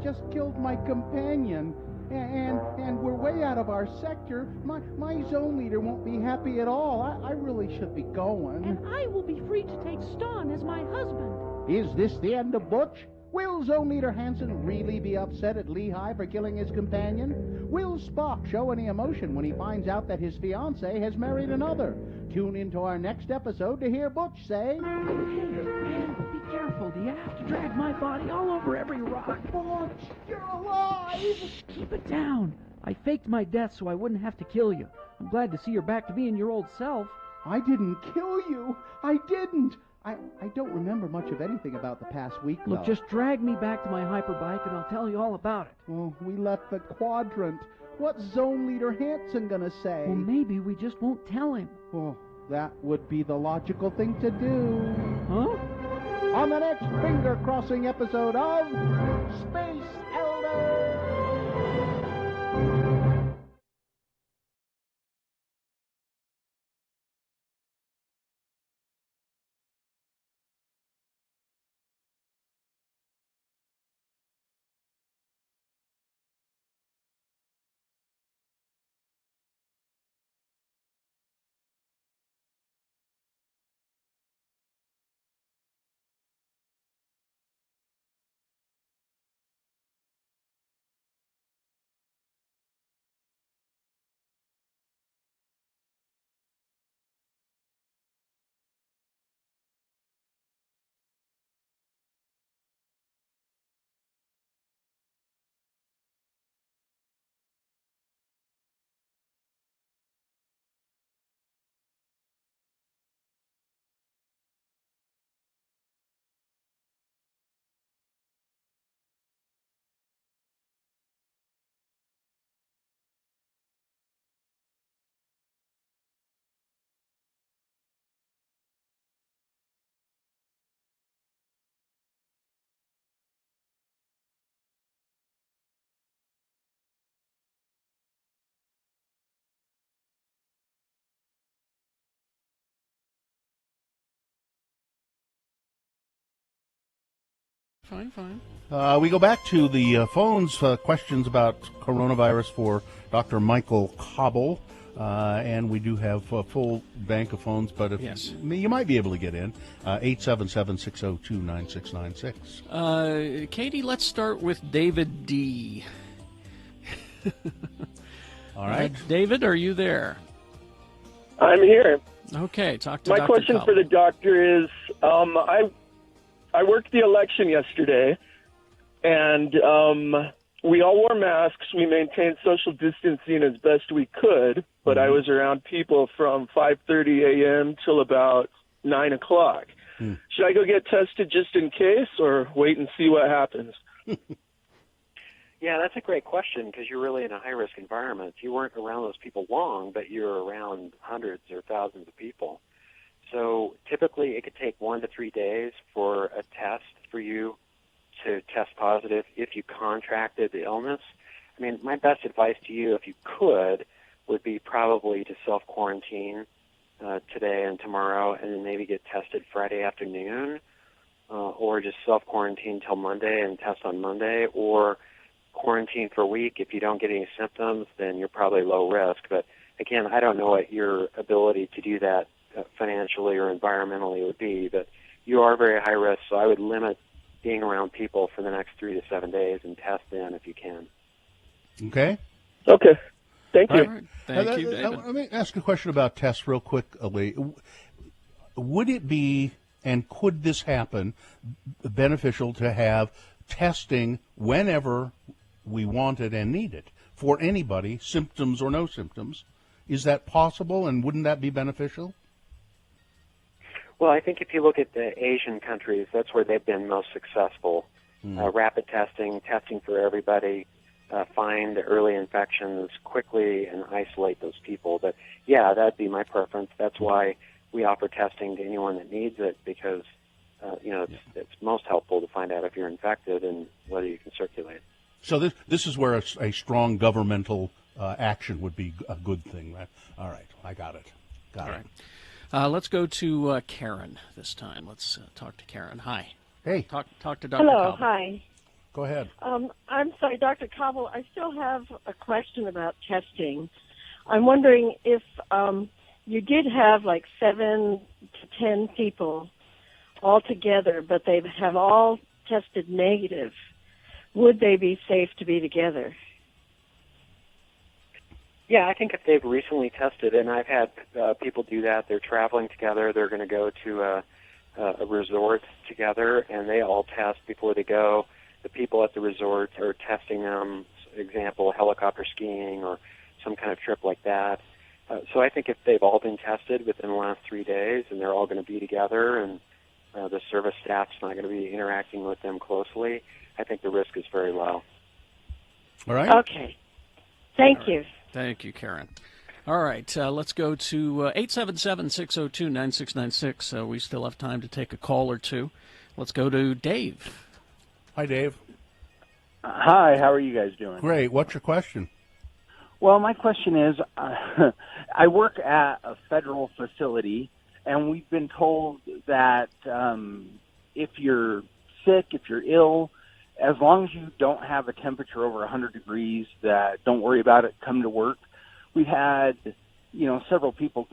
just killed my companion, and we're way out of our sector. My zone leader won't be happy at all. I really should be going. And I will be free to take Ston as my husband. Is this the end of Butch? Will Zone Leader Hansen really be upset at Lehi for killing his companion? Will Spock show any emotion when he finds out that his fiancée has married another? Tune into our next episode to hear Butch say... Be careful. Do you have to drag my body all over every rock? Butch, you're alive! Keep it down. I faked my death so I wouldn't have to kill you. I'm glad to see you're back to being your old self. I didn't kill you. I didn't. I don't remember much of anything about the past week, Look, though. just drag me back to my hyperbike and I'll tell you all about it. Well, we left the quadrant. What's Zone Leader Hansen gonna say? Well, maybe we just won't tell him. Well, that would be the logical thing to do. Huh? On the next finger-crossing episode of Space Elders! Fine. We go back to the phones, questions about coronavirus for Dr. Michael Cobble. And we do have a full bank of phones, but if you might be able to get in. 877-602-9696. Katie, let's start with David D. All right. David, are you there? I'm here. Okay, talk to My Dr. question Cobble. for the doctor is, I worked the election yesterday, and we all wore masks. We maintained social distancing as best we could, but I was around people from 5:30 a.m. till about 9 o'clock. Should I go get tested just in case, or wait and see what happens? Yeah, that's a great question because you're really in a high-risk environment. You weren't around those people long, but you're around hundreds or thousands of people. So typically it could take 1 to 3 days for a test for you to test positive if you contracted the illness. I mean, my best advice to you, if you could, would be probably to self-quarantine today and tomorrow and then maybe get tested Friday afternoon or just self-quarantine till Monday and test on Monday, or quarantine for a week. If you don't get any symptoms, then you're probably low risk. But again, I don't know what your ability to do that financially or environmentally would be, but you are very high risk, so I would limit being around people for the next 3 to 7 days and test then if you can. Okay. Okay. Thank you. All right. Thank you, David. Let me ask a question about tests real quickly. Would it be, and could this happen, beneficial to have testing whenever we want it and need it for anybody, symptoms or no symptoms? Is that possible, and wouldn't that be beneficial? Well, I think if you look at the Asian countries, that's where they've been most successful. Rapid testing for everybody, find early infections quickly and isolate those people. But yeah, that'd be my preference. That's why we offer testing to anyone that needs it, because it's most helpful to find out if you're infected and whether you can circulate. So this is where a strong governmental action would be a good thing, right? All right, I got it. Got it. Let's go to Karen this time. Let's talk to Karen. Hi. Hey. Talk to Dr. Hello, Cobble. hi. Go ahead. I'm sorry, Dr. Cobble, I still have a question about testing. I'm wondering if you did have like 7 to 10 people all together, but they have all tested negative. Would they be safe to be together? Yeah, I think if they've recently tested, and I've had people do that, they're traveling together, they're going to go to a resort together, and they all test before they go. The people at the resort are testing them, example, helicopter skiing or some kind of trip like that. So I think if they've all been tested within the last 3 days and they're all going to be together and the service staff's not going to be interacting with them closely, I think the risk is very low. All right. Okay. Thank you. Thank you, Karen. All right, let's go to 877-602-9696. We still have time to take a call or two. Let's go to Dave. Hi, Dave. Hi, how are you guys doing? Great. What's your question? Well, my question is, I work at a federal facility, and we've been told that if you're sick, if you're ill, as long as you don't have a temperature over 100 degrees, that don't worry about it, come to work. We've had, several people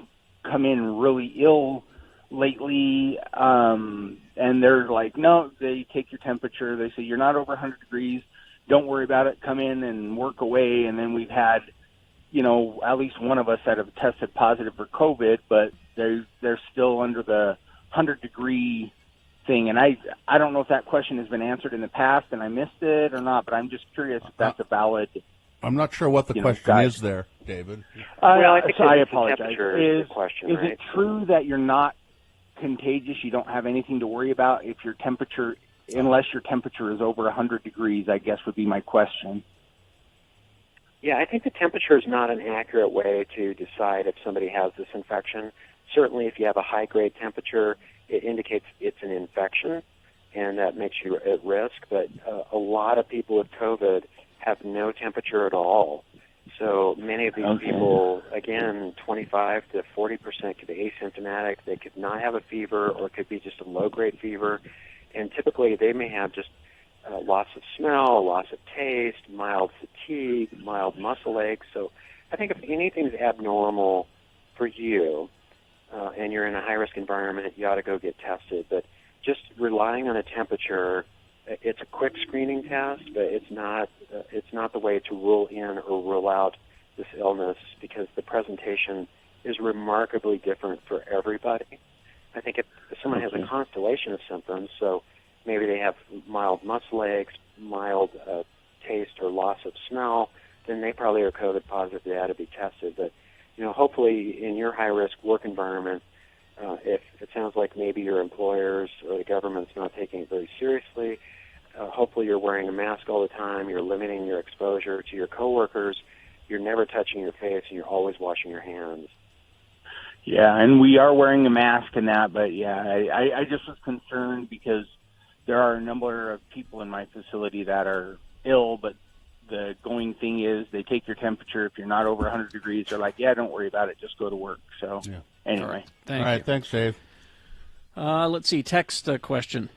come in really ill lately, and they're like, no, they take your temperature. They say, you're not over 100 degrees. Don't worry about it. Come in and work away. And then we've had, at least one of us that have tested positive for COVID, but they're still under the 100-degree thing. And I don't know if that question has been answered in the past and I missed it or not, but I'm just curious if that's a valid. I'm not sure what the question is there, David. Well, I think so I the apologize. temperature is the question, is right? it true that you're not contagious? You don't have anything to worry about if your temperature, unless your temperature is over 100 degrees, I guess would be my question. Yeah, I think the temperature is not an accurate way to decide if somebody has this infection. Certainly, if you have a high-grade temperature, it indicates it's an infection, and that makes you at risk. But a lot of people with COVID have no temperature at all. So many of these people, again, 25 to 40% could be asymptomatic. They could not have a fever, or it could be just a low-grade fever. And typically they may have just loss of smell, loss of taste, mild fatigue, mild muscle aches. So I think if anything's abnormal for you and you're in a high-risk environment, you ought to go get tested. But just relying on a temperature, it's a quick screening test, but it's not the way to rule in or rule out this illness, because the presentation is remarkably different for everybody. I think if someone has a constellation of symptoms, so maybe they have mild muscle aches, mild taste or loss of smell, then they probably are COVID positive. They ought to be tested. But, hopefully in your high-risk work environment, if it sounds like maybe your employers or the government's not taking it very seriously, hopefully you're wearing a mask all the time, you're limiting your exposure to your coworkers, you're never touching your face, and you're always washing your hands. Yeah, and we are wearing a mask and that, but I just was concerned because there are a number of people in my facility that are ill, but the going thing is they take your temperature. If you're not over 100 degrees, they're like, yeah, don't worry about it, just go to work. So anyway. Thank All right, you. thanks, Dave. Let's see, text question.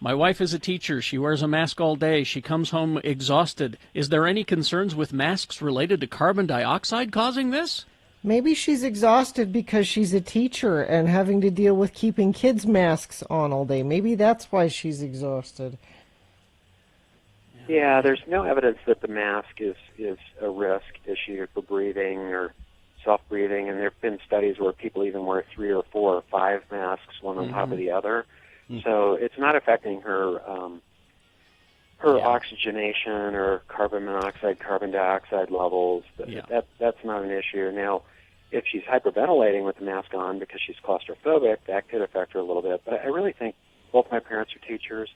My wife is a teacher. She wears a mask all day. She comes home exhausted. Is there any concerns with masks related to carbon dioxide causing this? Maybe she's exhausted because she's a teacher and having to deal with keeping kids' masks on all day. Maybe that's why she's exhausted. Yeah, there's no evidence that the mask is a risk issue for breathing or self-breathing, and there have been studies where people even wear 3 or 4 or 5 masks, one on top of the other. So it's not affecting her oxygenation or carbon monoxide, carbon dioxide levels. That's not an issue. Now, if she's hyperventilating with the mask on because she's claustrophobic, that could affect her a little bit. But I really think both my parents are teachers.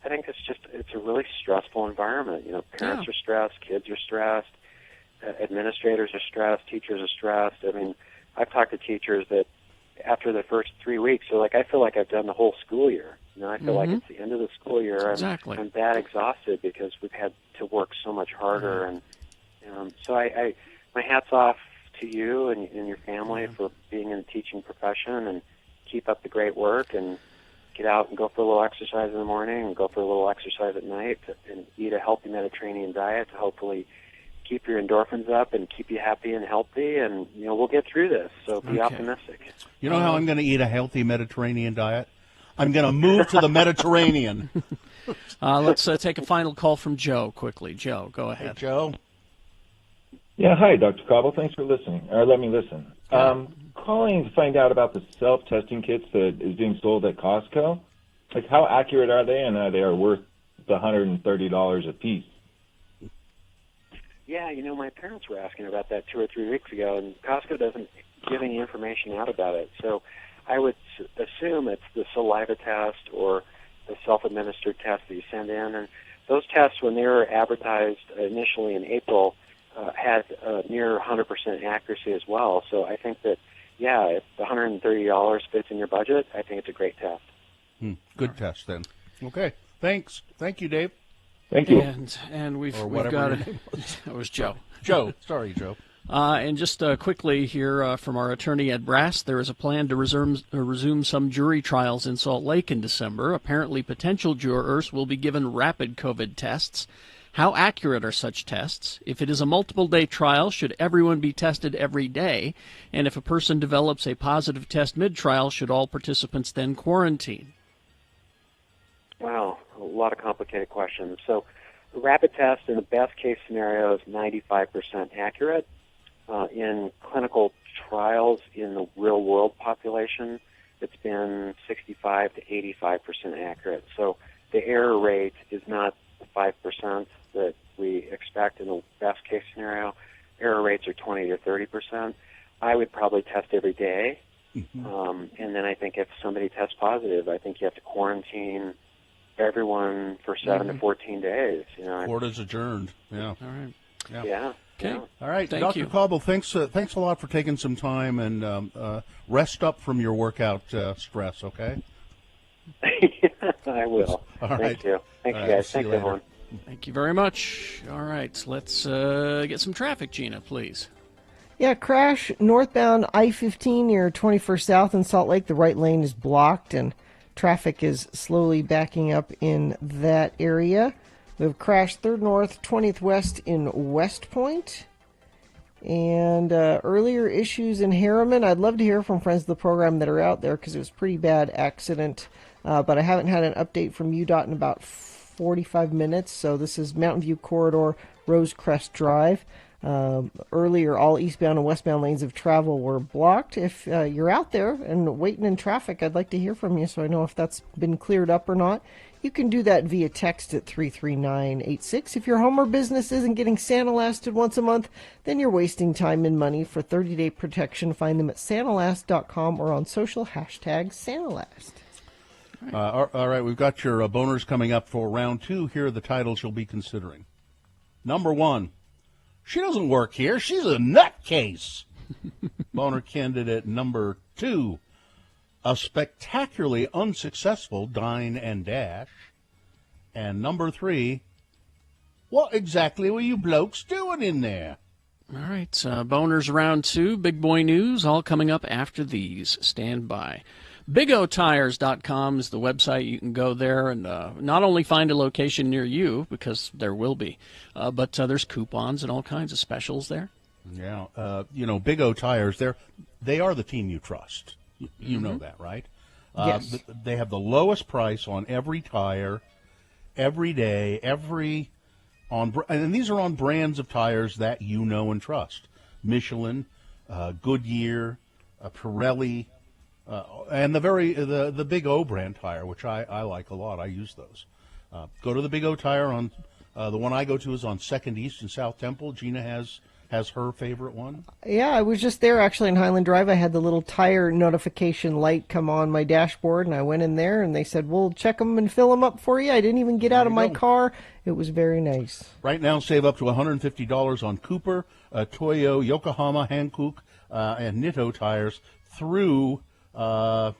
I think it's a really stressful environment. Parents are stressed, kids are stressed, administrators are stressed, teachers are stressed. I mean, I've talked to teachers that after the first 3 weeks, they're like, I feel like I've done the whole school year. I feel like it's the end of the school year. Exactly. I'm that exhausted because we've had to work so much harder. And so I my hat's off to you and your family for being in the teaching profession, and keep up the great work, and get out and go for a little exercise in the morning and go for a little exercise at night, and eat a healthy Mediterranean diet to hopefully keep your endorphins up and keep you happy and healthy, and we'll get through this. So be optimistic. You know how I'm going to eat a healthy Mediterranean diet? I'm going to move to the Mediterranean. Let's take a final call from Joe quickly. Joe, go ahead. Hey, Joe. Yeah, hi, Dr. Cobble. Thanks for listening, or let me listen. Calling to find out about the self-testing kits that is being sold at Costco. Like, how accurate are they, and are they worth the $130 a piece? Yeah, my parents were asking about that 2 or 3 weeks ago, and Costco doesn't give any information out about it. So I would assume it's the saliva test or the self-administered test that you send in. And those tests, when they were advertised initially in April, had near 100% accuracy as well. So I think that, if the $130 fits in your budget, I think it's a great test. Good test, then. Okay, thanks. Thank you, Dave. Thank you. And we've whatever got your it. name was. It was Joe. Joe. Sorry, Joe. And just quickly here from our attorney Ed Brass, there is a plan to resume some jury trials in Salt Lake in December. Apparently, potential jurors will be given rapid COVID tests. How accurate are such tests? If it is a multiple-day trial, should everyone be tested every day? And if a person develops a positive test mid-trial, should all participants then quarantine? Wow, a lot of complicated questions. So the rapid test in the best-case scenario is 95% accurate. In clinical trials in the real-world population, it's been 65 to 85% accurate. So the error rate is not the 5% that we expect in the best-case scenario. Error rates are 20 to 30%. I would probably test every day. And then I think if somebody tests positive, I think you have to quarantine everyone for 7 to 14 days. Court is adjourned. Yeah. All right. Yeah. Okay. All right, Thank Dr. you. Cobble, thanks a lot for taking some time, and rest up from your workout stress, okay? I will. All Thank right. you. Thanks, All you right, guys. see you Thanks, later. everyone. Thank you very much. All right, let's get some traffic, Gina, please. Yeah, crash northbound I-15 near 21st South in Salt Lake. The right lane is blocked, and Traffic is slowly backing up in that area. We have crashed 3rd North, 20th West in West Point. And earlier issues in Harriman. I'd love to hear from friends of the program that are out there because it was a pretty bad accident. But I haven't had an update from UDOT in about 45 minutes. So this is Mountain View Corridor, Rosecrest Drive. Earlier, all eastbound and westbound lanes of travel were blocked. If you're out there and waiting in traffic, I'd like to hear from you so I know if that's been cleared up or not. You can do that via text at 33986. If your home or business isn't getting Santa-lasted once a month, then you're wasting time and money. For 30-day protection, find them at santalast.com or on social #SantaLast. All right, we've got your boners coming up for round 2. Here are the titles you'll be considering. Number 1, she doesn't work here. She's a nutcase. Boner candidate number 2, a spectacularly unsuccessful dine and dash. And number 3, what exactly were you blokes doing in there? All right, boners round 2, big boy news, all coming up after these. Stand by. BigOTires.com is the website. You can go there and not only find a location near you, because there will be, but there's coupons and all kinds of specials there. Yeah, Big O Tires, they are the team you trust. You know that, right? Yes. They have the lowest price on every tire, every day, and these are on brands of tires that you know and trust. Michelin, Goodyear, Pirelli, and the Big O brand tire, which I like a lot. I use those. Go to the Big O Tire on the one I go to is on 2nd East in South Temple. Gina has her favorite one. Yeah, I was just there actually in Highland Drive. I had the little tire notification light come on my dashboard, and I went in there, and they said, we'll check them and fill them up for you. I didn't even get out of my car. It was very nice. Right now, save up to $150 on Cooper, Toyo, Yokohama, Hankook, and Nitto tires through for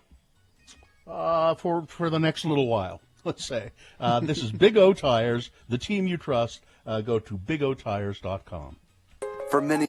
the next little while, let's say. This is Big O Tires, the team you trust. Go to bigotires.com. For many.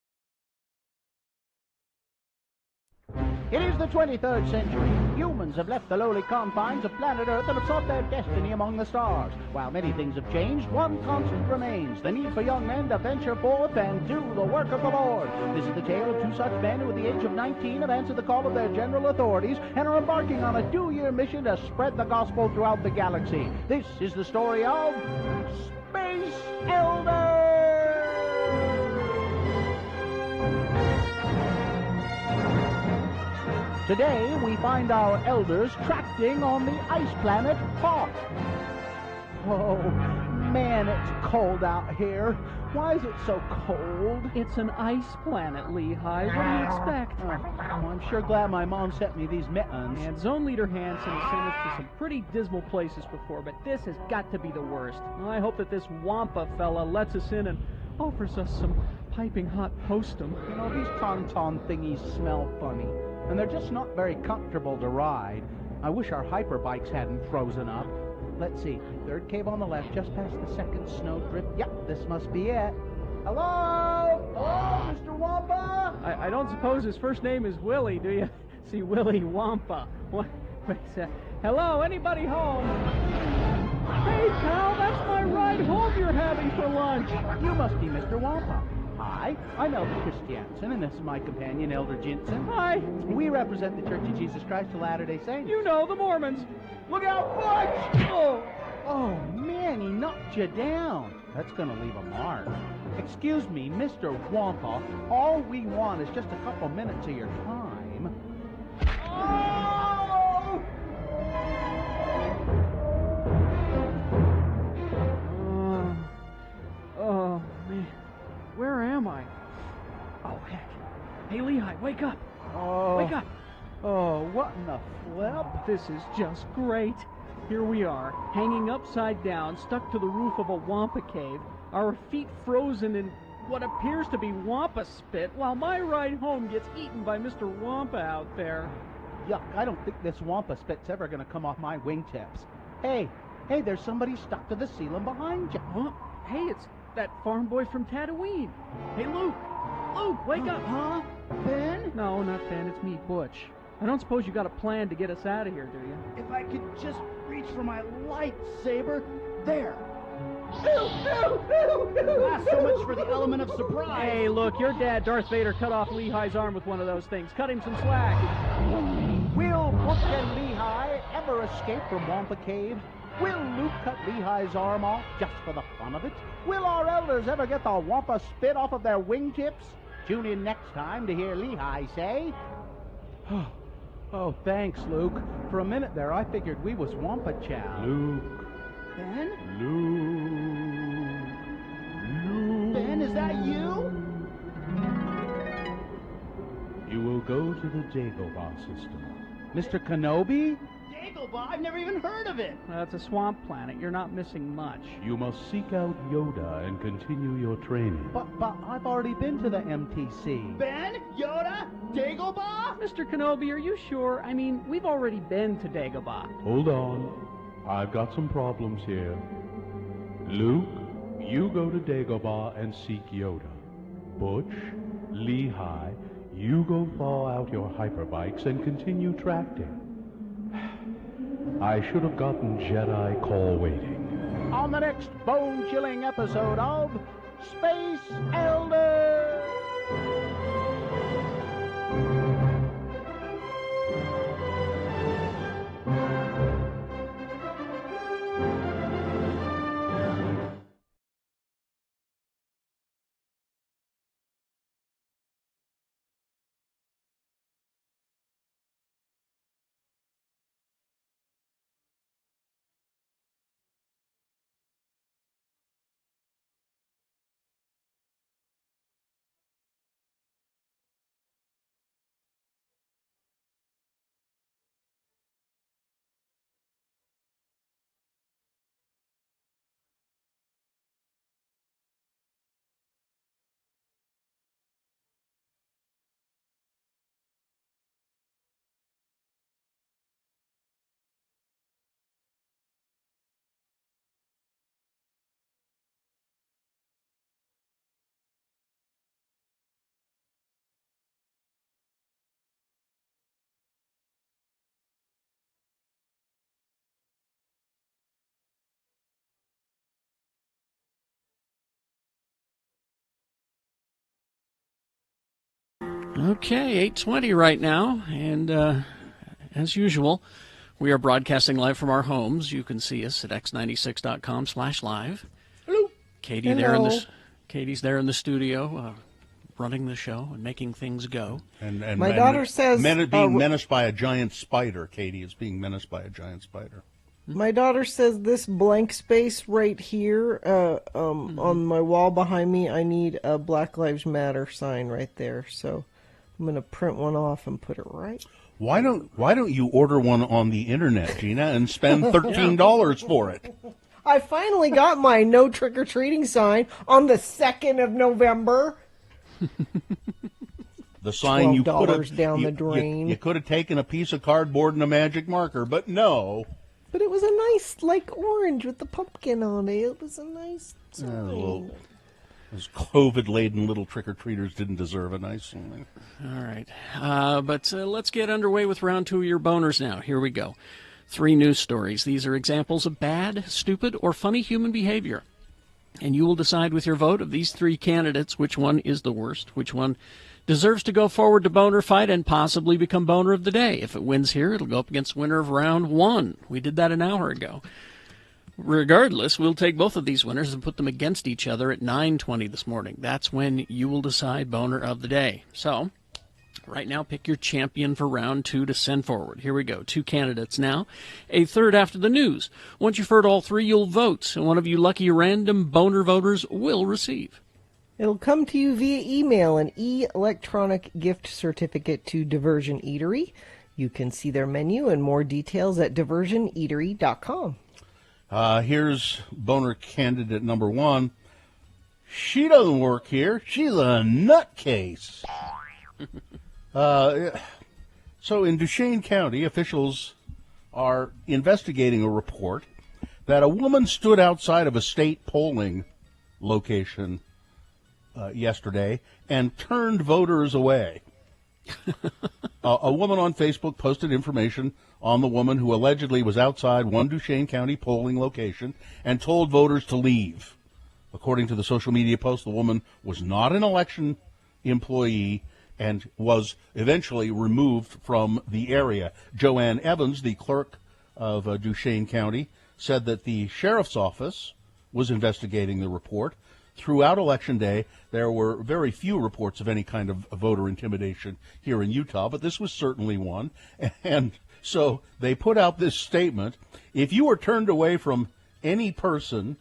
It is the 23rd century. Humans have left the lowly confines of planet Earth and have sought their destiny among the stars. While many things have changed, one constant remains: the need for young men to venture forth and do the work of the Lord. This is the tale of 2 such men who at the age of 19 have answered the call of their general authorities and are embarking on a 2-year mission to spread the gospel throughout the galaxy. This is the story of Space Elders! Today, we find our elders tracting on the ice planet Hawk. Oh, man, it's cold out here. Why is it so cold? It's an ice planet, Lehigh. What do you expect? Oh, I'm sure glad my mom sent me these mittens. And Zone Leader Hansen has sent us to some pretty dismal places before, but this has got to be the worst. I hope that this Wampa fella lets us in and offers us some piping hot postum. You know, these tauntaun thingies smell funny, and they're just not very comfortable to ride. I wish our hyperbikes hadn't frozen up. Let's see, 3rd cave on the left, just past the 2nd snowdrift. Yep, this must be it. Hello? Hello, Mr. Wampa? I don't suppose his first name is Willie, do you? See, Willie Wampa. What? Hello, anybody home? Hey, pal, that's my ride home you're having for lunch. You must be Mr. Wampa. Hi, I'm Elder Christiansen, and this is my companion, Elder Jensen. Hi. We represent the Church of Jesus Christ of Latter-day Saints. You know, the Mormons. Look out, Butch! Oh, man, he knocked you down. That's going to leave a mark. Excuse me, Mr. Wampa, all we want is just a couple minutes of your time. Oh! Oh, man. Where am I? Oh, heck. Hey, Lehigh, wake up. Oh. Wake up. Oh, what in the flip? This is just great. Here we are, hanging upside down, stuck to the roof of a Wampa cave, our feet frozen in what appears to be Wampa spit, while my ride home gets eaten by Mr. Wampa out there. Yuck, I don't think this Wampa spit's ever going to come off my wingtips. Hey, there's somebody stuck to the ceiling behind you. Huh? Hey, it's that farm boy from Tatooine. Hey, Luke, wake up. Huh? Ben? No, not Ben, it's me, Butch. I don't suppose you got a plan to get us out of here, do you? If I could just reach for my lightsaber. There. So much for the element of surprise. Hey, look, your dad, Darth Vader, cut off Lehi's arm with one of those things. Cut him some slack. Will Book and Lehi ever escape from Wampa Cave? Will Luke cut Lehi's arm off just for the fun of it? Will our elders ever get the Wampa spit off of their wingtips? Tune in next time to hear Lehi say... Oh, thanks, Luke. For a minute there, I figured we was Wampa Chow. Luke. Ben? Luke. Ben, is that you? You will go to the Dagobah system. Mr. Kenobi? Dagobah? I've never even heard of it. That's a swamp planet. You're not missing much. You must seek out Yoda and continue your training. But I've already been to the MTC. Ben? Yoda? Dagobah? Mr. Kenobi, are you sure? I mean, we've already been to Dagobah. Hold on. I've got some problems here. Luke, you go to Dagobah and seek Yoda. Butch, Lehi, you go thaw out your hyperbikes and continue tracting. I should have gotten Jedi call waiting. On the next bone-chilling episode of Space Elders! Okay, 8:20 right now, and as usual, we are broadcasting live from our homes. You can see us at x96.com/live. Hello. Katie's there in the studio, running the show and making things go. And my daughter says being menaced by a giant spider. Katie is being menaced by a giant spider. My daughter says this blank space right here on my wall behind me, I need a Black Lives Matter sign right there. So I'm going to print one off and put it right. Why don't you order one on the internet, Gina, and spend $13 for it? I finally got my no trick-or-treating sign on the 2nd of November. The sign you could have down the drain. You could have taken a piece of cardboard and a magic marker, but no. But it was a nice, orange with the pumpkin on it. It was a nice sign. Those COVID-laden little trick-or-treaters didn't deserve a nice sign. All right. But let's get underway with round 2 of your boners now. Here we go. 3 news stories. These are examples of bad, stupid, or funny human behavior. And you will decide with your vote of these 3 candidates which one is the worst, which one deserves to go forward to boner fight and possibly become boner of the day. If it wins here, it'll go up against winner of round 1. We did that an hour ago. Regardless, we'll take both of these winners and put them against each other at 9:20 this morning. That's when you will decide boner of the day. So, right now, pick your champion for round 2 to send forward. Here we go. 2 candidates now. A third after the news. Once you've heard all 3, you'll vote, and one of you lucky random boner voters will receive. It'll come to you via email, an electronic gift certificate to Diversion Eatery. You can see their menu and more details at diversioneatery.com. Here's boner candidate number 1. She doesn't work here. She's a nutcase. So in Duchesne County, officials are investigating a report that a woman stood outside of a state polling location yesterday and turned voters away. A woman on Facebook posted information on the woman who allegedly was outside one Duchesne County polling location and told voters to leave. According to the social media post, the woman was not an election employee and was eventually removed from the area. Joanne Evans, the clerk of Duchesne County, said that the sheriff's office was investigating the report. Throughout Election Day, there were very few reports of any kind of voter intimidation here in Utah, but this was certainly one. And so they put out this statement: if you were turned away from any person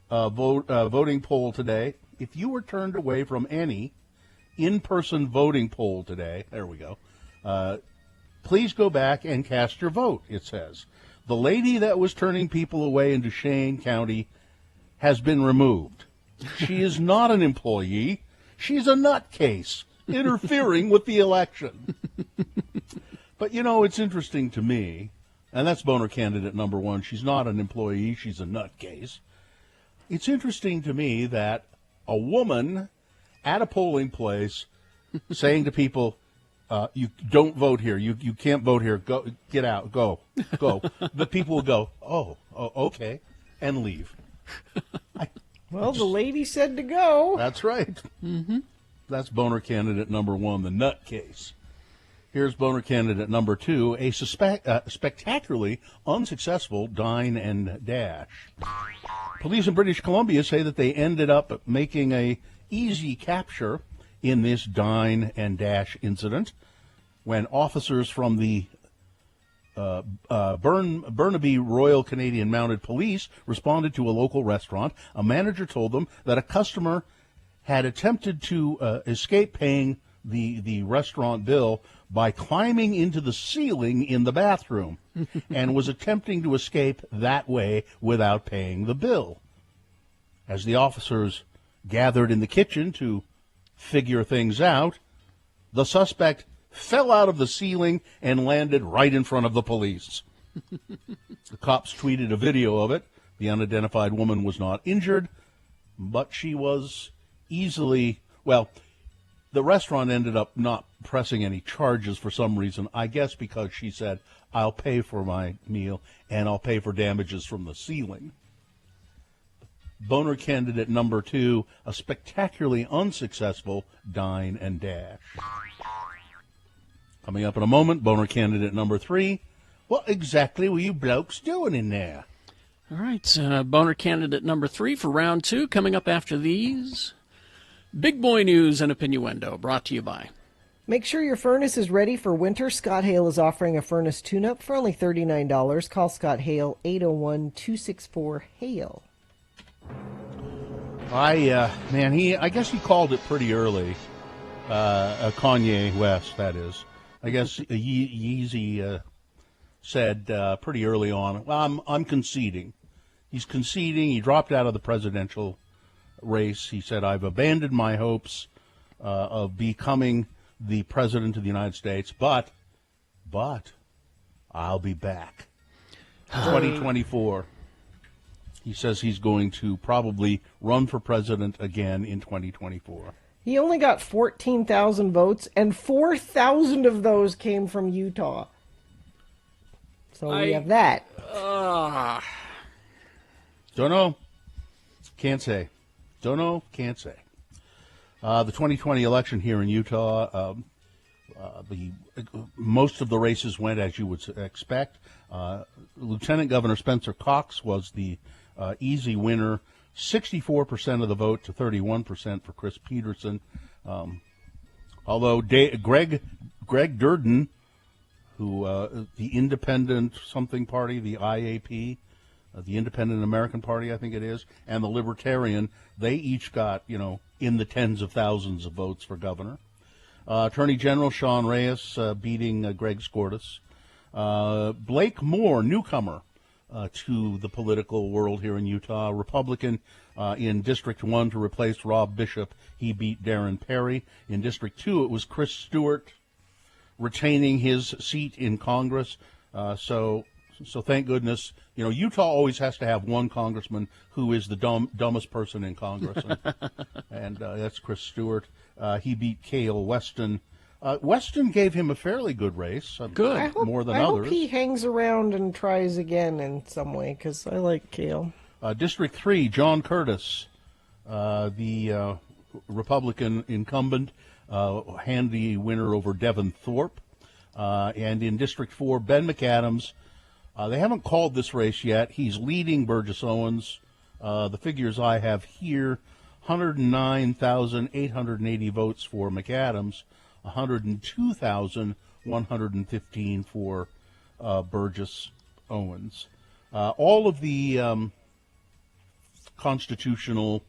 voting poll today, if you were turned away from any in-person voting poll today, there we go, please go back and cast your vote, it says. The lady that was turning people away in Duchesne County has been removed. She is not an employee. She's a nutcase interfering with the election. But, you know, it's interesting to me, and that's boner candidate number one. She's not an employee. She's a nutcase. It's interesting to me that a woman at a polling place saying to people, you don't vote here. You can't vote here. Go, get out. Go. The people will go, oh, okay, and leave. Well, the lady said to go. That's right. Mm-hmm. That's boner candidate number one, the nutcase. Here's boner candidate number two, a spectacularly unsuccessful dine and dash. Police in British Columbia say that they ended up making a easy capture in this dine and dash incident when officers from the Burnaby Royal Canadian Mounted Police responded to a local restaurant. A manager told them that a customer had attempted to escape paying the restaurant bill by climbing into the ceiling in the bathroom and was attempting to escape that way without paying the bill. As the officers gathered in the kitchen to figure things out, the suspect fell out of the ceiling and landed right in front of the police. The cops tweeted a video of it. The unidentified woman was not injured, but she was easily, well, the restaurant ended up not pressing any charges for some reason, I guess because she said, I'll pay for my meal and I'll pay for damages from the ceiling. Boner candidate number two, a spectacularly unsuccessful dine and dash. Coming up in a moment, boner candidate number three, what exactly were you blokes doing in there? All right, boner candidate number three for round two, coming up after these. Big boy news and opinioendo, brought to you by. Make sure your furnace is ready for winter. Scott Hale is offering a furnace tune-up for only $39. Call Scott Hale, 801-264-HALE. I guess he called it pretty early. Kanye West, that is. I guess Yeezy said pretty early on, well, I'm conceding. He's conceding. He dropped out of the presidential race. He said, I've abandoned my hopes of becoming the president of the United States, but I'll be back. 2024. He says he's going to probably run for president again in 2024. He only got 14,000 votes, and 4,000 of those came from Utah. So we have that. Don't know. Can't say. Don't know. Can't say. The 2020 election here in Utah, most of the races went as you would expect. Lieutenant Governor Spencer Cox was the easy winner. 64% of the vote to 31% for Chris Peterson. Although Greg Durden, who the Independent something party, the IAP, the Independent American Party, I think it is, and the Libertarian, they each got, in the tens of thousands of votes for governor. Attorney General Sean Reyes beating Greg Skordas. Blake Moore, newcomer to the political world here in Utah, Republican in District 1 to replace Rob Bishop. He beat Darren Perry. In District 2, it was Chris Stewart retaining his seat in Congress. So thank goodness. Utah always has to have one congressman who is the dumbest person in Congress, and that's Chris Stewart. He beat Cale Weston. Weston gave him a fairly good race. Good. More than I others. hope he hangs around and tries again in some way, because I like Cale. District 3, John Curtis, the Republican incumbent, handy winner over Devin Thorpe. And in District 4, Ben McAdams. They haven't called this race yet. He's leading Burgess Owens. The figures I have here, 109,880 votes for McAdams, 102,115 for Burgess Owens. All of the constitutional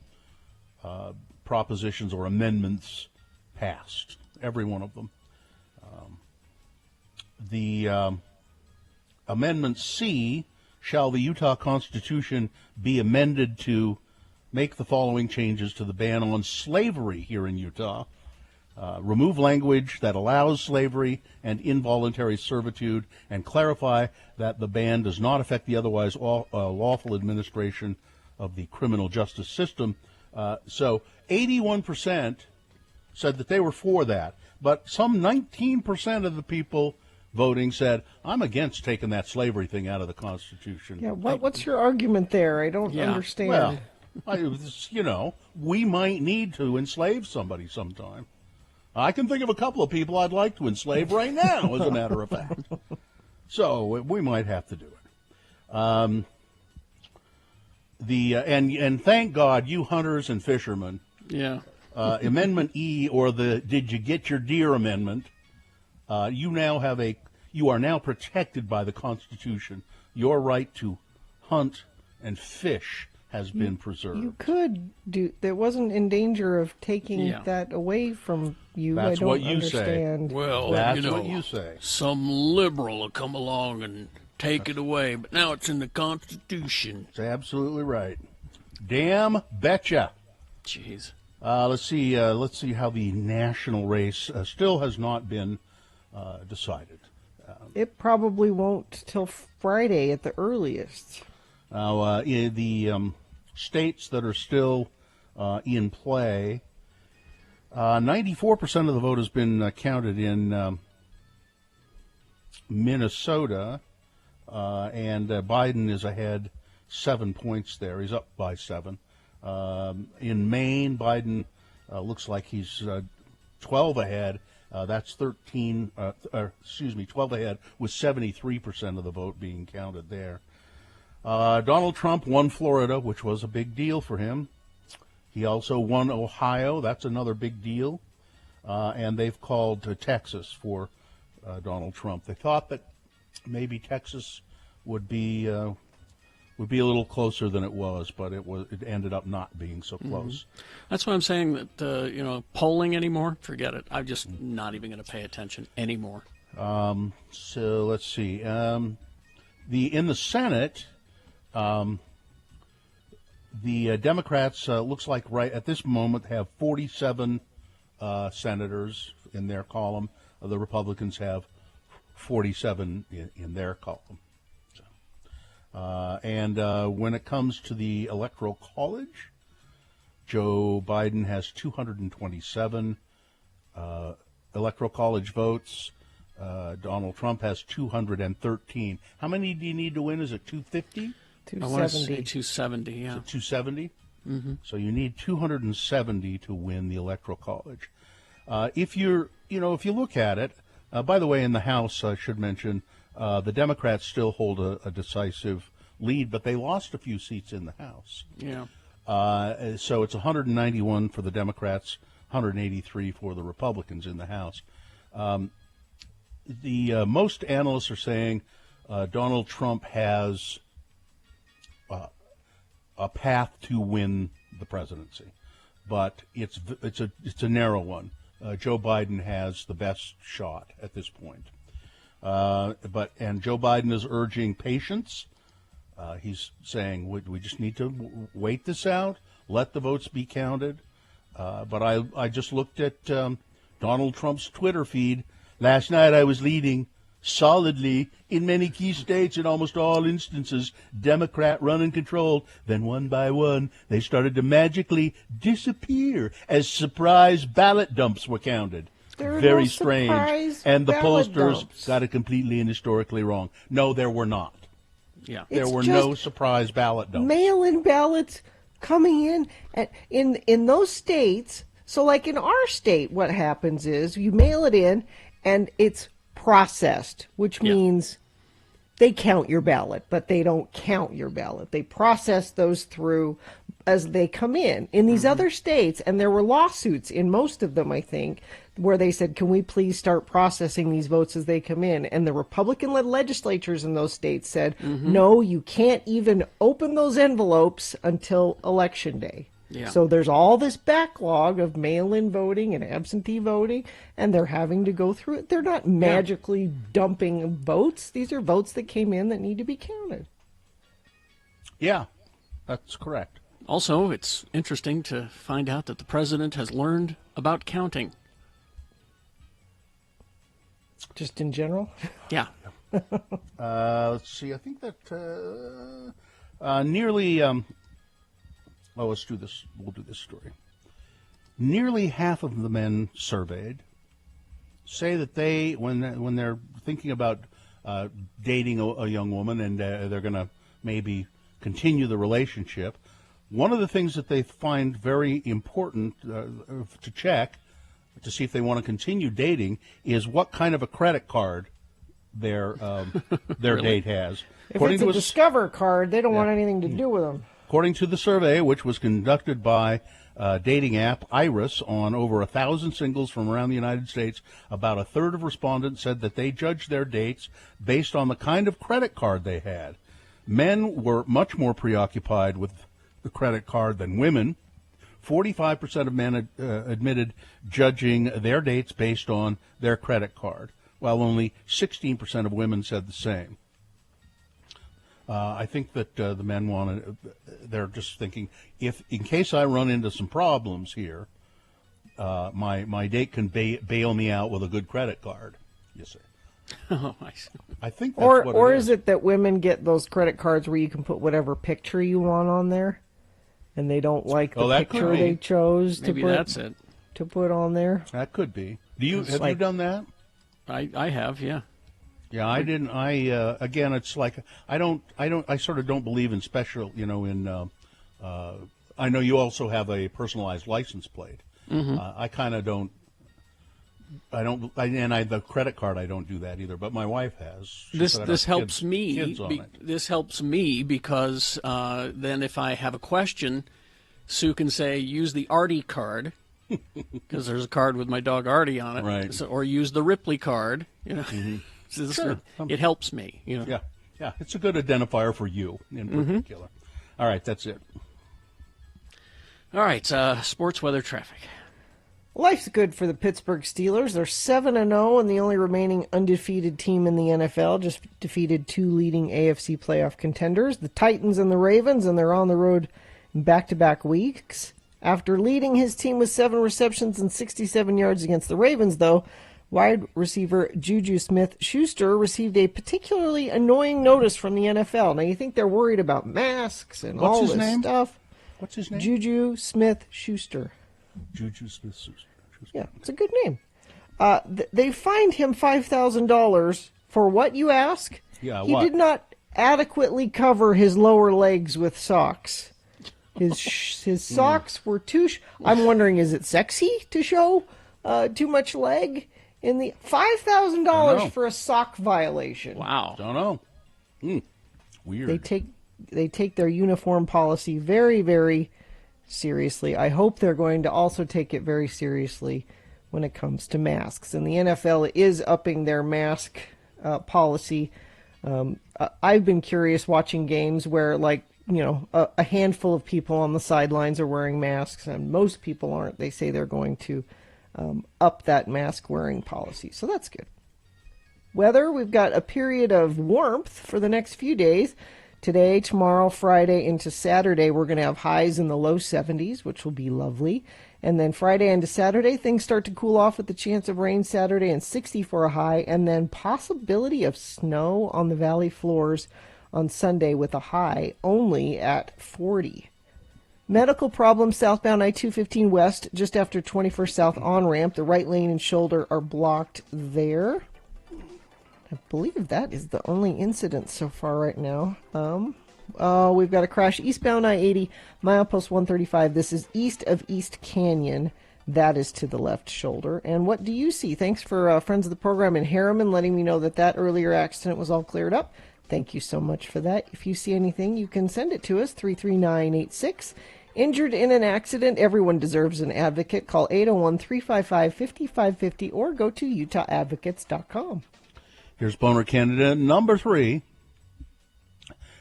propositions or amendments passed, every one of them. Amendment C, shall the Utah Constitution be amended to make the following changes to the ban on slavery here in Utah. Remove language that allows slavery and involuntary servitude, and clarify that the ban does not affect the otherwise lawful administration of the criminal justice system. So 81% said that they were for that, but some 19% of the people voting said, I'm against taking that slavery thing out of the Constitution. Yeah, what's your argument there? I don't understand. Well, we might need to enslave somebody sometime. I can think of a couple of people I'd like to enslave right now, as a matter of fact. So we might have to do it. And thank God, you hunters and fishermen. Yeah. Amendment E, or the "Did you get your deer" amendment? You are now protected by the Constitution. Your right to hunt and fish has been preserved. You could do. That wasn't in danger of taking that away from you. That's I don't what you understand. say. Well, that's what you say. Some liberal will come along and take it away, but now it's in the Constitution. That's absolutely right. Damn betcha. Jeez. Let's see how the national race still has not been decided. It probably won't till Friday at the earliest. Now, in the states that are still in play, 94% of the vote has been counted in Minnesota, and Biden is ahead 7 points there. He's up by 7. In Maine, Biden looks like he's 12 ahead. That's 12 ahead, with 73% of the vote being counted there. Donald Trump won Florida, which was a big deal for him. He also won Ohio. That's another big deal. And they've called Texas for Donald Trump. They thought that maybe Texas would be a little closer than it was, but it ended up not being so close. Mm-hmm. That's why I'm saying that polling anymore, forget it. I'm just not even going to pay attention anymore. So let's see. In the Senate, the Democrats looks like right at this moment have 47 senators in their column. The Republicans have 47 in their column. And when it comes to the Electoral College, Joe Biden has 227 Electoral College votes. Donald Trump has 213. How many do you need to win? Is it 250? 270. I want to say 270, yeah. Is it 270? Mm-hmm. So you need 270 to win the Electoral College. If you look at it, by the way, in the House, I should mention, the Democrats still hold a decisive lead, but they lost a few seats in the House. Yeah. So it's 191 for the Democrats, 183 for the Republicans in the House. The most analysts are saying Donald Trump has a path to win the presidency, but it's a narrow one. Joe Biden has the best shot at this point. And Joe Biden is urging patience. He's saying we just need to wait this out, let the votes be counted. But I just looked at Donald Trump's Twitter feed. Last night I was leading solidly in many key states. In almost all instances, Democrat run and controlled. Then one by one, they started to magically disappear as surprise ballot dumps were counted. There were very no strange. surprise And the ballot pollsters dumps. got it completely and historically wrong. No, there were not. Yeah. There It's were just no surprise ballot dumps. Mail-in ballots coming in in those states. So, like in our state, what happens is you mail it in, and it's processed, which means they count your ballot, but they don't count your ballot. They process those through as they come in. In these other states, and there were lawsuits in most of them, I think, where they said, can we please start processing these votes as they come in? And the Republican-led legislatures in those states said, no, you can't even open those envelopes until Election Day. Yeah. So there's all this backlog of mail-in voting and absentee voting, and they're having to go through it. They're not magically dumping votes. These are votes that came in that need to be counted. Yeah, that's correct. Also, it's interesting to find out that the president has learned about counting. Just in general? Yeah. Let's see. I think that nearly. Well, let's do this. We'll do this story. Nearly half of the men surveyed say that they, when they're thinking about dating a young woman and they're going to maybe continue the relationship, one of the things that they find very important to check to see if they want to continue dating is what kind of a credit card their date has. If it's a Discover card, they don't want anything to do with them. According to the survey, which was conducted by dating app Iris on over 1,000 singles from around the United States, about a third of respondents said that they judged their dates based on the kind of credit card they had. Men were much more preoccupied with the credit card than women. 45% of men admitted judging their dates based on their credit card, while only 16% of women said the same. I think that the men they're just thinking, if in case I run into some problems here, my date can bail me out with a good credit card. Yes, sir. Oh, I see. I think that's Or what is it that women get those credit cards where you can put whatever picture you want on there, and they don't like the picture they chose Maybe to put that's it. to put on there? That could be. Have you done that? I have, yeah. Yeah, I didn't. Again, it's like I sort of don't believe in special. I know you also have a personalized license plate. I kind of don't. The credit card I don't do that either. But my wife has. This helps me. Kids on it. This helps me because then if I have a question, Sue can say use the Artie card. Because there's a card with my dog Artie on it, right? So, or use the Ripley card. Sure. It helps me. Yeah. It's a good identifier for you in particular. All right, that's it. All right, sports, weather, traffic. Life's good for the Pittsburgh Steelers. They're 7-0 and the only remaining undefeated team in the NFL. Just defeated two leading AFC playoff contenders, the Titans and the Ravens, and they're on the road in back-to-back weeks. After leading his team with 7 receptions and 67 yards against the Ravens, though, wide receiver Juju Smith-Schuster received a particularly annoying notice from the NFL. Now, you think they're worried about masks and all this stuff. What's his name? Juju Smith-Schuster. Juju Smith-Schuster. Yeah, it's a good name. They fined him $5,000 for what, you ask? Yeah, he what? did not adequately cover his lower legs with socks. His socks were too... I'm wondering, is it sexy to show too much leg? In the $5,000 for a sock violation. Wow. Don't know. Weird. They take their uniform policy very, very seriously. I hope they're going to also take it very seriously when it comes to masks. And the NFL is upping their mask policy. I've been curious watching games where, a handful of people on the sidelines are wearing masks, and most people aren't. They say they're going to up that mask wearing policy. So that's good. Weather, we've got a period of warmth for the next few days. Today, tomorrow, Friday, into Saturday, we're going to have highs in the low 70s, which will be lovely. And then Friday into Saturday, things start to cool off with the chance of rain Saturday and 60 for a high, and then possibility of snow on the valley floors on Sunday with a high only at 40. Medical problem southbound I-215 west, just after 21st South on-ramp. The right lane and shoulder are blocked there. I believe that is the only incident so far right now. We've got a crash eastbound I-80, milepost 135. This is east of East Canyon. That is to the left shoulder. And what do you see? Thanks for friends of the program in Harriman letting me know that earlier accident was all cleared up. Thank you so much for that. If you see anything, you can send it to us, 33986. Injured in an accident, everyone deserves an advocate. Call 801-355-5550 or go to utahodvocates.com. Here's boner candidate number 3.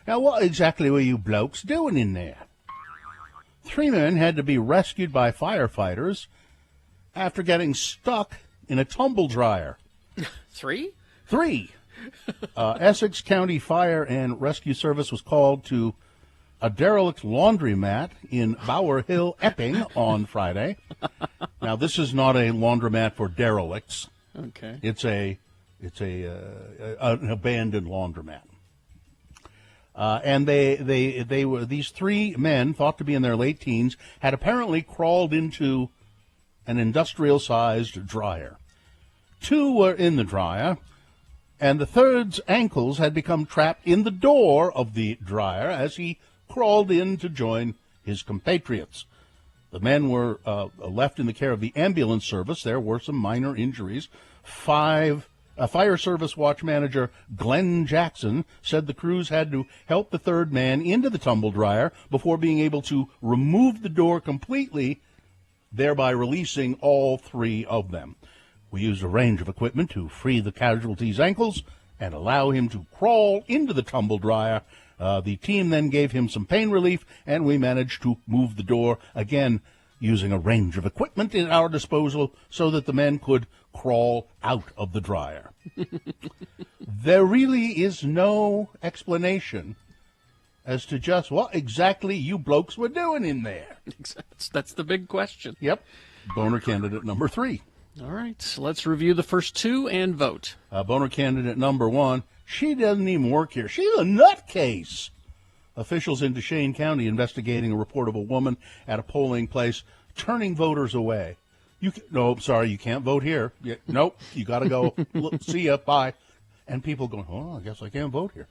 Now, what exactly were you blokes doing in there? 3 men had to be rescued by firefighters after getting stuck in a tumble dryer. 3? 3. Essex County Fire and Rescue Service was called to a derelict laundromat in Bower Hill, Epping, on Friday. Now, this is not a laundromat for derelicts. Okay. It's an abandoned laundromat. And they were, these 3 men, thought to be in their late teens, had apparently crawled into an industrial-sized dryer. 2 were in the dryer, and the third's ankles had become trapped in the door of the dryer as he crawled in to join his compatriots. The men were left in the care of the ambulance service. There were some minor injuries. Fire service watch manager Glenn Jackson said the crews had to help the third man into the tumble dryer before being able to remove the door completely, thereby releasing all 3 of them. We used a range of equipment to free the casualty's ankles and allow him to crawl into the tumble dryer. The team then gave him some pain relief, and we managed to move the door, again using a range of equipment at our disposal so that the men could crawl out of the dryer. There really is no explanation as to just what exactly you blokes were doing in there. That's the big question. Yep. Boner candidate number 3. All right, so let's review the first 2 and vote. Boner candidate number 1, she doesn't even work here. She's a nutcase. Officials in Duchesne County investigating a report of a woman at a polling place turning voters away. Sorry, you can't vote here. Nope, you got to go. See ya, bye. And people going, I guess I can't vote here.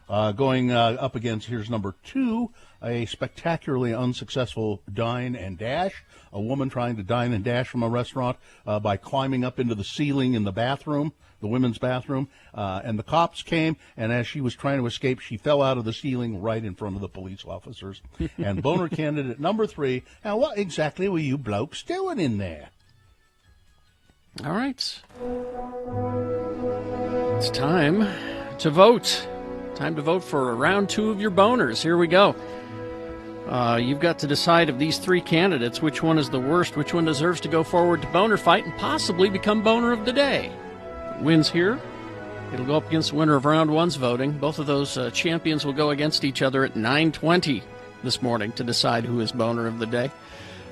Going up against, here's number 2, a spectacularly unsuccessful dine and dash. A woman trying to dine and dash from a restaurant by climbing up into the ceiling in the bathroom, the women's bathroom. And the cops came, and as she was trying to escape, she fell out of the ceiling right in front of the police officers. And boner candidate number 3, now what exactly were you blokes doing in there? All right. It's time to vote. Time to vote for round 2 of your boners. Here we go. You've got to decide of these 3 candidates which one is the worst, which one deserves to go forward to boner fight and possibly become boner of the day. If it wins here, it'll go up against the winner of round 1's voting. Both of those champions will go against each other at 9:20 this morning to decide who is boner of the day.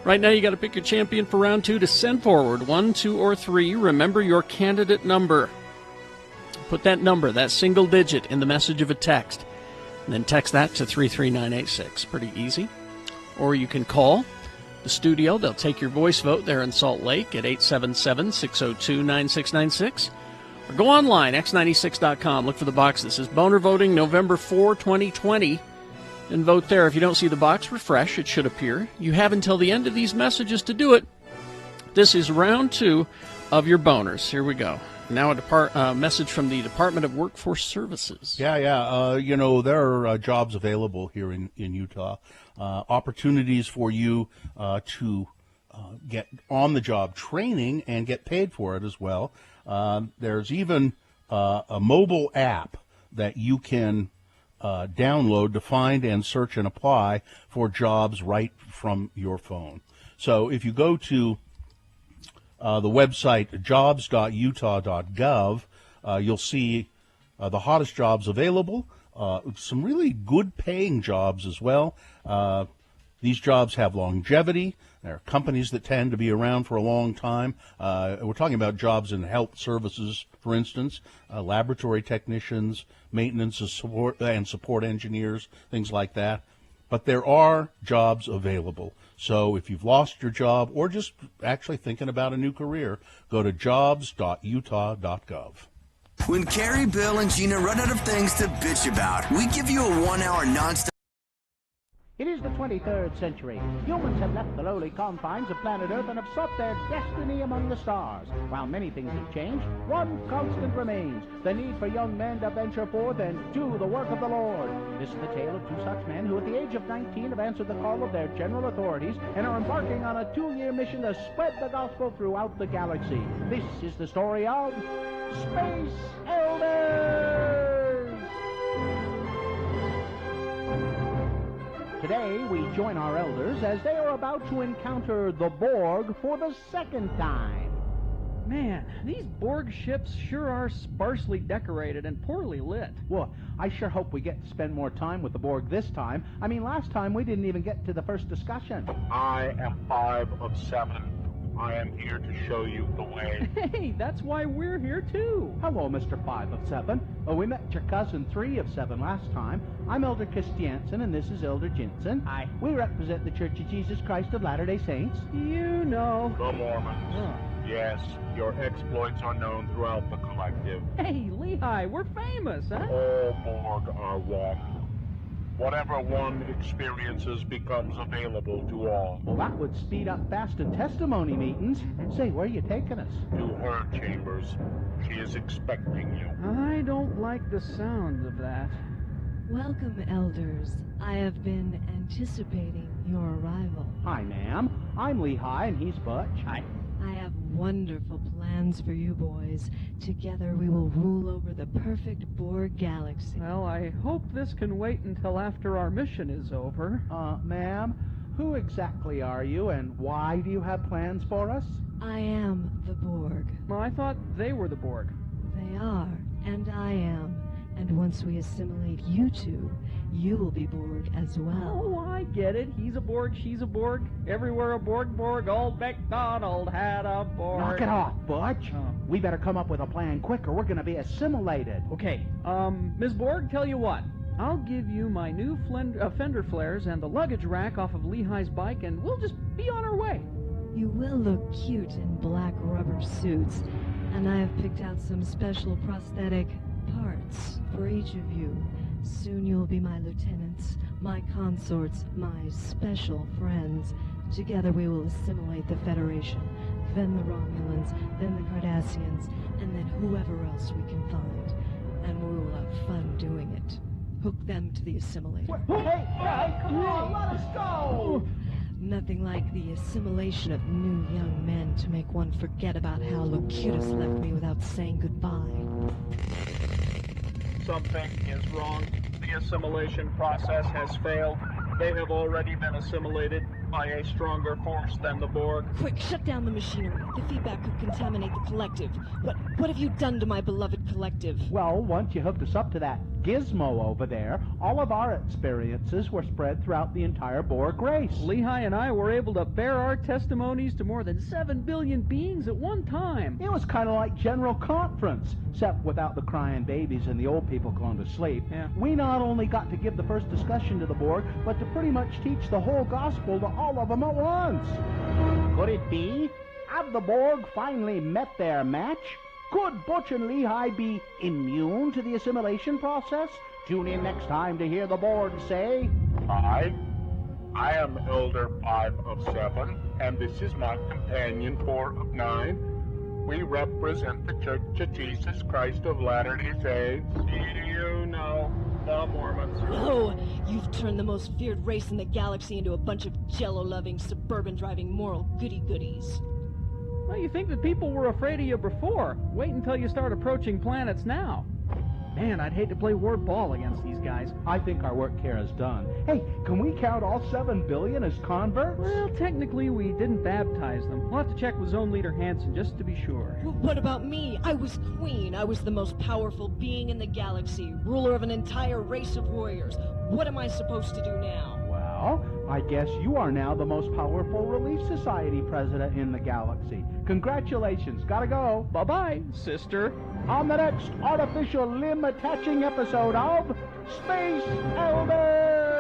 Right now, you got to pick your champion for round 2 to send forward 1, 2, or 3. Remember your candidate number. Put that number, that single digit, in the message of a text, and then text that to 33986. Pretty easy. Or you can call the studio. They'll take your voice vote there in Salt Lake at 877-602-9696. Or go online, x96.com. Look for the box that says Boner Voting November 4, 2020, and vote there. If you don't see the box, refresh. It should appear. You have until the end of these messages to do it. This is round 2 of your boners. Here we go. Now a message from the Department of Workforce Services. Yeah. There are jobs available here in Utah. Opportunities for you to get on-the-job training and get paid for it as well. There's even a mobile app that you can download to find and search and apply for jobs right from your phone. So if you go to the website jobs.utah.gov, you'll see the hottest jobs available, some really good paying jobs as well. These jobs have longevity. There are companies that tend to be around for a long time. We're talking about jobs in health services, for instance, laboratory technicians, maintenance and support engineers, things like that. But there are jobs available. So if you've lost your job or just actually thinking about a new career, go to jobs.utah.gov. When Carrie, Bill, and Gina run out of things to bitch about, we give you a 1-hour nonstop. It is the 23rd century. Humans have left the lowly confines of planet Earth and have sought their destiny among the stars. While many things have changed, one constant remains: the need for young men to venture forth and do the work of the Lord. This is the tale of two such men who at the age of 19 have answered the call of their general authorities and are embarking on a 2-year mission to spread the gospel throughout the galaxy. This is the story of Space Elders! Today, we join our elders as they are about to encounter the Borg for the second time. Man, these Borg ships sure are sparsely decorated and poorly lit. Well, I sure hope we get to spend more time with the Borg this time. I mean, last time we didn't even get to the first discussion. I am 5 of 7. I am here to show you the way. Hey, that's why we're here too. Hello, Mr. 5 of 7. We met your cousin 3 of 7 last time. I'm Elder Christiansen, and this is Elder Jensen. Hi. We represent the Church of Jesus Christ of Latter-day Saints. You know. The Mormons. Oh. Yes, your exploits are known throughout the collective. Hey, Lehigh, we're famous, huh? All Borg are one. Whatever one experiences becomes available to all. Well, that would speed up fast and testimony meetings. Say, where are you taking us? To her chambers. She is expecting you. I don't like the sound of that. Welcome, elders. I have been anticipating your arrival. Hi, ma'am. I'm Lehigh, and he's Butch. Hi. I have wonderful plans for you boys. Together we will rule over the perfect Borg galaxy. Well, I hope this can wait until after our mission is over. Ma'am, who exactly are you, and why do you have plans for us? I am the Borg. Well, I thought they were the Borg. They are, and I am. And once we assimilate you two, you will be Borg as well. Oh, I get it. He's a Borg, she's a Borg. Everywhere a Borg, old MacDonald had a Borg. Knock it off, Butch. We better come up with a plan quick or we're going to be assimilated. Okay, Ms. Borg, tell you what. I'll give you my new fender flares and the luggage rack off of Lehigh's bike, and we'll just be on our way. You will look cute in black rubber suits, and I have picked out some special prosthetic parts for each of you. Soon you'll be my lieutenants, my consorts, my special friends. Together we will assimilate the Federation, then the Romulans, then the Cardassians, and then whoever else we can find. And we will have fun doing it. Hook them to the assimilator. Hey, come on, let us go! Nothing like the assimilation of new young men to make one forget about how Locutus left me without saying goodbye. Something is wrong. The assimilation process has failed. They have already been assimilated by a stronger force than the Borg. Quick, shut down the machinery. The feedback could contaminate the collective. What have you done to my beloved collective? Well, once you hooked us up to that gizmo over there, all of our experiences were spread throughout the entire Borg race. Lehigh and I were able to bear our testimonies to more than 7 billion beings at one time. It was kind of like General Conference, except without the crying babies and the old people going to sleep. Yeah. We not only got to give the first discussion to the Borg, but to pretty much teach the whole gospel to all of them at once. Could it be? Have the Borg finally met their match? Could Butch and Lehigh be immune to the assimilation process? Tune in next time to hear the Borg say... 5. I am Elder 5 of 7, and this is my companion 4 of 9. We represent the Church of Jesus Christ of Latter-day Saints. You know, the Mormons. No, you've turned the most feared race in the galaxy into a bunch of jello-loving, suburban-driving moral goody-goodies. Well, you think that people were afraid of you before. Wait until you start approaching planets now. Man, I'd hate to play word ball against these guys. I think our work here is done. Hey, can we count all 7 billion as converts? Well, technically we didn't baptize them. We'll have to check with Zone Leader Hansen just to be sure. What about me? I was queen. I was the most powerful being in the galaxy, ruler of an entire race of warriors. What am I supposed to do now? Well, I guess you are now the most powerful Relief Society president in the galaxy. Congratulations. Gotta go. Bye-bye, sister. On the next artificial limb attaching episode of Space Elders!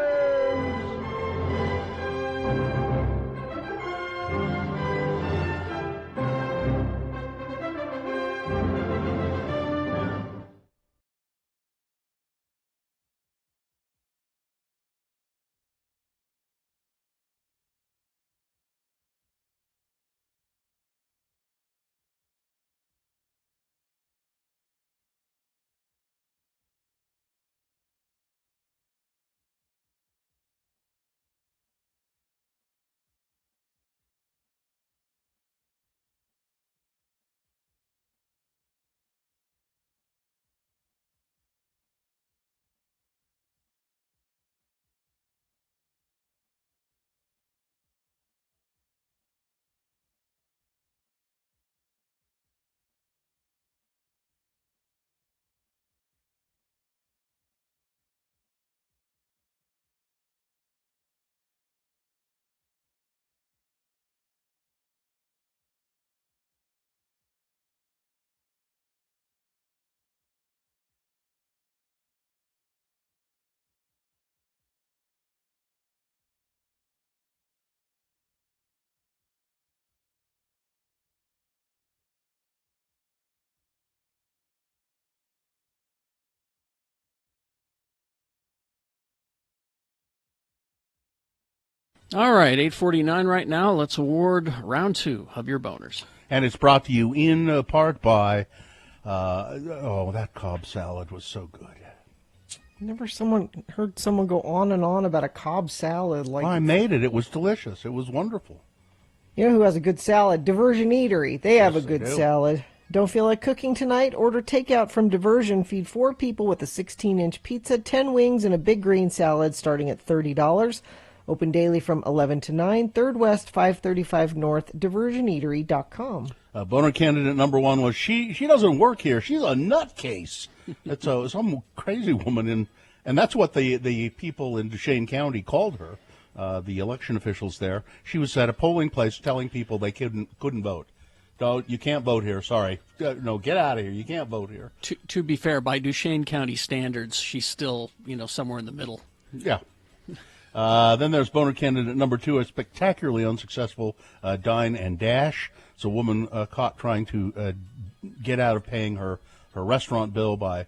All right, 8:49 right now. Let's award round 2 of your boners. And it's brought to you in part by, that Cobb salad was so good. Never heard someone go on and on about a Cobb salad. Like I made it. It was delicious. It was wonderful. You know who has a good salad? Diversion Eatery. They have a good do. salad. Don't feel like cooking tonight? Order takeout from Diversion. Feed 4 people with a 16-inch pizza, 10 wings, and a big green salad starting at $30. Open daily from 11 to 9. 3rd West, 535 North, diversioneatery.com. Boner candidate number 1 was, she doesn't work here. She's a nutcase. It's some crazy woman, and that's what the people in Duchesne County called her, the election officials there. She was at a polling place telling people they couldn't vote. No, you can't vote here. Sorry. No, get out of here. You can't vote here. To be fair, by Duchesne County standards, she's still, somewhere in the middle. Yeah. Then there's boner candidate number 2, a spectacularly unsuccessful dine and dash. It's a woman caught trying to get out of paying her restaurant bill by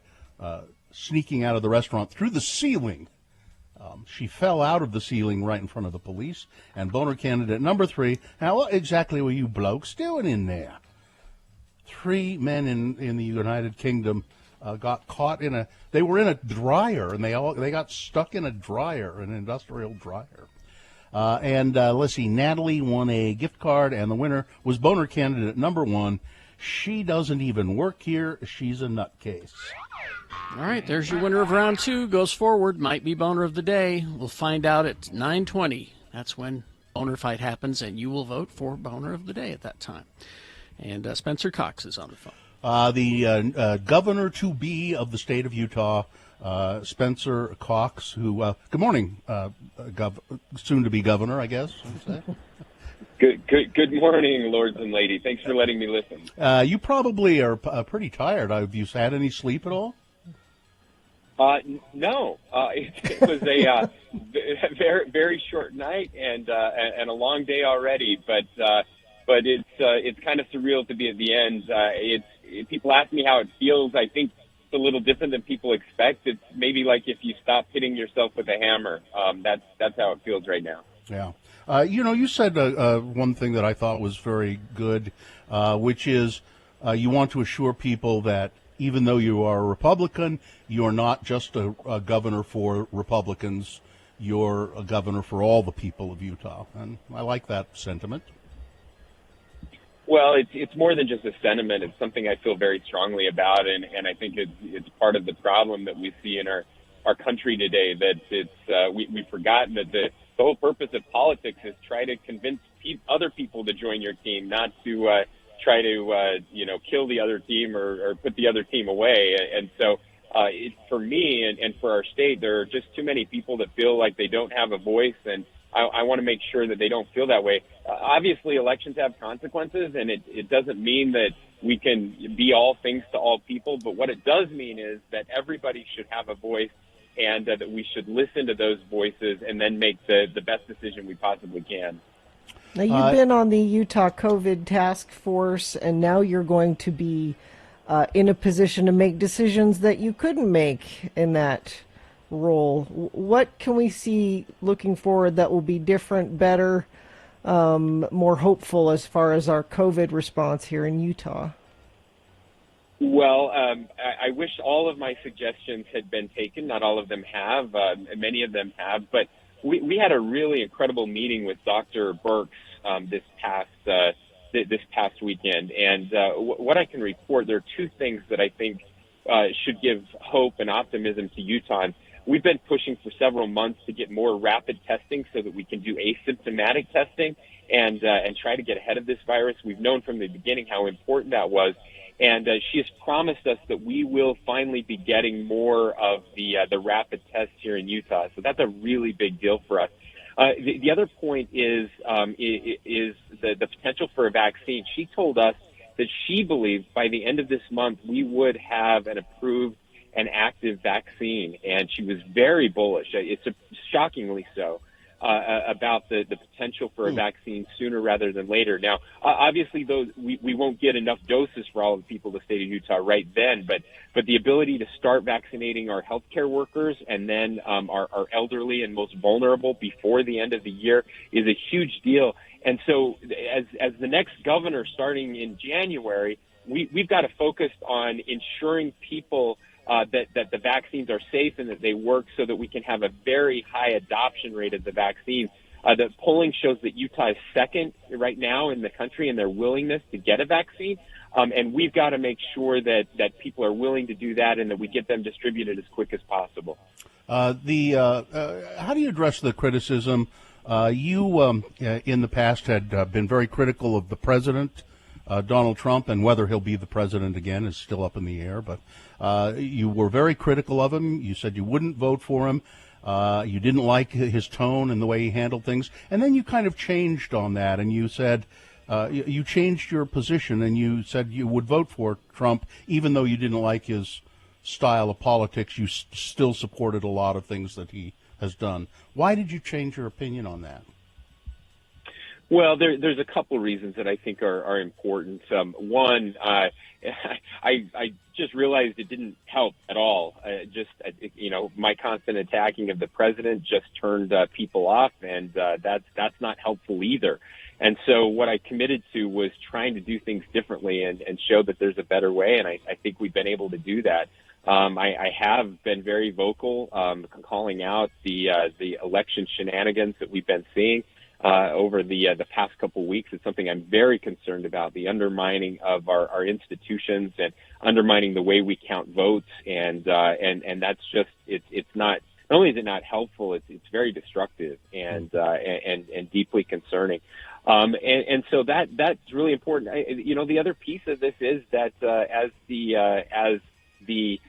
sneaking out of the restaurant through the ceiling. She fell out of the ceiling right in front of the police. And boner candidate number 3, now what exactly were you blokes doing in there? 3 men in the United Kingdom got caught they were in a dryer, and they got stuck in a dryer, an industrial dryer. Let's see, Natalie won a gift card, and the winner was boner candidate number 1. She doesn't even work here. She's a nutcase. All right, there's your winner of round 2. Goes forward, might be boner of the day. We'll find out at 9:20. That's when boner fight happens, and you will vote for boner of the day at that time. And Spencer Cox is on the phone. The governor-to-be of the state of Utah, Spencer Cox, who, good morning, soon-to-be governor, I guess. Good morning, lords and ladies. Thanks for letting me listen. You probably are pretty tired. Have you had any sleep at all? No. It was a very, very short night and a long day already. But it's kind of surreal to be at the end. People ask me how it feels. I think it's a little different than people expect. It's maybe like if you stop hitting yourself with a hammer. That's how it feels right now. Yeah. You said one thing that I thought was very good, which is you want to assure people that even though you are a Republican, you're not just a governor for Republicans. You're a governor for all the people of Utah. And I like that sentiment. Well, it's more than just a sentiment. It's something I feel very strongly about, and I think it's part of the problem that we see in our country today, that we've forgotten that the whole purpose of politics is try to convince other people to join your team, not to try to kill the other team or put the other team away. And so for me and for our state, there are just too many people that feel like they don't have a voice, and I want to make sure that they don't feel that way. Obviously, elections have consequences, and it doesn't mean that we can be all things to all people, but what it does mean is that everybody should have a voice, and that we should listen to those voices and then make the best decision we possibly can. Now, you've been on the Utah COVID task force, and now you're going to be in a position to make decisions that you couldn't make in that role. What can we see looking forward that will be different, better, more hopeful as far as our COVID response here in Utah? Well, I wish all of my suggestions had been taken. Not all of them have. Many of them have. But we had a really incredible meeting with Dr. Birx this past weekend. And what I can report, there are 2 things that I think should give hope and optimism to Utah. We've been pushing for several months to get more rapid testing so that we can do asymptomatic testing and try to get ahead of this virus. We've known from the beginning how important that was. And she has promised us that we will finally be getting more of the rapid tests here in Utah. So that's a really big deal for us. The other point is the potential for a vaccine. She told us that she believed by the end of this month we would have an approved and active vaccine, and she was very bullish. It's shockingly so. about the potential for a vaccine sooner rather than later. Now, obviously, we won't get enough doses for all of the people of the state of Utah right then, but the ability to start vaccinating our healthcare workers and then our elderly and most vulnerable before the end of the year is a huge deal. And so as the next governor starting in January, we've got to focus on ensuring people that the vaccines are safe and that they work so that we can have a very high adoption rate of the vaccine. The polling shows that Utah is second right now in the country in their willingness to get a vaccine. And we've got to make sure that people are willing to do that and that we get them distributed as quick as possible. How do you address the criticism? You, in the past, had been very critical of the president, Donald Trump, and whether he'll be the president again is still up in the air. But you were very critical of him. You said you wouldn't vote for him. You didn't like his tone and the way he handled things. And then you kind of changed on that, and you said you changed your position, and you said you would vote for Trump, even though you didn't like his style of politics. You still supported a lot of things that he has done. Why did you change your opinion on that? Well, there's a couple reasons that I think are important. One, I just realized it didn't help at all. My constant attacking of the president just turned people off, and that's not helpful either. And so what I committed to was trying to do things differently and show that there's a better way, and I think we've been able to do that. I have been very vocal, calling out the election shenanigans that we've been seeing over the past couple of weeks. It's something I'm very concerned about, the undermining of our institutions and undermining the way we count votes. And that's just, it's not only is it not helpful, it's very destructive and deeply concerning. And so that's really important. The other piece of this is that as the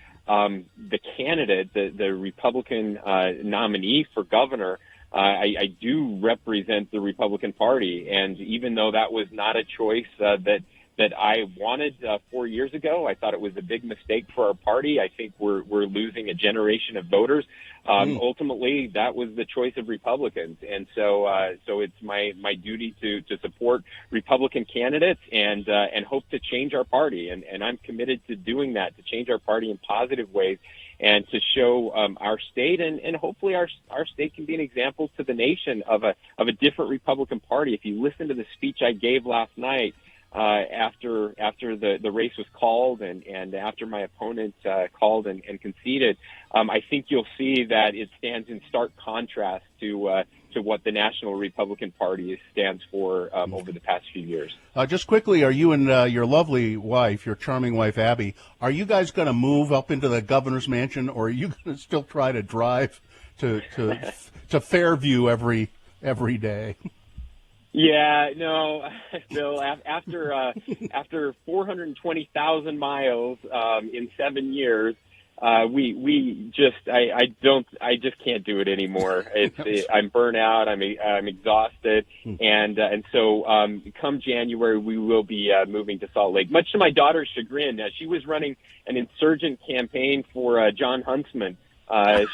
candidate, the Republican nominee for governor, I do represent the Republican Party, and even though that was not a choice that I wanted 4 years ago, I thought it was a big mistake for our party. I think we're losing a generation of voters. Ultimately, that was the choice of Republicans, and so it's my duty to support Republican candidates and hope to change our party, and I'm committed to doing that, to change our party in positive ways, and to show our state and hopefully our state can be an example to the nation of a different Republican Party. If you listen to the speech I gave last night after the race was called and after my opponent called and conceded, I think you'll see that it stands in stark contrast to what the National Republican Party stands for over the past few years. Just quickly, are you and your lovely wife, your charming wife, Abby, are you guys going to move up into the governor's mansion, or are you going to still try to drive to Fairview every day? Yeah, no, Bill, after 420,000 miles in 7 years, we just I just can't do it anymore. I'm burnt out. I'm exhausted, and so come January we will be moving to Salt Lake. Much to my daughter's chagrin, she was running an insurgent campaign for John Huntsman.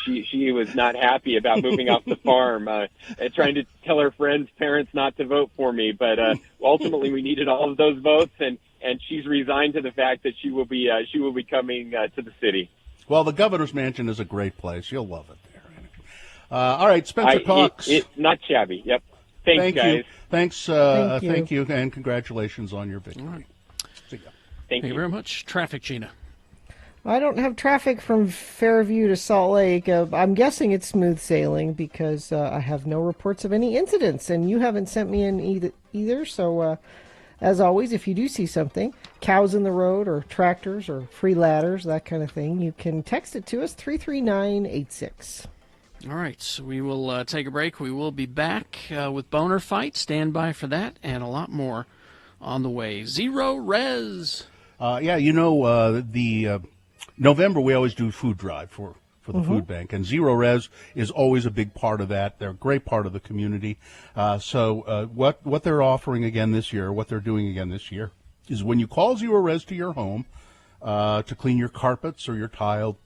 She was not happy about moving off the farm, trying to tell her friends' parents not to vote for me. But ultimately, we needed all of those votes, and she's resigned to the fact that she will be coming to the city. Well, the governor's mansion is a great place. You'll love it there. All right, Spencer Cox. It's not shabby. Yep. Thanks, guys. You. Thank you, and congratulations on your victory. Right. See ya. Thank you very much. Traffic, Gina. I don't have traffic from Fairview to Salt Lake. I'm guessing it's smooth sailing because I have no reports of any incidents, and you haven't sent me in either. So, as always, if you do see something, cows in the road or tractors or free ladders, that kind of thing, you can text it to us, 33986. All right, so we will take a break. We will be back with Boner Fight. Stand by for that and a lot more on the way. Zero Res. The November we always do food drive for the food bank, and Zero Res is always a big part of that. They're a great part of the community. So what they're offering again this year, what they're doing again this year, is when you call Zero Res to your home to clean your carpets or your tile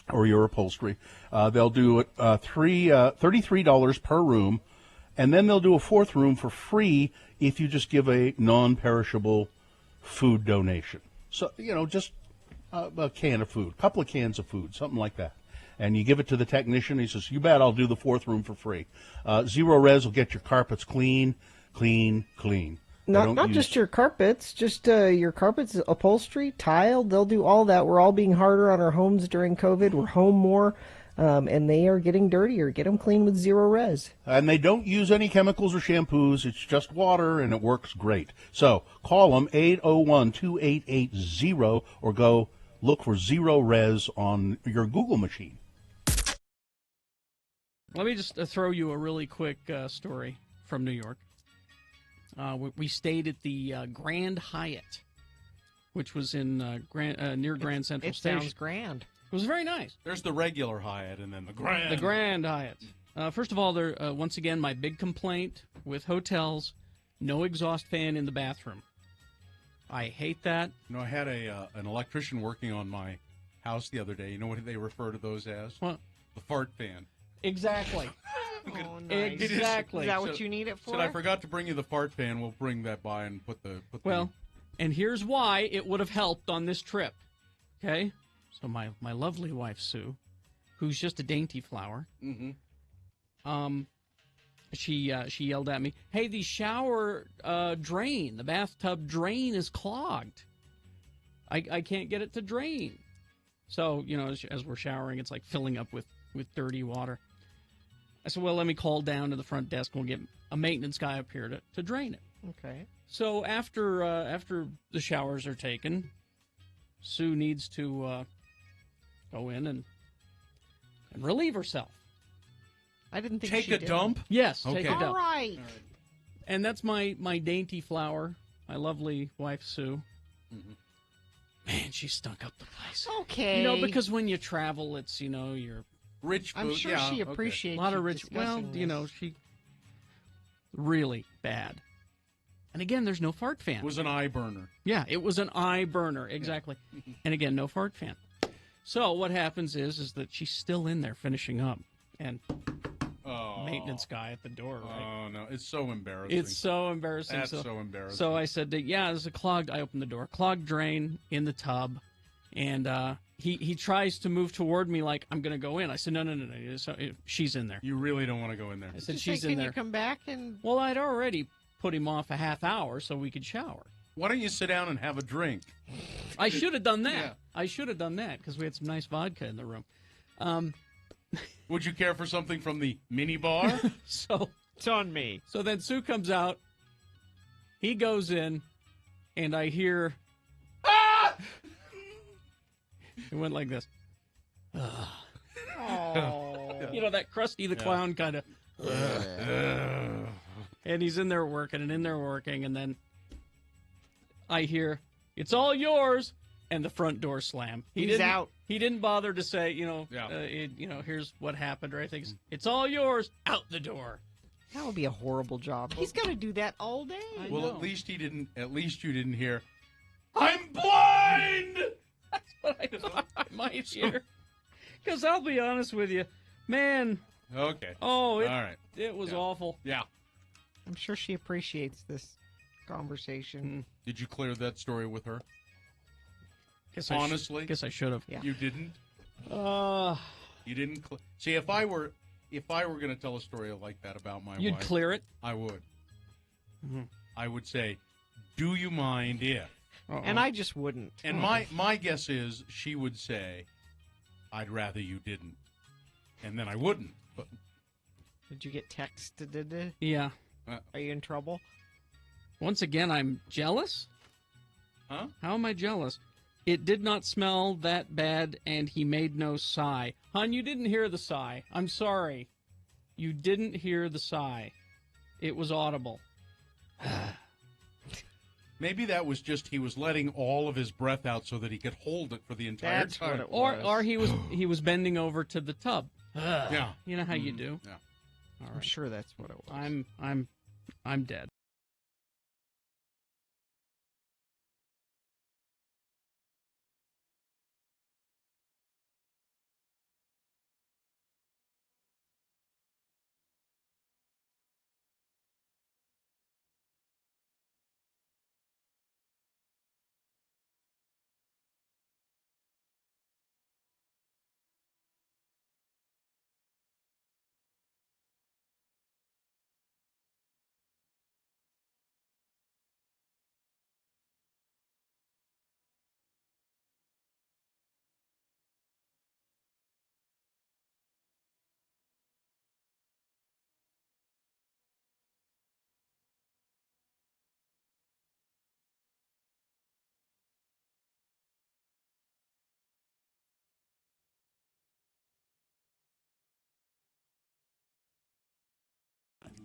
or your upholstery, they'll do $33 per room And then they'll do a fourth room for free if you just give a non-perishable food donation. So, just a can of food, a couple of cans of food, something like that. And you give it to the technician. He says, you bet, I'll do the fourth room for free. Zero Res will get your carpets clean. Not just your carpets, just your carpets, upholstery, tile. They'll do all that. We're all being harder on our homes during COVID. We're home more, and they are getting dirtier. Get them clean with Zero Res. And they don't use any chemicals or shampoos. It's just water, and it works great. So call them 801-2880 or go look for Zero Res on your Google machine. Let me just throw you a really quick story from New York. We stayed at the Grand Hyatt, which was in near Grand Central Station. It sounds grand. It was very nice. There's the regular Hyatt and then the Grand. The Grand Hyatt. First of all, once again, my big complaint with hotels, no exhaust fan in the bathroom. I hate that. I had an electrician working on my house the other day. You know what they refer to those as? What? The fart fan. Exactly. Oh, nice. Exactly. Is that what you need it for? Said, I forgot to bring you the fart fan. We'll bring that by and put the... And here's why it would have helped on this trip. Okay? So my lovely wife, Sue, who's just a dainty flower, she yelled at me, hey, the shower drain, the bathtub drain is clogged. I can't get it to drain. So, as we're showering, it's like filling up with dirty water. I said, well, let me call down to the front desk and we'll get a maintenance guy up here to drain it. Okay. So after the showers are taken, Sue needs to go in and relieve herself. I didn't think take she a did. dump? Yes, okay. take a dump. All right. And that's my dainty flower, my lovely wife, Sue. Mm-hmm. Man, she stunk up the place. Okay. Because when you travel, it's, you're... Rich food. I'm sure she appreciates a lot of you rich. Well, discussing this. she really bad. And again, there's no fart fan. It was an eye burner. Yeah, it was an eye burner, exactly. Yeah. And again, no fart fan. So what happens is that she's still in there finishing up, and maintenance guy at the door. Right? Oh no, it's so embarrassing. It's so embarrassing. That's so embarrassing. So I said, yeah, there's a clogged. I opened the door, clogged drain in the tub, and he tries to move toward me like I'm going to go in. I said, no. So, she's in there. You really don't want to go in there. I said, Just she's say, in can there. you come back and... Well, I'd already put him off a half hour so we could shower. Why don't you sit down and have a drink? I should have done that. Yeah. I should have done that because we had some nice vodka in the room. Would you care for something from the mini bar? So it's on me. So then Sue comes out. He goes in, and I hear... Ah! It went like this. Oh. That Krusty the Clown kind of... And he's in there working, and then I hear, it's all yours, and the front door slam. He's out. He didn't bother to say, here's what happened, or anything. It's all yours, out the door. That would be a horrible job. He's got to do that all day. Well, at least you didn't hear, I'm blind! That's what I thought I might hear. Because I'll be honest with you, man. Okay. Oh, all right. It was awful. Yeah. I'm sure she appreciates this conversation. Did you clear that story with her? Honestly? Guess I should have. Yeah. You didn't? You didn't? See, if I were going to tell a story like that about my wife... You'd clear it? I would. Mm-hmm. I would say, do you mind if... And I just wouldn't. And my guess is she would say, I'd rather you didn't. And then I wouldn't. But did you get texted? Yeah. Are you in trouble? Once again, I'm jealous? Huh? How am I jealous? It did not smell that bad, and he made no sigh. Hon, you didn't hear the sigh. I'm sorry. You didn't hear the sigh. It was audible. Maybe that was just he was letting all of his breath out so that he could hold it for the entire That's time. what it was. Or he was bending over to the tub. Yeah. You know how you do. Yeah. All right. I'm sure that's what it was. I'm dead.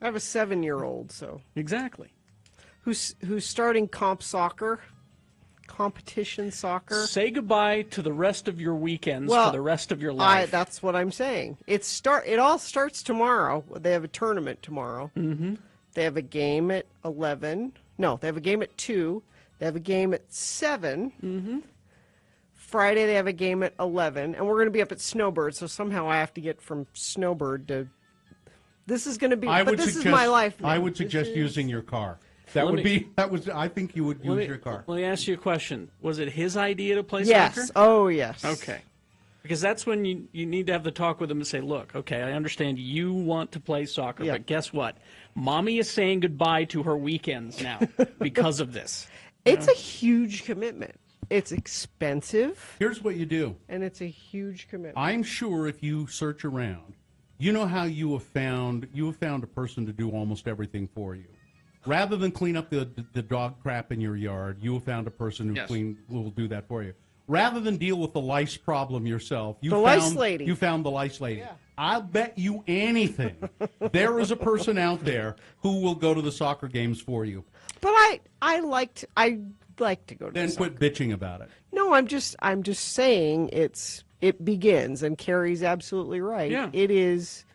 I have a 7-year-old, so Exactly. who's starting competition soccer. Say goodbye to the rest of your weekends Well, for the rest of your life. That's what I'm saying. It all starts tomorrow. They have a tournament tomorrow. Mm-hmm. They have a game at 11. No, they have a game at 2. They have a game at 7. Mm-hmm. Friday they have a game at 11, and we're going to be up at Snowbird. So somehow I have to get from Snowbird to. This is going to be. This is my life. Now. I would suggest using your car. I think you would use your car. Let me ask you a question. Was it his idea to play Yes. soccer? Oh, yes. Okay. Because that's when you need to have the talk with him and say, look, okay, I understand you want to play soccer, but guess what? Mommy is saying goodbye to her weekends now because of this. It's a huge commitment. It's expensive. Here's what you do. And it's a huge commitment. I'm sure if you search around, you know how you have found a person to do almost everything for you. Rather than clean up the dog crap in your yard, you have found a person who will do that for you. Rather than deal with the lice problem yourself, you found the lice lady. Yeah. I'll bet you anything there is a person out there who will go to the soccer games for you. But I like to go to Then the quit bitching about it. No, I'm just saying it begins, and Carrie's absolutely right. Yeah. It is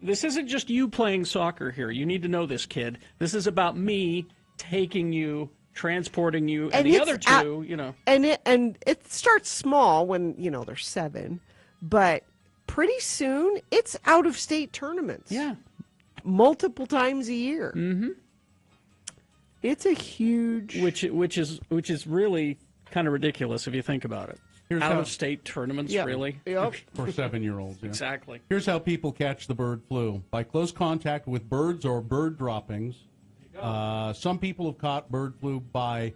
This isn't just you playing soccer here. You need to know this, kid. This is about me taking you, transporting you, and the other two, And it starts small when, they're 7, but pretty soon it's out of state tournaments. Yeah. Multiple times a year. Mm-hmm. It's a huge which is really kind of ridiculous if you think about it. Out of state tournaments, really? Yep. For 7-year-olds. Yeah. Exactly. Here's how people catch the bird flu: by close contact with birds or bird droppings. Some people have caught bird flu by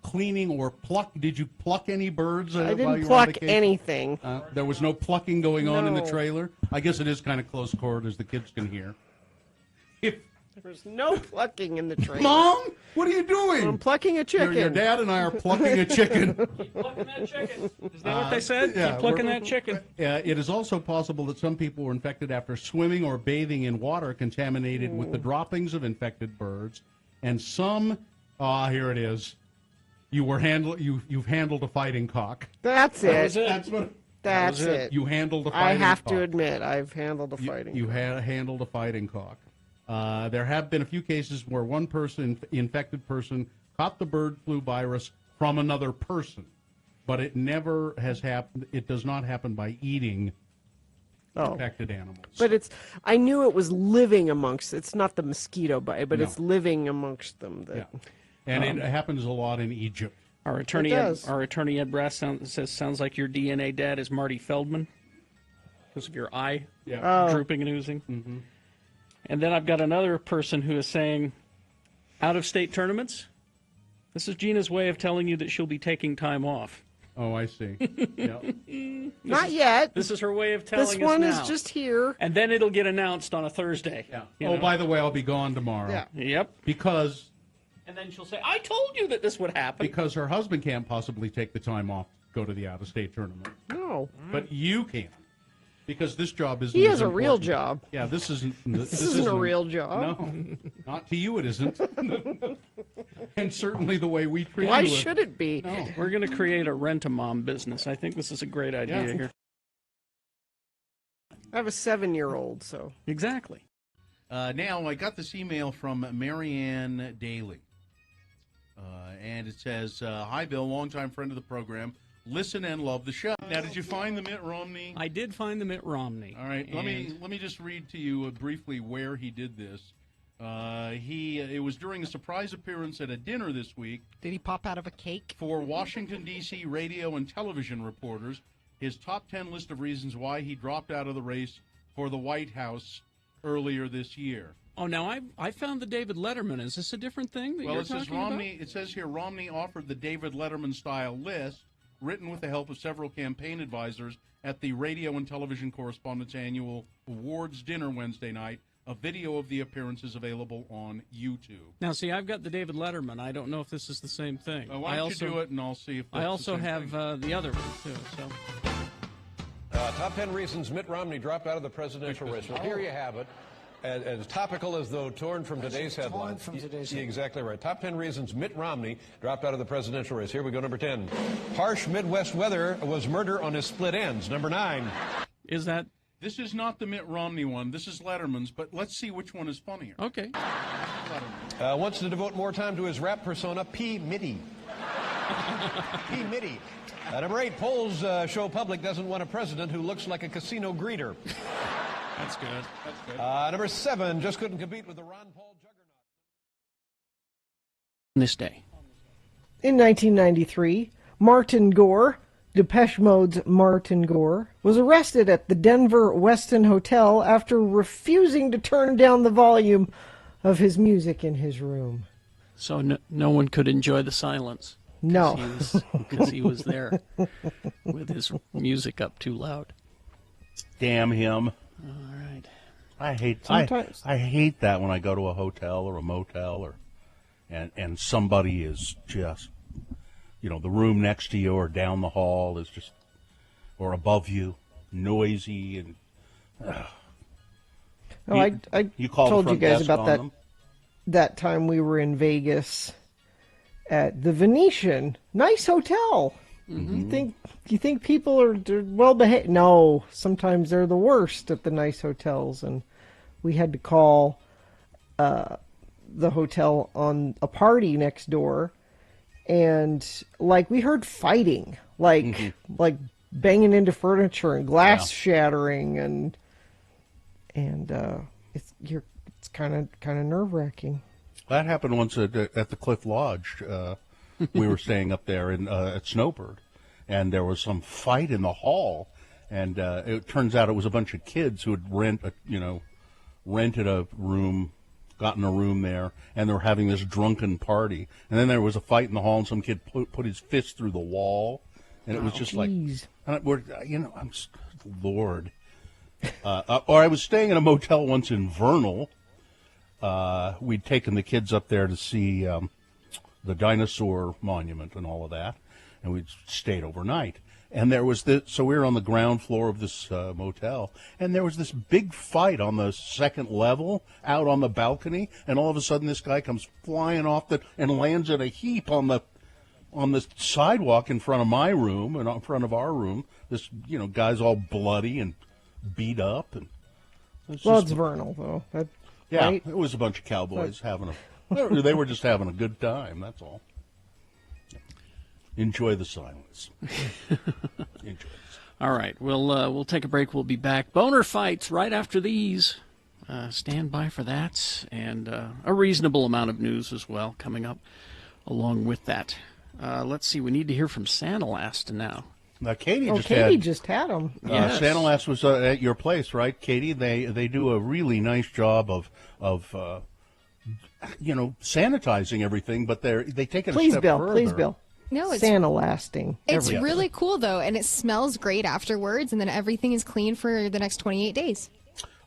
cleaning or pluck. Did you pluck any birds? I while didn't you were pluck on vacation? anything. There was no plucking going on in the No. trailer. I guess it is kind of close quarters. The kids can hear. There's no plucking in the trailer. Mom, what are you doing? I'm plucking a chicken. Your dad and I are plucking a chicken. Keep plucking that chicken. Is that what they said? Yeah, Keep plucking that chicken. It is also possible that some people were infected after swimming or bathing in water contaminated with the droppings of infected birds, and some. Here it is. You've handled a fighting cock. That's That it. was it. That's it. You handled a fighting I have cock. to admit, I've handled a fighting. You handled a fighting cock. There have been a few cases where one infected person caught the bird flu virus from another person, but it never has happened. It does not happen by eating infected animals. But I knew it was living amongst. It's not the mosquito bite, but No. it's living amongst them. And it happens a lot in Egypt. Our attorney, It does. Ed Brass sounds like your DNA dad is Marty Feldman because of your eye drooping and oozing. Mm-hmm. And then I've got another person who is saying, out-of-state tournaments? This is Gina's way of telling you that she'll be taking time off. Oh, I see. Not yet. This is her way of telling us This one now. is just here. And then it'll get announced on a Thursday. Yeah. By the way, I'll be gone tomorrow. Yeah. Yep. Because And then she'll say, I told you that this would happen. Because her husband can't possibly take the time off to go to the out-of-state tournament. No. But you can. Because this job isn't. He as has a real important. job. Yeah, this isn't. This isn't a real job. No, not to you. It isn't. And certainly the way we treat Why you. should it be? No, we're going to create a rent-a-mom business. I think this is a great idea here. I have a 7-year-old, so. Exactly. Now, I got this email from Marianne Daly. And it says, hi, Bill, longtime friend of the program. Listen and love the show. Now, did you find the Mitt Romney? I did find the Mitt Romney. All right, let me just read to you briefly where he did this. It was during a surprise appearance at a dinner this week. Did he pop out of a cake? For Washington, D.C. radio and television reporters, his top 10 list of reasons why he dropped out of the race for the White House earlier this year. Oh, now I found the David Letterman. Is this a different thing that you're talking about? It says here Romney offered the David Letterman-style list, written with the help of several campaign advisors at the Radio and Television Correspondents Annual Awards dinner Wednesday night. A video of the appearance is available on YouTube. Now, see, I've got the David Letterman. I don't know if this is the same thing. Why don't you do it, and I'll see if that's I also the same have thing. The other one, too. So Top 10 reasons Mitt Romney dropped out of the presidential race. Well, here you have it. As topical as though torn from today's headlines. Exactly right. Top 10 reasons Mitt Romney dropped out of the presidential race. Here we go. Number 10. Harsh Midwest weather was murder on his split ends. Number 9. Is that? This is not the Mitt Romney one. This is Letterman's, but let's see which one is funnier. Okay. Wants to devote more time to his rap persona, P. Mitty. P. Mitty. Number 8. Polls show public doesn't want a president who looks like a casino greeter. That's good. That's good. Number 7. Just couldn't compete with the Ron Paul juggernaut. This day. In 1993, Martin Gore, Depeche Mode's Martin Gore, was arrested at the Denver Westin Hotel after refusing to turn down the volume of his music in his room. So no one could enjoy the silence. No. Because he was there with his music up too loud. Damn him. All right. I hate Sometimes. I hate that when I go to a hotel or a motel and somebody is just, the room next to you or down the hall is just, or above you, noisy and. I you call told the you front guys desk about on that them? that time we were in Vegas at the Venetian. Nice hotel. Mm-hmm. You think people are well behaved? No, sometimes they're the worst at the nice hotels, and we had to call the hotel on a party next door, and we heard fighting, like banging into furniture and glass shattering, and it's kind of nerve-wracking. That happened once at the Cliff Lodge. We were staying up there at Snowbird, and there was some fight in the hall, and it turns out it was a bunch of kids who had rented a room, gotten a room there, and they were having this drunken party. And then there was a fight in the hall, and some kid put his fist through the wall, and it was just geez. Lord. Or I was staying in a motel once in Vernal. We'd taken the kids up there to see the dinosaur monument and all of that, and we stayed overnight. And there was so we were on the ground floor of this motel, and there was this big fight on the second level out on the balcony, and all of a sudden this guy comes flying off and lands in a heap on the sidewalk in front of my room and in front of our room. This guy's all bloody and beat up, and it's Vernal though. Yeah, right? It was a bunch of cowboys they were just having a good time, that's all. Enjoy the silence. All right, we'll take a break. We'll be back. Boner fights right after these. Stand by for that, and a reasonable amount of news as well coming up along with that. Let's see, we need to hear from Sandalast now. Katie just had them. Yes. Sandalast was at your place, right, Katie? They do a really nice job of sanitizing everything, but they take it a step further. Please, Bill. No, it's Sandalast. It's really cool though, and it smells great afterwards, and then everything is clean for the next 28 days.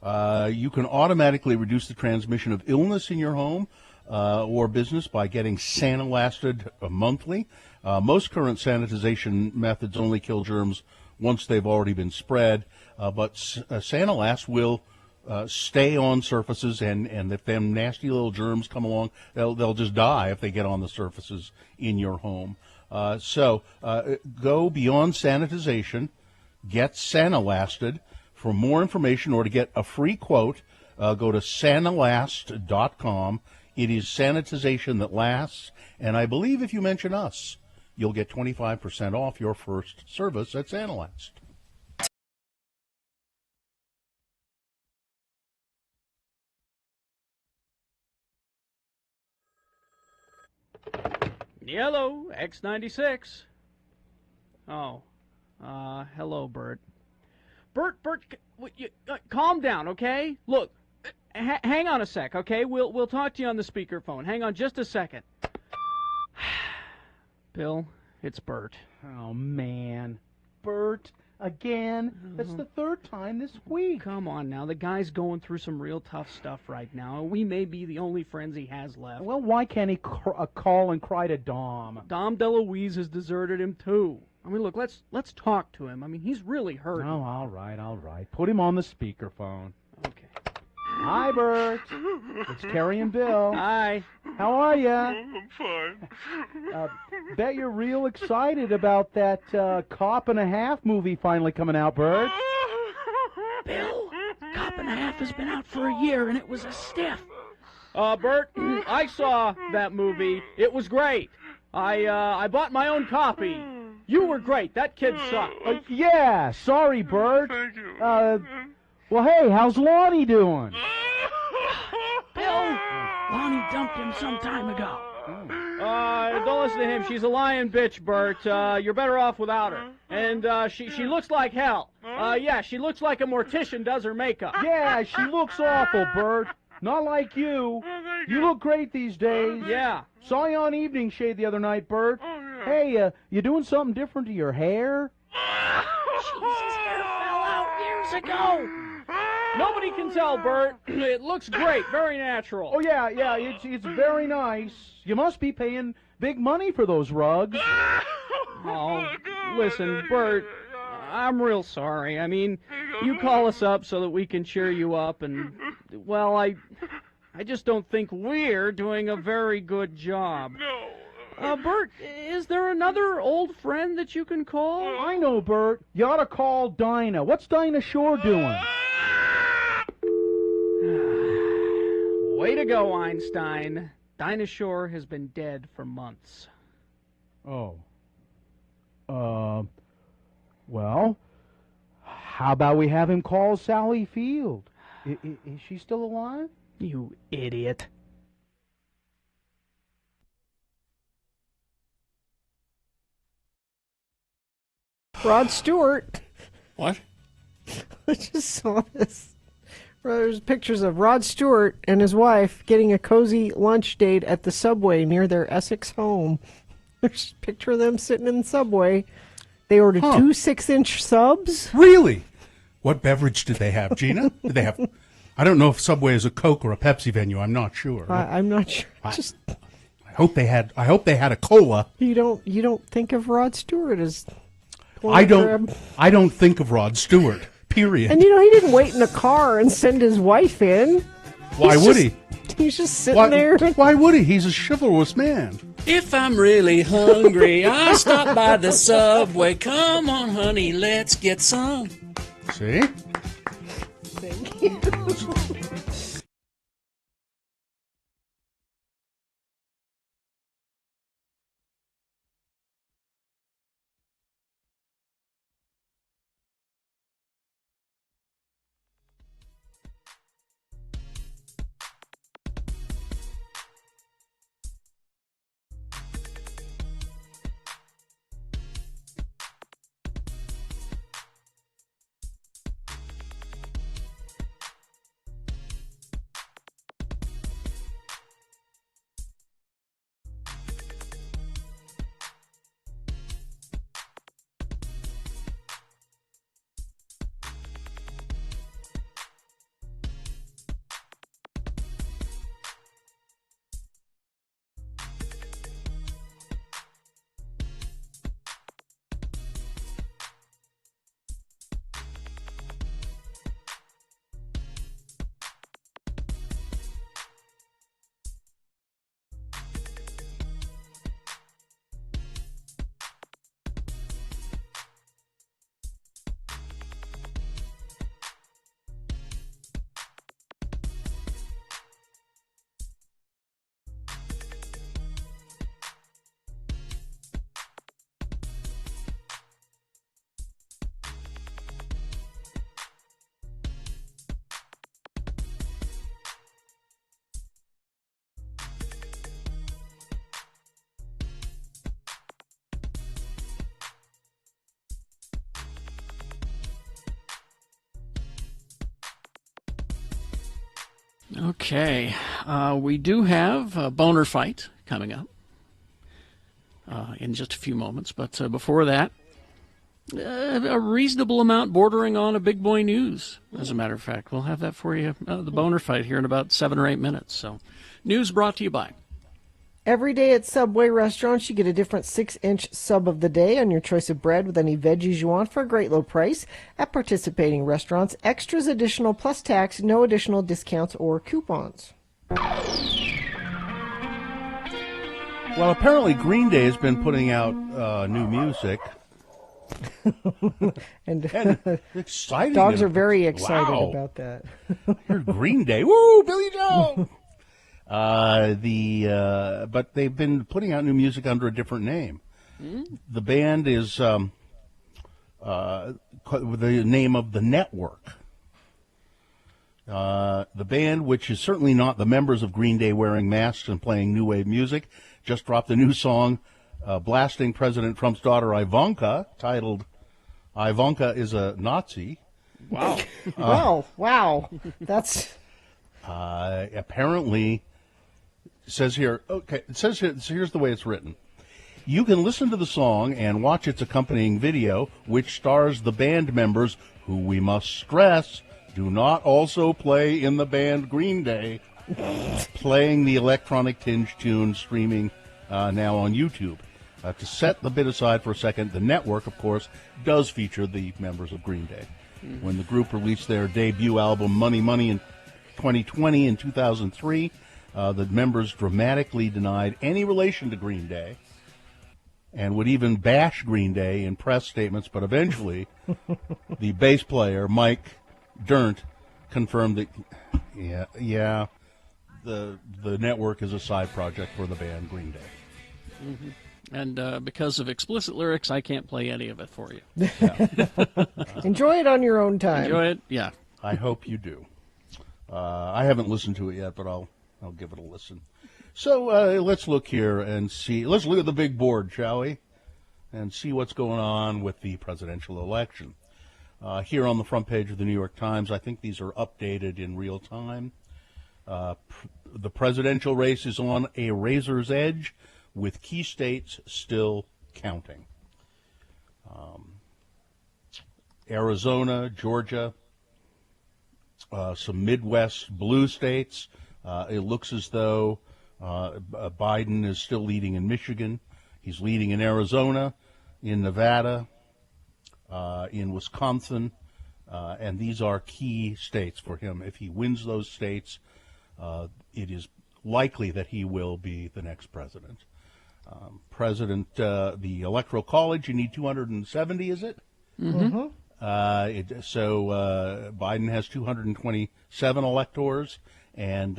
You can automatically reduce the transmission of illness in your home or business by getting Sanilasted monthly. Most current sanitization methods only kill germs once they've already been spread, but Sanilast will stay on surfaces, and if them nasty little germs come along, they'll just die if they get on the surfaces in your home. So go beyond sanitization, get Sanilasted. For more information or to get a free quote, go to Sanilast.com. It is sanitization that lasts, and I believe if you mention us, you'll get 25% off your first service at Sanilast. Yellow, X96. Oh, hello, Bert. Bert, calm down, okay? Look, hang on a sec, okay? We'll talk to you on the speakerphone. Hang on just a second. Bill, it's Bert. Oh, man. Bert, again? That's the third time this week. Come on now. The guy's going through some real tough stuff right now. We may be the only friends he has left. Well, why can't he call and cry to Dom? Dom DeLuise has deserted him, too. I mean, look, let's talk to him. I mean, he's really hurting. Oh, all right. Put him on the speakerphone. Okay. Hi, Bert. It's Terry and Bill. Hi. How are you? I'm fine. Bet you're real excited about that Cop and a Half movie finally coming out, Bert. Bill, Cop and a Half has been out for a year, and it was a stiff. Bert, I saw that movie. It was great. I bought my own copy. You were great. That kid sucked. Yeah, sorry, Bert. Thank you. Well, hey, how's Lonnie doing? Bill, Lonnie dumped him some time ago. Don't listen to him. She's a lying bitch, Bert. You're better off without her. And she looks like hell. Yeah, she looks like a mortician does her makeup. Yeah, she looks awful, Bert. Not like you. You look great these days. Yeah. Saw you on Evening Shade the other night, Bert. Hey, you doing something different to your hair? Jesus, his hair fell out years ago. Nobody can tell, Bert. It looks great, very natural. Oh, yeah, it's very nice. You must be paying big money for those rugs. Oh, listen, Bert, I'm real sorry. I mean, you call us up so that we can cheer you up, and, well, I just don't think we're doing a very good job. No. Bert, is there another old friend that you can call? I know, Bert. You ought to call Dinah. What's Dinah Shore doing? Way to go, Einstein. Dinah Shore has been dead for months. Oh. Well, how about we have him call Sally Field? Is she still alive? You idiot. Rod Stewart. What? I just saw this. There's pictures of Rod Stewart and his wife getting a cozy lunch date at the Subway near their Essex home. There's a picture of them sitting in the Subway. They ordered 2 6-inch subs. Really? What beverage did they have, Gina? Did they have? I don't know if Subway is a Coke or a Pepsi venue. I'm not sure. I'm not sure. I hope they had a cola. You don't think of Rod Stewart as. I don't think of Rod Stewart. Period. And he didn't wait in a car and send his wife in. Why would he? He's just sitting there. Why would he? He's a chivalrous man. If I'm really hungry, I'll stop by the Subway. Come on, honey, let's get some. See? Thank you. Okay, we do have a boner fight coming up in just a few moments, but before that, a reasonable amount bordering on a big boy news, as a matter of fact. We'll have that for you, the boner fight, here in about 7 or 8 minutes. So, news brought to you by Every day at Subway restaurants, you get a different 6-inch sub of the day on your choice of bread with any veggies you want for a great low price. At participating restaurants, extras additional plus tax, no additional discounts or coupons. Well, apparently Green Day has been putting out new music. and exciting. Dogs are very excited Wow. about that. Here's Green Day. Woo, Billy Joe! But they've been putting out new music under a different name. The band is the name of The Network. The band, which is certainly not the members of Green Day wearing masks and playing new wave music, just dropped a new song blasting President Trump's daughter Ivanka, titled "Ivanka is a Nazi." Wow. Wow. That's apparently says here. Okay, it says here. So here's the way it's written. You can listen to the song and watch its accompanying video, which stars the band members who, we must stress, do not also play in the band Green Day, playing the electronic tinge tune streaming now on YouTube. To set the bit aside for a second, the network, of course, does feature the members of Green Day. When the group released their debut album Money Money in 2020 and 2003, the members dramatically denied any relation to Green Day and would even bash Green Day in press statements, but eventually the bass player, Mike Dirnt, confirmed that, the network is a side project for the band Green Day. Mm-hmm. And because of explicit lyrics, I can't play any of it for you. Enjoy it on your own time. Enjoy it, yeah. I hope you do. I haven't listened to it yet, but I'll give it a listen. So let's look here and see. Let's look at the big board, shall we? And see what's going on with the presidential election. Here on the front page of the New York Times, I think these are updated in real time. The presidential race is on a razor's edge, with key states still counting. Arizona, Georgia, some Midwest blue states. It looks as though Biden is still leading in Michigan. He's leading in Arizona, in Nevada, in Wisconsin, and these are key states for him. If he wins those states, it is likely that he will be the next president. The Electoral College, you need 270, is it? Mm-hmm. So Biden has 227 electors, and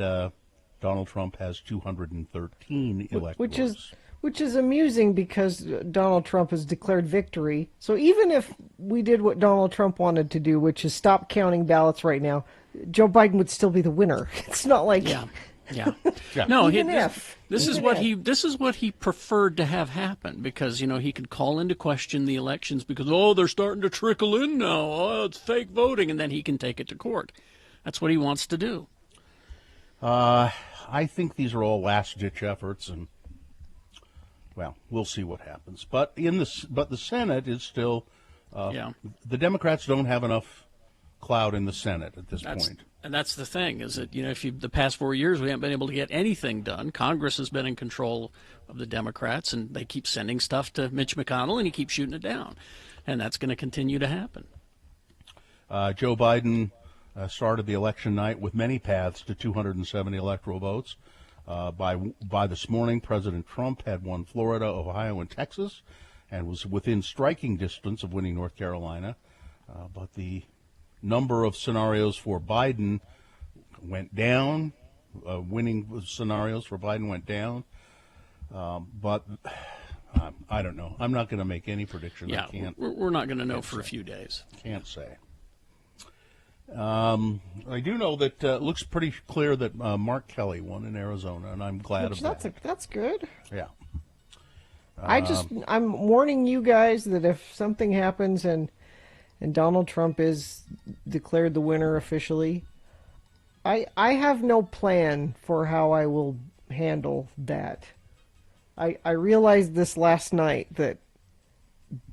Donald Trump has 213 electors. Which is amusing because Donald Trump has declared victory. So even if we did what Donald Trump wanted to do, which is stop counting ballots right now, Joe Biden would still be the winner. It's not like No, this is what he preferred to have happen, because he could call into question the elections because they're starting to trickle in now. It's fake voting, and then he can take it to court. That's what he wants to do. I think these are all last-ditch efforts, and we'll see what happens. But the Senate is still the Democrats don't have enough clout in the Senate at this point. And that's the thing, is that, the past 4 years we haven't been able to get anything done. Congress has been in control of the Democrats, and they keep sending stuff to Mitch McConnell, and he keeps shooting it down. And that's going to continue to happen. Joe Biden started the election night with many paths to 270 electoral votes. By this morning, President Trump had won Florida, Ohio, and Texas, and was within striking distance of winning North Carolina. But the number of scenarios for Biden went down. Winning scenarios for Biden went down. But I don't know. I'm not going to make any prediction. Yeah, we're not going to know for a few days. Can't say. I do know that it looks pretty clear that Mark Kelly won in Arizona, and I'm glad of that. That's good. Yeah. I'm warning you guys that if something happens and Donald Trump is declared the winner officially, I have no plan for how I will handle that. I realized this last night that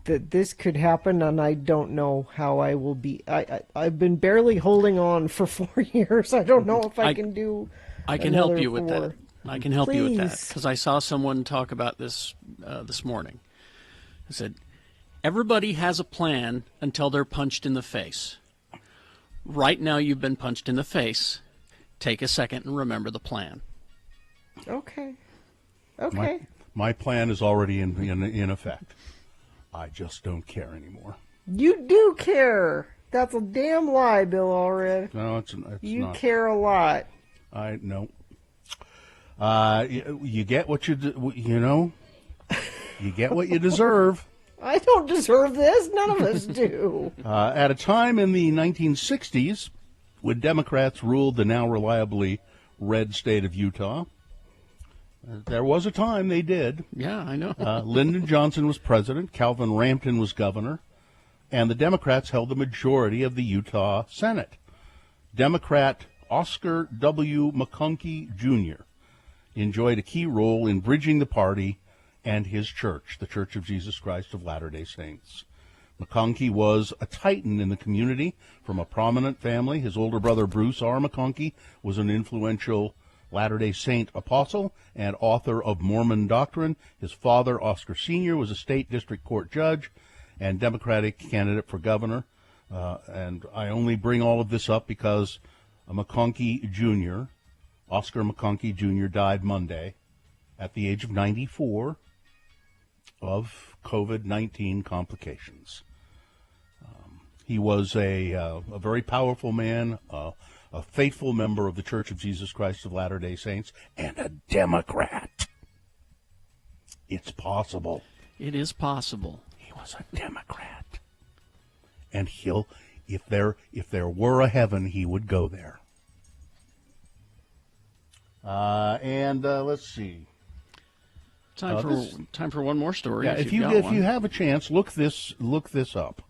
this could happen, and I don't know how I will be. I've been barely holding on for 4 years. I don't know if I can do. I can help you with that. I can help you with that Please. because I saw someone talk about this this morning. I said, everybody has a plan until they're punched in the face. Right now you've been punched in the face. Take a second and remember the plan. Okay. Okay. My plan is already in effect. I just don't care anymore. You do care. That's a damn lie, Bill Allred. No, it's You not. care a lot. No. You get what you get what you deserve. I don't deserve this. None of us do. At a time in the 1960s, when Democrats ruled the now reliably red state of Utah, there was a time they did. Yeah, I know. Lyndon Johnson was president, Calvin Rampton was governor, and the Democrats held the majority of the Utah Senate. Democrat Oscar W. McConkie Jr. enjoyed a key role in bridging the party and his church, the Church of Jesus Christ of Latter-day Saints. McConkie was a titan in the community from a prominent family. His older brother, Bruce R. McConkie, was an influential Latter-day Saint apostle and author of Mormon doctrine. His father, Oscar Sr., was a state district court judge and Democratic candidate for governor. And I only bring all of this up because McConkie Jr., Oscar McConkie Jr., died Monday at the age of 94 of COVID-19 complications. He was a very powerful man, a faithful member of the Church of Jesus Christ of Latter-day Saints, and a Democrat. It's possible. It is possible. He was a Democrat. And if there were a heaven, he would go there. Let's see. Time for one more story. Yeah, if you got have a chance, look this up.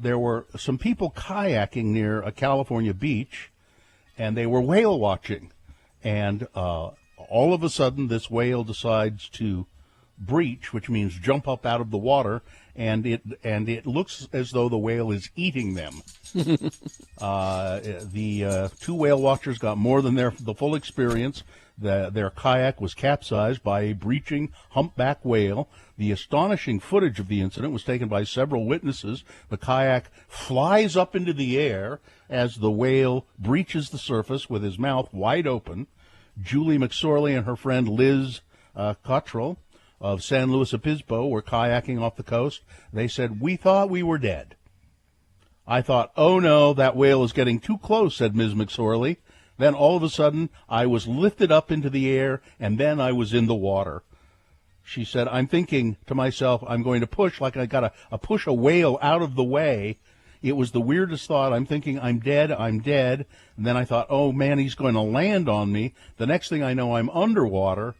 There were some people kayaking near a California beach, and they were whale watching. And all of a sudden, this whale decides to breach, which means jump up out of the water, and it looks as though the whale is eating them. The two whale watchers got more than the full experience. Their kayak was capsized by a breaching humpback whale. The astonishing footage of the incident was taken by several witnesses. The kayak flies up into the air as the whale breaches the surface with his mouth wide open. Julie McSorley and her friend Liz Cottrell of San Luis Obispo were kayaking off the coast. They said, "We thought we were dead." I thought, "Oh no, that whale is getting too close," said Ms. McSorley. Then all of a sudden, I was lifted up into the air, and then I was in the water. She said, "I'm thinking to myself, I'm going to push like I got to push a whale out of the way." It was the weirdest thought. I'm thinking, I'm dead. And then I thought, oh, man, he's going to land on me. The next thing I know, I'm underwater.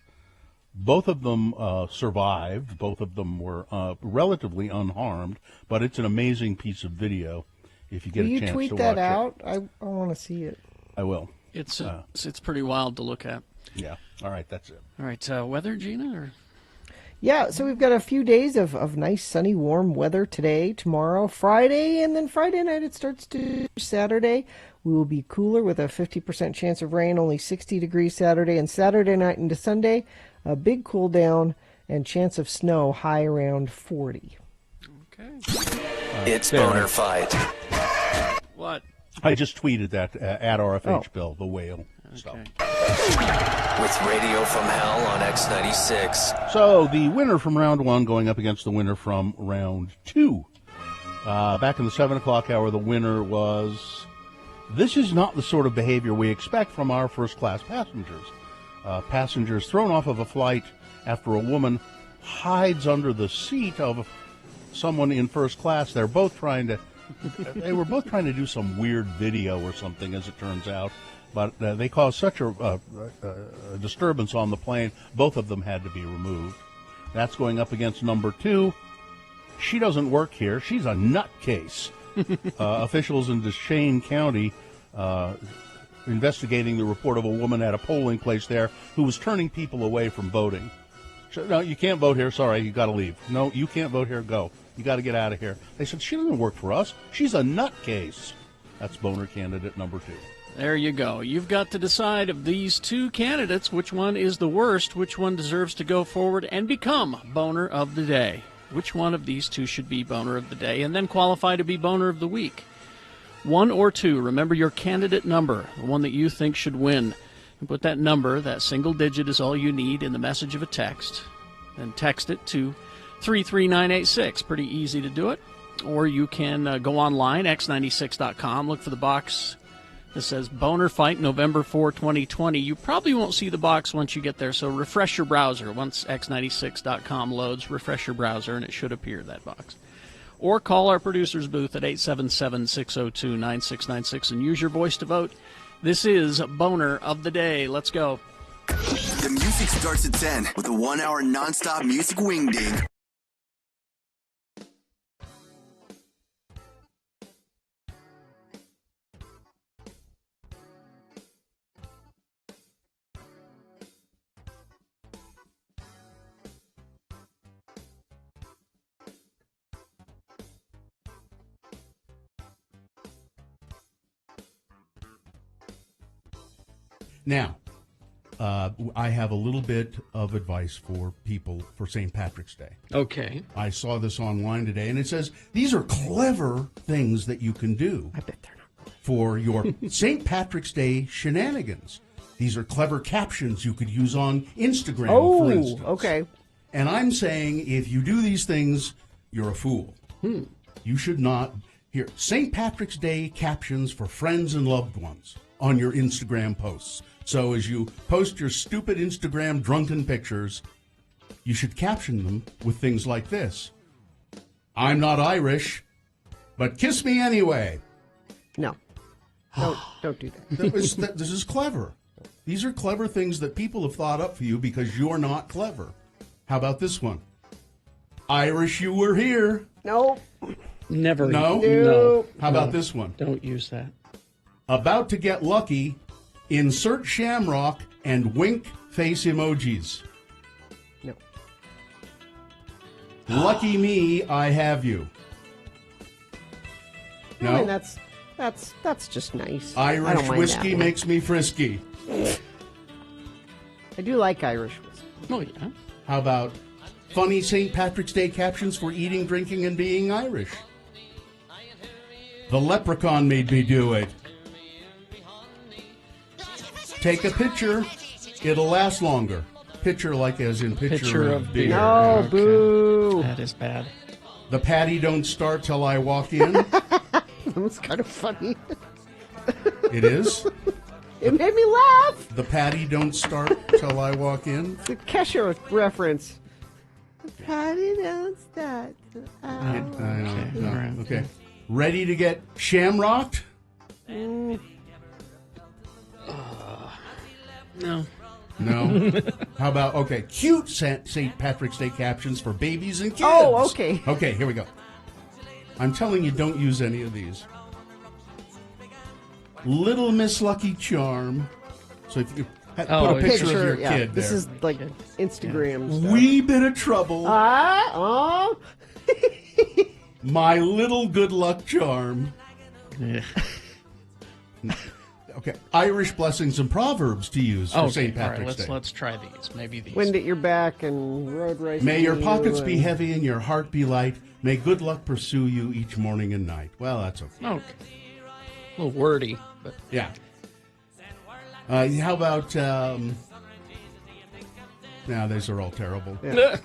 Both of them survived. Both of them were relatively unharmed. But it's an amazing piece of video if you get a chance to watch it. Will you tweet that out? I want to see it. I will. It's pretty wild to look at. Yeah. All right, that's it. All right, weather, Gina? Or? Yeah, so we've got a few days of nice, sunny, warm weather today, tomorrow, Friday, and then Friday night it starts to Saturday. We will be cooler with a 50% chance of rain, only 60 degrees Saturday, and Saturday night into Sunday, a big cool down and chance of snow high around 40. Okay. It's Boner Fight. What? I just tweeted that at RFH Bill, the whale stuff. With Radio from Hell on X96. So the winner from round one going up against the winner from round two. Back in the 7 o'clock hour, the winner was... This is not the sort of behavior we expect from our first-class passengers. Passengers thrown off of a flight after a woman hides under the seat of someone in first class. They were both trying to do some weird video or something, as it turns out. But they caused such a disturbance on the plane, both of them had to be removed. That's going up against number two. She doesn't work here. She's a nutcase. Officials in Duchesne County investigating the report of a woman at a polling place there who was turning people away from voting. No, you can't vote here. Sorry, you got to leave. No, you can't vote here. Go. You got to get out of here. They said, she doesn't work for us. She's a nutcase. That's boner candidate number two. There you go. You've got to decide of these two candidates which one is the worst, which one deserves to go forward and become Boner of the Day. Which one of these two should be Boner of the Day and then qualify to be Boner of the Week. 1 or 2. Remember your candidate number, the one that you think should win. And put that number, that single digit is all you need in the message of a text. Then text it to 33986. Pretty easy to do it. Or you can go online, x96.com, look for the box that says Boner Fight November 4, 2020. You probably won't see the box once you get there, so refresh your browser. Once x96.com loads, refresh your browser, and it should appear, that box. Or call our producer's booth at 877-602-9696 and use your voice to vote. This is Boner of the Day. Let's go. The music starts at 10 with a 1-hour nonstop music wingding. Now, I have a little bit of advice for people for St. Patrick's Day. Okay. I saw this online today, and it says these are clever things that you can do. I bet they're not. For your St. Patrick's Day shenanigans. These are clever captions you could use on Instagram, for instance. Okay. And I'm saying if you do these things, you're a fool. You should not. Here, St. Patrick's Day captions for friends and loved ones on your Instagram posts. So as you post your stupid Instagram drunken pictures, you should caption them with things like this. I'm not Irish, but kiss me anyway. No. Don't do that. This is clever. These are clever things that people have thought up for you because you're not clever. How about this one? Irish, you were here. No. Never. No? How about this one? Don't use that. About to get lucky, insert shamrock and wink face emojis. No. Lucky me, I have you. No? I mean, that's just nice. I don't Irish mind whiskey that one. makes me frisky. I do like Irish whiskey. Oh, yeah. How about funny St. Patrick's Day captions for eating, drinking, and being Irish? The leprechaun made me do it. Take a picture, it'll last longer. Picture like as in picture of beer. No, Okay. boo. That is bad. The patty don't start till I walk in. That was kind of funny. It is. It made me laugh. The patty don't start till I walk in. It's a Kesher reference. The patty don't start. Okay. Ready to get shamrocked? No. No. How about, okay, cute St. Patrick's Day captions for babies and kids. Oh, okay. Okay, here we go. I'm telling you, don't use any of these. Little Miss Lucky Charm. So if you put a picture of your kid This there. is like Instagram stuff. Wee bit of trouble. Oh. My little good luck charm. Yeah. Okay, Irish blessings and proverbs to use for Okay, St. all Patrick's right, Day. let's try these. Maybe these. Wind at your back and road race. May your pockets be and... heavy and your heart be light. May good luck pursue you each morning and night. Well, that's okay. Okay. A little wordy, but Yeah. How about? Now these are all terrible. Yeah.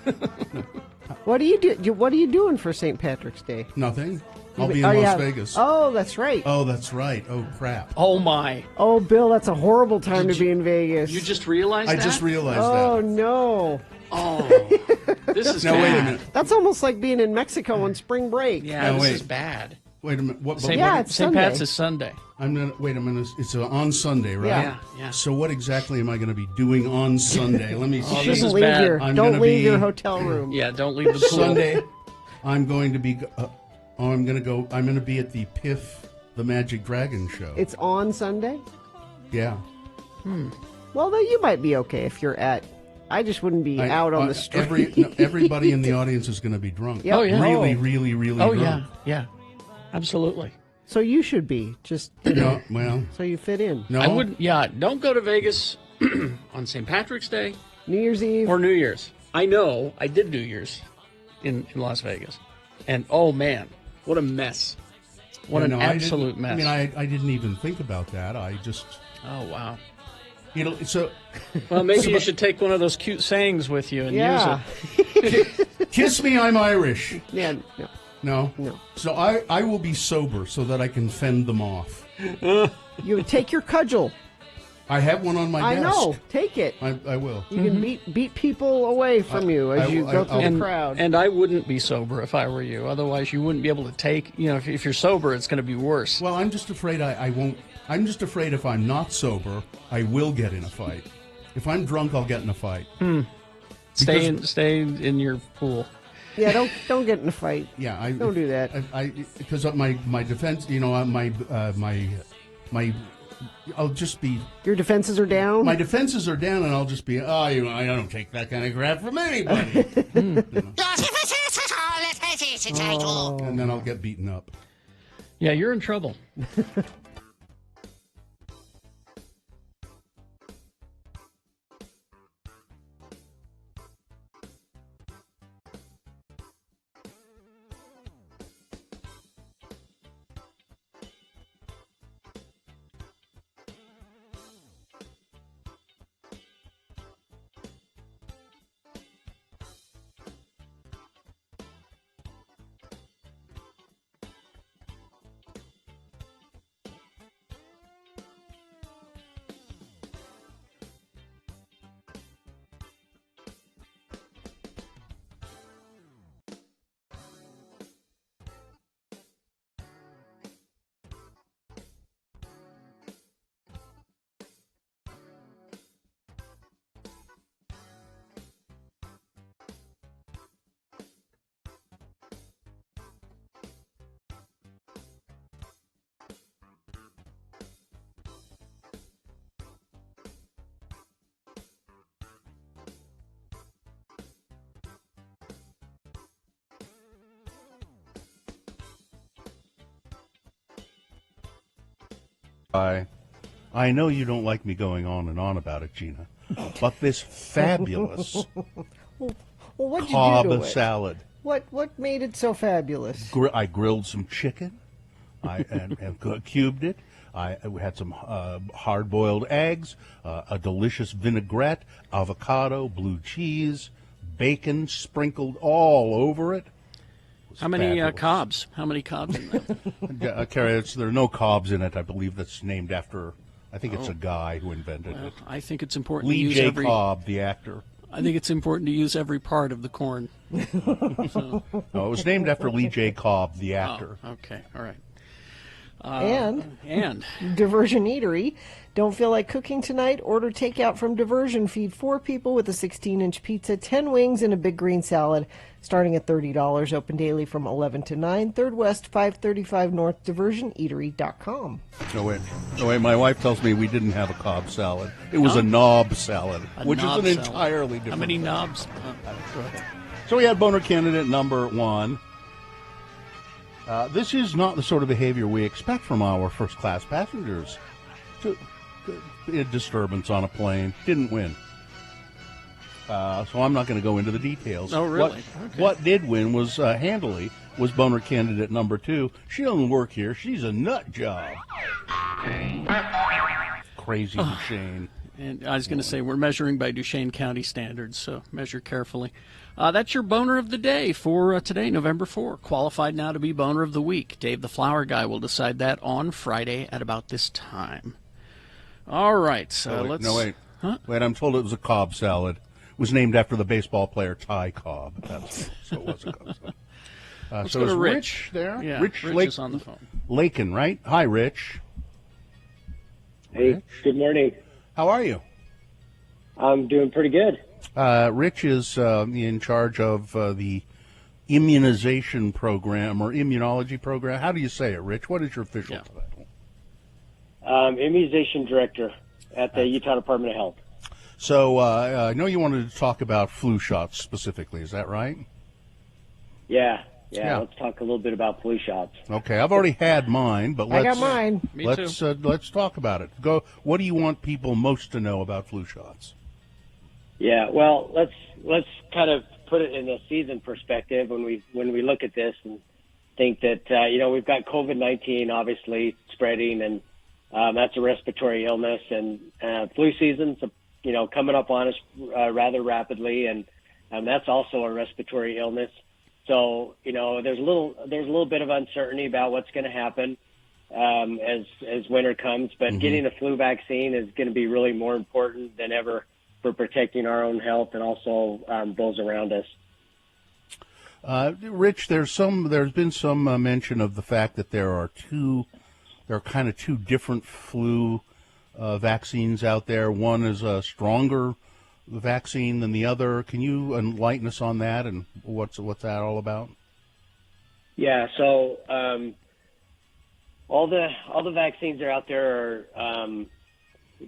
What do you do? What are you doing for St. Patrick's Day? Nothing. I'll be in Las Vegas. Oh, that's right. Oh, that's right. Oh, crap. Oh my. Oh, Bill, that's a horrible time to be in Vegas. You just realized I that? just realized Oh that. no. Oh. This is Now bad. wait a minute. That's almost like being in Mexico on spring break. Yeah, Now, this wait. is bad. Wait a minute. What? St. it's St. Sunday. Pat's is Sunday. I'm gonna wait a minute. It's on Sunday, right? Yeah. Yeah. So what exactly am I going to be doing on Sunday? Let me You Oh, see. this shouldn't is leave bad. your. I'm Don't gonna leave be- your hotel room. Yeah, don't leave the pool. Sunday, I'm going to be. I'm going to go. I'm going to be at the Piff, the Magic Dragon show. It's on Sunday. Yeah. Well, then you might be okay if you're at. I just wouldn't be out on the street. Everybody in the audience is going to be drunk. Yep. Oh, yeah. Really, Oh. really, really Oh, drunk. yeah. Yeah. Absolutely. So you should be just No, well, so you fit in. no. I wouldn't. Yeah, don't go to Vegas on St. Patrick's Day, New Year's Eve or New Year's. I know I did New Year's in Las Vegas, and oh man, what a mess! What an absolute mess. I mean, I didn't even think about that. I just. Oh wow. So. Well, maybe you should take one of those cute sayings with you and Yeah. use it. Kiss me, I'm Irish. Yeah. No. So I will be sober so that I can fend them off. You would take your cudgel. I have one on my I desk. know. Take it. I will. You can beat people away from you as you go through the crowd. And I wouldn't be sober if I were you. Otherwise, you wouldn't be able to take. If you're sober, it's going to be worse. Well, I'm just afraid I won't. I'm just afraid if I'm not sober, I will get in a fight. If I'm drunk, I'll get in a fight. Stay in your pool. Yeah, don't get in a fight. Yeah, don't do that. Because my defense, I'll just be. Your defenses are down. My defenses are down, and I'll just be. I don't take that kind of crap from anybody. And then I'll get beaten up. Yeah, you're in trouble. I know you don't like me going on and on about it, Gina, but this fabulous Well, what'd you do Cobb to it? salad. What made it so fabulous? I grilled some chicken, and cubed it. We had some hard-boiled eggs, a delicious vinaigrette, avocado, blue cheese, bacon sprinkled all over it. How many Cobbs? How many Cobbs in that? Carrie, there are no Cobbs in it. I believe that's named after. I think it's a guy who invented it. I think it's important to Lee use J. every. Cobb, the actor. I think it's important to use every part of the corn. No, it was named after Lee J. Cobb, the actor. Oh, okay, all right. And Diversion Eatery. Don't feel like cooking tonight? Order takeout from Diversion. Feed 4 people with a 16-inch pizza, 10 wings, and a big green salad. Starting at $30. Open daily from 11 to 9. 3rd West, 535 North, diversioneatery.com. No, wait. My wife tells me we didn't have a Cobb salad. It was a knob salad, which is an entirely different. How many thing. knobs? Go ahead. So we had boner candidate number 1. This is not the sort of behavior we expect from our first-class passengers. A disturbance on a plane. Didn't win. So I'm not going to go into the details. Oh, really? What did win was handily was boner candidate number 2. She doesn't work here. She's a nut job. Crazy Duchesne. And I was going to say, we're measuring by Duchesne County standards, so measure carefully. That's your boner of the day for today, November 4. Qualified now to be boner of the week. Dave the Flower Guy will decide that on Friday at about this time. All right, so let's... No, wait. Huh? Wait, I'm told it was a Cobb salad. It was named after the baseball player Ty Cobb. So it was a Cobb salad. Let's So go to is Rich. there? Yeah, Rich is on the phone. Lakin, right? Hi, Rich. Hey, good morning. How are you? I'm doing pretty good. Rich is in charge of the immunization program or immunology program. How do you say it, Rich? What is your official title? Immunization director at the Utah Department of Health. So I know you wanted to talk about flu shots specifically. Is that right? Yeah. Yeah, let's talk a little bit about flu shots. Okay, I've already had mine, but I got mine. Me let's talk about it. Go. What do you want people most to know about flu shots? Yeah, well, let's kind of put it in a season perspective when we look at this and think that we've got COVID-19 obviously spreading, and that's a respiratory illness, and flu season's coming up on us rather rapidly, and that's also a respiratory illness. So there's a little bit of uncertainty about what's going to happen as winter comes, but getting a flu vaccine is going to be really more important than ever for protecting our own health and also those around us. Rich, there's been some mention of the fact that there are kind of two different flu vaccines out there. One is a stronger vaccine than the other. Can you enlighten us on that and what's that all about? Yeah, so all the vaccines that are out there are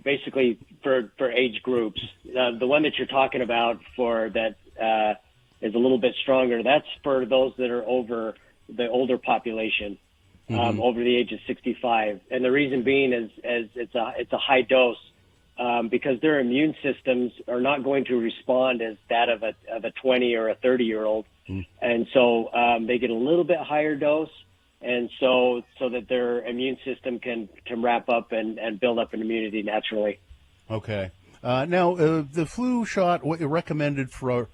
basically for age groups. The one that you're talking about for that is a little bit stronger. That's for those that are over the older population, over the age of 65. And the reason being is it's a high dose because their immune systems are not going to respond as that of a 20 or a 30-year-old. And so they get a little bit higher dose, and so that their immune system can wrap up and build up an immunity naturally. Okay. Now, the flu shot recommended for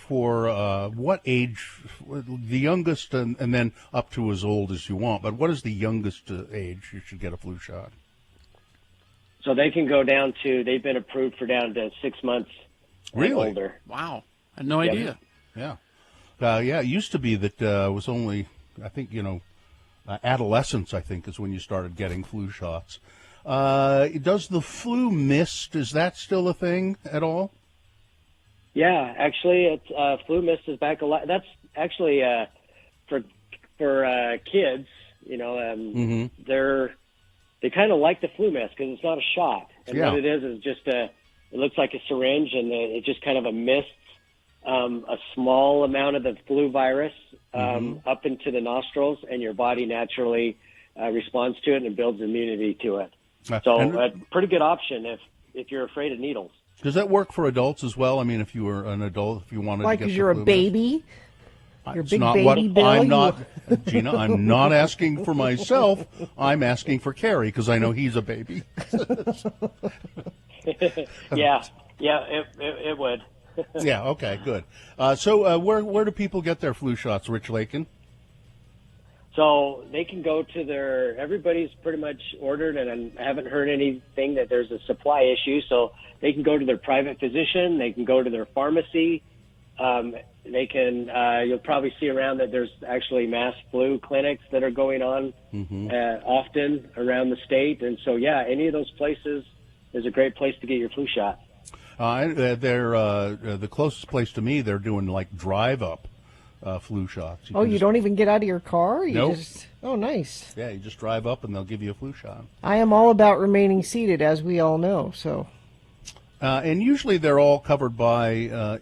what age? The youngest, and then up to as old as you want. But what is the youngest age you should get a flu shot? So they can go down to, they've been approved for down to 6 months and older. Wow. I had no idea. Yeah. It used to be that it was only, I think, adolescence, I think, is when you started getting flu shots. Does the flu mist, is that still a thing at all? Yeah, actually, it's flu mist is back a lot. That's actually for kids, they kind of like the flu mist because it's not a shot. And what it is just it looks like a syringe, and it just kind of mists a small amount of the flu virus up into the nostrils, and your body naturally responds to it and builds immunity to it. So a pretty good option if you're afraid of needles. Does that work for adults as well? I mean, if you were an adult, if you wanted to get because you're a baby. You're a big not baby, what, Bill. I'm not, Gina, I'm not asking for myself. I'm asking for Kerry because I know he's a baby. Yeah, it would. Yeah, okay, good. So where do people get their flu shots, Rich Lakin? So they can go to everybody's pretty much ordered, and I haven't heard anything that there's a supply issue. So they can go to their private physician. They can go to their pharmacy. They can, you'll probably see around that there's actually mass flu clinics that are going on often around the state. And so, any of those places is a great place to get your flu shot. They're the closest place to me. They're doing like drive-up flu shots. You don't even get out of your car? Nope. Oh, nice. Yeah, you just drive up and they'll give you a flu shot. I am all about remaining seated, as we all know. So, and usually they're all covered by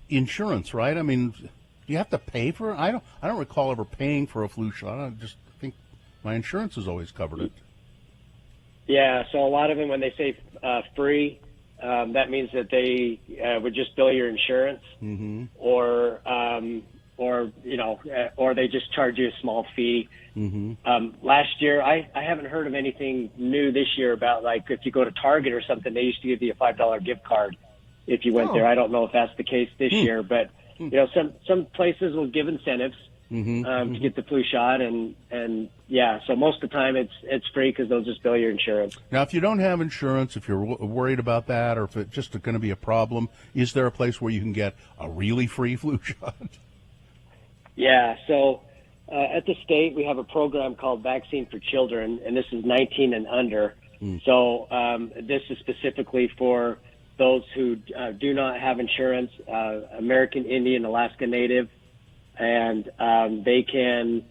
insurance, right? I mean, do you have to pay for it? I don't recall ever paying for a flu shot. I just think my insurance has always covered it. Yeah, so a lot of them, when they say free, that means that they would just bill your insurance, or they just charge you a small fee. Last year, I haven't heard of anything new this year about, like, if you go to Target or something, they used to give you a $5 gift card if you went there. I don't know if that's the case this year, but some places will give incentives to get the flu shot, and so most of the time it's free because they'll just bill your insurance. Now, if you don't have insurance, if you're worried about that, or if it's just going to be a problem, is there a place where you can get a really free flu shot? Yeah, so at the state we have a program called Vaccine for Children, and this is 19 and under. So this is specifically for those who do not have insurance, American Indian, Alaska Native, and they can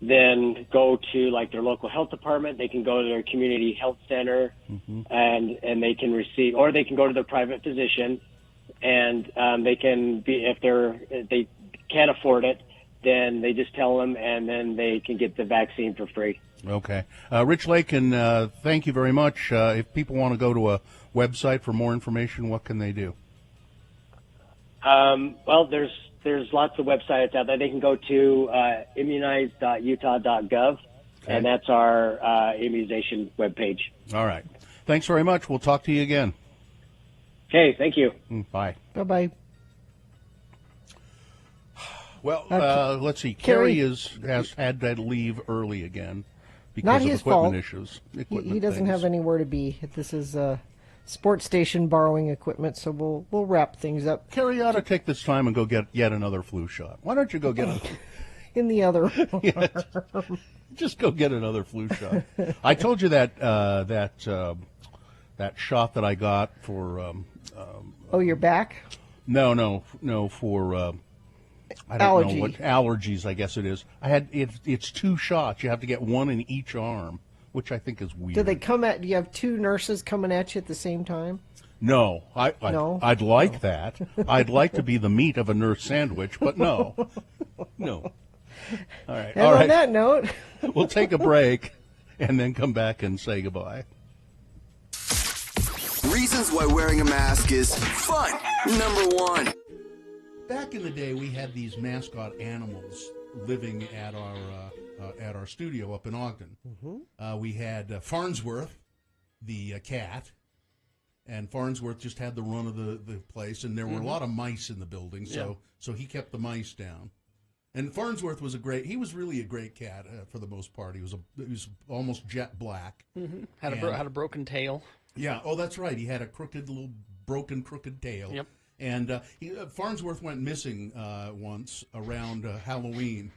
then go to like their local health department. They can go to their community health center, and they can receive, or they can go to their private physician, and they can be, if they can't afford it, then they just tell them, and then they can get the vaccine for free. Okay. Rich Lakin, thank you very much. If people want to go to a website for more information, what can they do? Well, there's lots of websites out there. They can go to immunize.utah.gov, and that's our immunization webpage. All right. Thanks very much. We'll talk to you again. Okay, thank you. Bye. Bye-bye. Well, let's see. Kerry has had to leave early again because Not of his equipment fault. issues. He doesn't have anywhere to be. This is sports station borrowing equipment, so we'll wrap things up. Kerry ought to take this time and go get yet another flu shot. Why don't you go get in the other just go get another flu shot. I told you that that shot that I got for oh, you're back? No, for I don't know what allergies, I guess it is. It's 2 shots. You have to get one in each arm, which I think is weird. Do they come at? Do you have 2 nurses coming at you at the same time? No, No? I'd like that. I'd like to be the meat of a nurse sandwich, but no. All right. And on that note, we'll take a break and then come back and say goodbye. Reasons why wearing a mask is fun. Number 1. Back in the day, we had these mascot animals living at our studio up in Ogden. We had Farnsworth, the cat, and Farnsworth just had the run of the place, and there were a lot of mice in the building, so he kept the mice down. And Farnsworth was he was really a great cat for the most part. He was almost jet black. Had a broken tail. Yeah. Oh, that's right. He had a crooked tail. Yep. And Farnsworth went missing once around Halloween.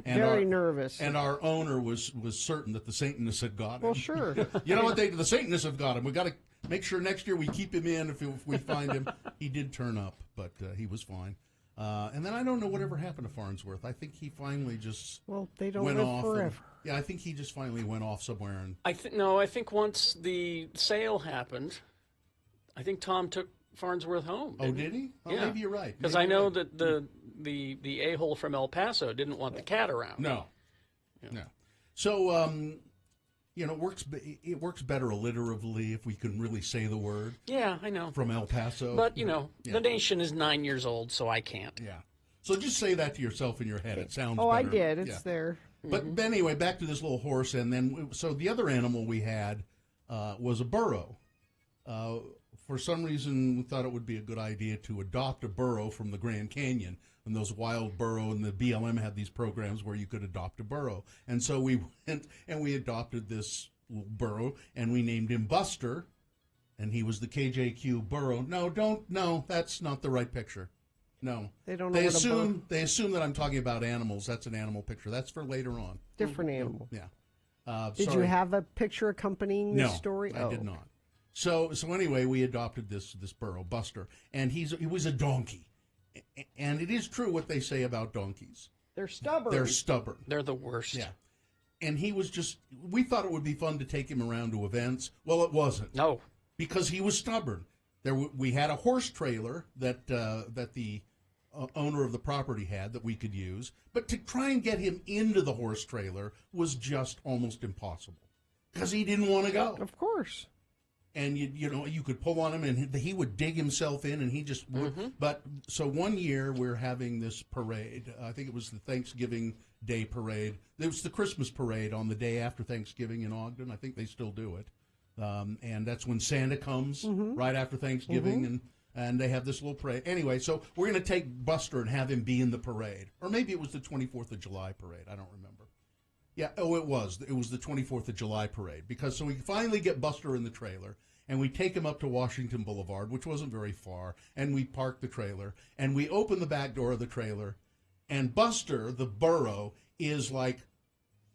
And very nervous. And our owner was certain that the Satanists had got him. Well, sure. You know what? The Satanists have got him. We got to make sure next year we keep him in if we find him. He did turn up, but he was fine. And then I don't know whatever happened to Farnsworth. I think he finally just they don't went live off. forever. Yeah, I think he just finally went off somewhere. And I think once the sale happened, I think Tom took Farnsworth home. Oh, did he? Oh, yeah. Maybe you're right. Because I know that the a-hole from El Paso didn't want the cat around. No. So, it works better alliteratively if we can really say the word. Yeah, I know. From El Paso. But, the nation is 9 years old, so I can't. Yeah. So just say that to yourself in your head. It sounds Oh, better. I did. It's there. But anyway, back to this little horse. And then, so the other animal we had was a burro. For some reason, we thought it would be a good idea to adopt a burro from the Grand Canyon. And those wild burro, and the BLM had these programs where you could adopt a burro. And so we went and we adopted this little burro, and we named him Buster, and he was the KJQ burro. No, that's not the right picture. No. They don't know what a burro. They assume that I'm talking about animals. That's an animal picture. That's for later on. Different animal. Yeah. Did you have a picture accompanying the story? No, I did not. So anyway, we adopted this burro, Buster, and he was a donkey. And it is true what they say about donkeys. They're stubborn. They're the worst. Yeah. And he was we thought it would be fun to take him around to events. Well, it wasn't. No. Because he was stubborn. We had a horse trailer that the owner of the property had that we could use. But to try and get him into the horse trailer was just almost impossible. Because he didn't want to go. Of course. And you could pull on him, and he would dig himself in, and he just would. But so one year we're having this parade. I think it was the Thanksgiving Day parade. It was the Christmas parade on the day after Thanksgiving in Ogden. I think they still do it, and that's when Santa comes right after Thanksgiving, and they have this little parade. Anyway, so we're going to take Buster and have him be in the parade, or maybe it was the 24th of July parade. I don't remember. Yeah, it was the 24th of July parade, so we finally get Buster in the trailer, and we take him up to Washington Boulevard, which wasn't very far, and we park the trailer, and we open the back door of the trailer, and Buster, the burro, is like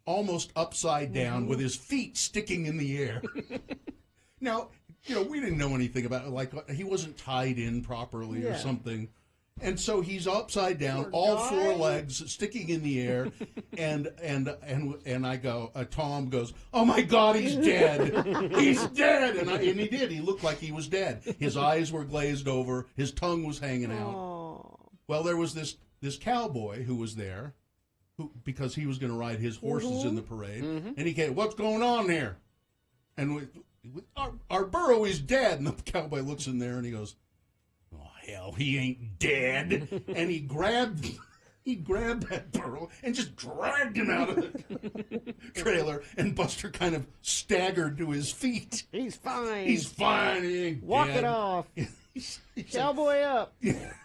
almost upside down with his feet sticking in the air. Now, we didn't know anything about it, like he wasn't tied in properly or something. And so he's upside down, all 4 legs sticking in the air, and I go, Tom goes, "Oh my God, he's dead! He's dead!" And he did. He looked like he was dead. His eyes were glazed over. His tongue was hanging out. Well, there was this cowboy who was there, because he was going to ride his horses in the parade, Mhm. and he came, "What's going on there?" And our burro is dead. And the cowboy looks in there and he goes, "Oh hell, he ain't dead!" And he grabbed that burro and just dragged him out of the trailer. And Buster kind of staggered to his feet. He's fine. He's fine. He ain't Walk dead. it off. Cowboy up.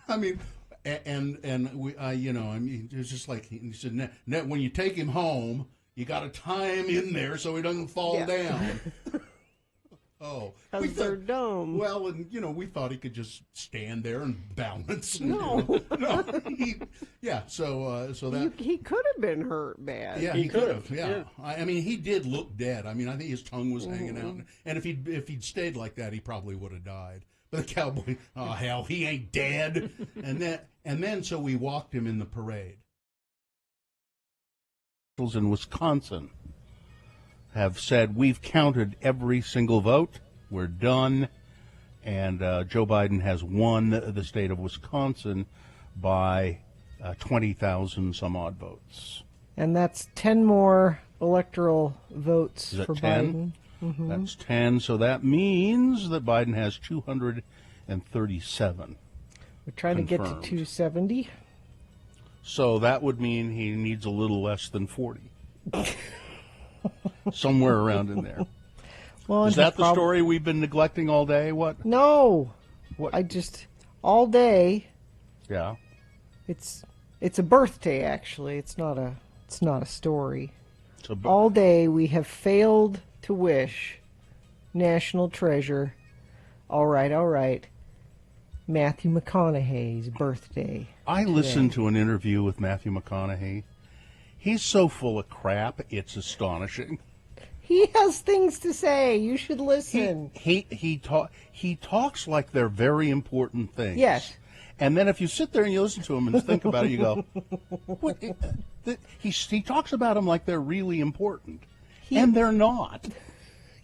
I mean, and we, you know, I mean, it was just like he said, when you take him home, you got to tie him in there so he doesn't fall down. Oh, Because they're dumb. Well, and you know, we thought he could just stand there and balance. No. No. So that He could have been hurt bad. yeah, he could have. Yeah, I mean, he did look dead. I mean, I think his tongue was hanging out, and if he'd stayed like that, he probably would have died. But the cowboy, oh hell, he ain't dead. And then so we walked him in the parade. In Wisconsin have said we've counted every single vote. We're done, and Joe Biden has won the state of Wisconsin by 20,000 some odd votes. And that's 10 more electoral votes Is that for 10? Biden. Mhm. That's 10, so that means that Biden has 237. We're trying to get to confirmed. 270. So that would mean he needs a little less than 40. Somewhere around in there. Well, Is and that the story we've been neglecting all day? What? No. What? I just all day. Yeah. It's a birthday actually. It's not a story. It's a all day we have failed to wish national treasure. All right. Matthew McConaughey's birthday. I listened to an interview with Matthew McConaughey. He's so full of crap, it's astonishing. He has things to say. You should listen. He talks like they're very important things. Yes. And then if you sit there and you listen to him and think about it, you go, what? He talks about them like they're really important. And they're not.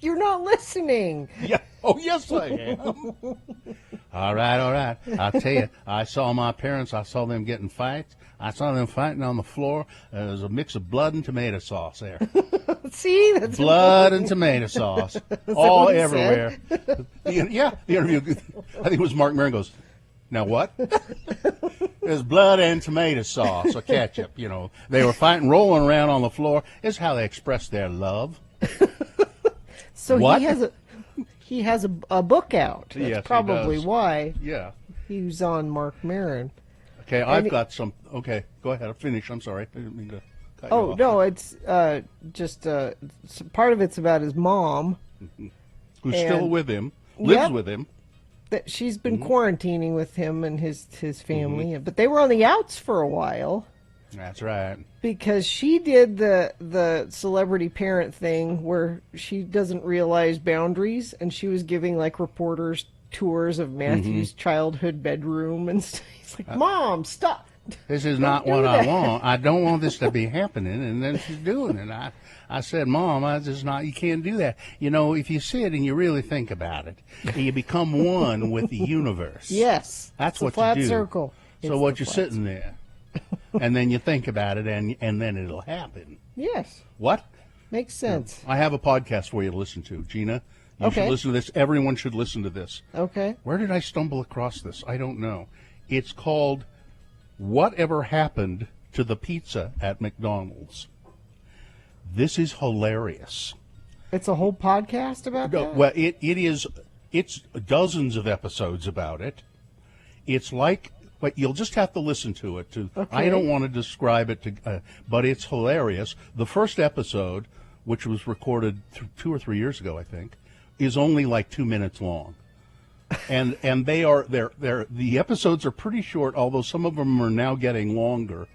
You're not listening. Yeah. Oh, yes, I am. All right. I'll tell you, I saw my parents. I saw them getting fights. I saw them fighting on the floor. There was a mix of blood and tomato sauce there. See? That's blood important. and tomato sauce. that all what he everywhere. The interview, I think it was Mark Maron goes, now what? There's blood and tomato sauce or ketchup, you know. They were fighting, rolling around on the floor. It's how they express their love. So What? he has a book out. That's Yes, he probably does. why. Yeah. He was on Mark Maron. Okay, And I've got some. Okay, go ahead. Finish. I'm sorry. I didn't mean to cut you Oh off. no, it's just part of it's about his mom, Who's and- still with him, lives Yep. with him. that she's been Mm-hmm. quarantining with him and his family, but they were on the outs for a while That's right. because she did the celebrity parent thing where she doesn't realize boundaries, and she was giving like reporters tours of Matthew's childhood bedroom and stuff. He's like, "Mom, stop." This is Don't not do what I that. want. I don't want this to be happening. And then she's doing it. I said, Mom, you can't do that. You know, if you sit and you really think about it, you become one with the universe. Yes. That's It's a what flat you do. circle. So It's what the you're flat sitting there, and then you think about it, and then it'll happen. Yes. What? Makes sense. I have a podcast for you to listen to. Gina, you Okay. should listen to this. Everyone should listen to this. Okay. Where did I stumble across this? I don't know. It's called Whatever Happened to the Pizza at McDonald's. This is hilarious. It's a whole podcast about No, that? well, it is. It's dozens of episodes about it. It's like, but you'll just have to listen to it. I Okay. don't want to describe it, but it's hilarious. The first episode, which was recorded 2 or 3 years ago, I think, is only like 2 minutes long. And the episodes are pretty short, although some of them are now getting longer.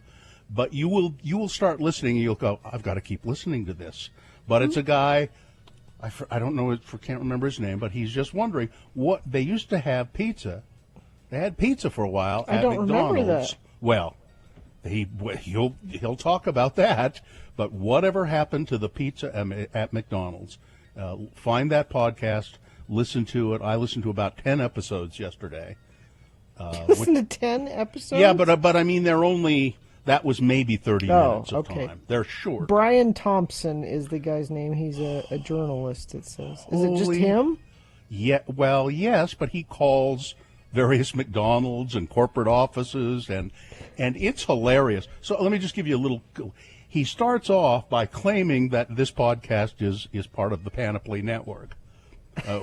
But you will start listening, and you'll go, I've got to keep listening to this. But it's a guy, I don't know, can't remember his name, but he's just wondering what they used to have pizza. They had pizza for a while I at don't remember McDonald's. that. Well, he'll talk about that. But whatever happened to the pizza at McDonald's? Find that podcast. Listen to it. I listened to about 10 episodes yesterday. Listen to 10 episodes? Yeah, but I mean they're That was maybe 30 minutes of okay. time. They're short. Brian Thompson is the guy's name. He's a journalist, it says. Is it just him? Yeah, well, yes, but he calls various McDonald's and corporate offices, and it's hilarious. So let me just give you a little. He starts off by claiming that this podcast is part of the Panoply Network,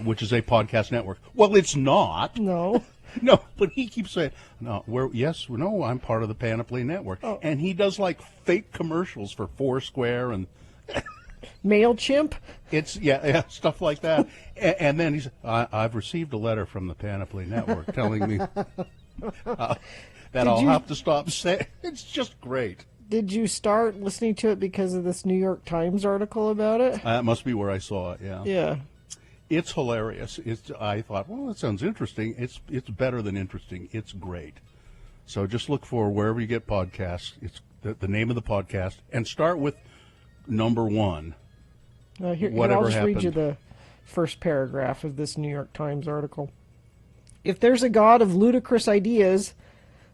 which is a podcast network. Well, it's not. No. No, but he keeps saying, I'm part of the Panoply Network. Oh. And he does like fake commercials for Foursquare and MailChimp? It's stuff like that. And then he's, I've received a letter from the Panoply Network telling me that I'll have to stop saying. It's just great. Did you start listening to it because of this New York Times article about it? That must be where I saw it, yeah. Yeah. It's hilarious. I thought, well, that sounds interesting. It's better than interesting. It's great. So just look for wherever you get podcasts. It's the name of the podcast, and start with number 1. Here, Whatever I'll just happened. read you the first paragraph of this New York Times article. If there's a god of ludicrous ideas,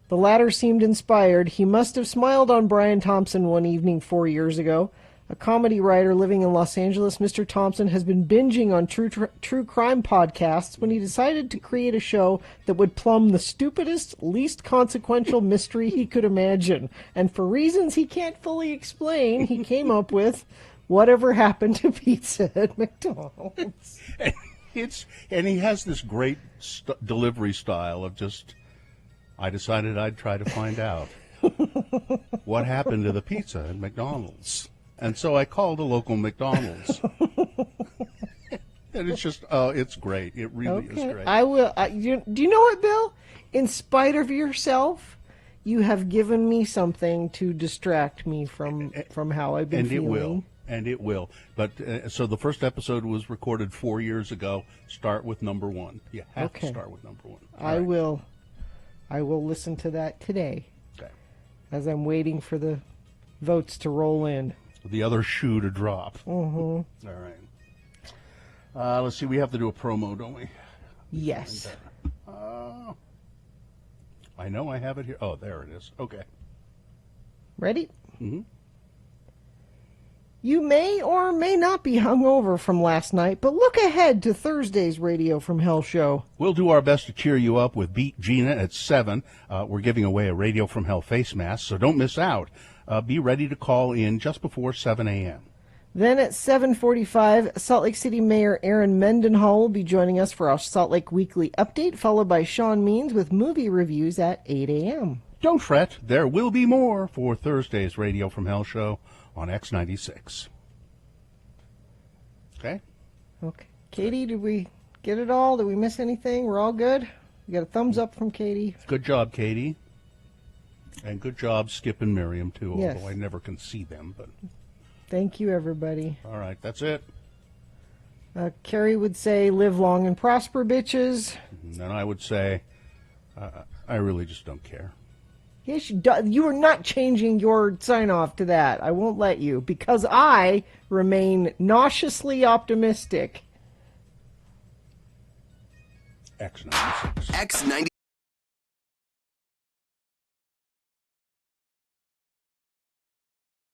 the latter seemed inspired. He must have smiled on Brian Thompson one evening 4 years ago. A comedy writer living in Los Angeles, Mr. Thompson has been binging on true crime podcasts when he decided to create a show that would plumb the stupidest, least consequential mystery he could imagine. And for reasons he can't fully explain, he came up with Whatever Happened to Pizza at McDonald's. And he has this great delivery style of just, I decided I'd try to find out what happened to the pizza at McDonald's. And so I called a local McDonald's. And it's just, it's great. It really is great. I will. Do you know what, Bill? In spite of yourself, you have given me something to distract me from how I've been feeling. And it will. But so the first episode was recorded 4 years ago. Start with number 1. You have to start with number 1. I will listen to that today. Okay. As I'm waiting for the votes to roll in. The other shoe to drop. Mm-hmm. All right. Let's see. We have to do a promo, don't we? Yes. I know I have it here. Oh, there it is. Okay. Ready? Mm-hmm. You may or may not be hungover from last night, but look ahead to Thursday's Radio from Hell show. We'll do our best to cheer you up with Beat Gina at 7. We're giving away a Radio from Hell face mask, so don't miss out. Be ready to call in just before 7 a.m. Then at 7:45, Salt Lake City Mayor Aaron Mendenhall will be joining us for our Salt Lake Weekly Update, followed by Sean Means with movie reviews at 8 a.m. Don't fret, there will be more for Thursday's Radio from Hell show on X96. Okay? Okay. Katie, did we get it all? Did we miss anything? We're all good? We got a thumbs up from Katie. Good job, Katie. And good job, Skip and Miriam, too, Yes. although I never can see them. But Thank you, everybody. all right, that's it. Carrie would say, live long and prosper, bitches. And then I would say, I really just don't care. Yes, you are not changing your sign-off to that. I won't let you, because I remain nauseously optimistic. X96. X90.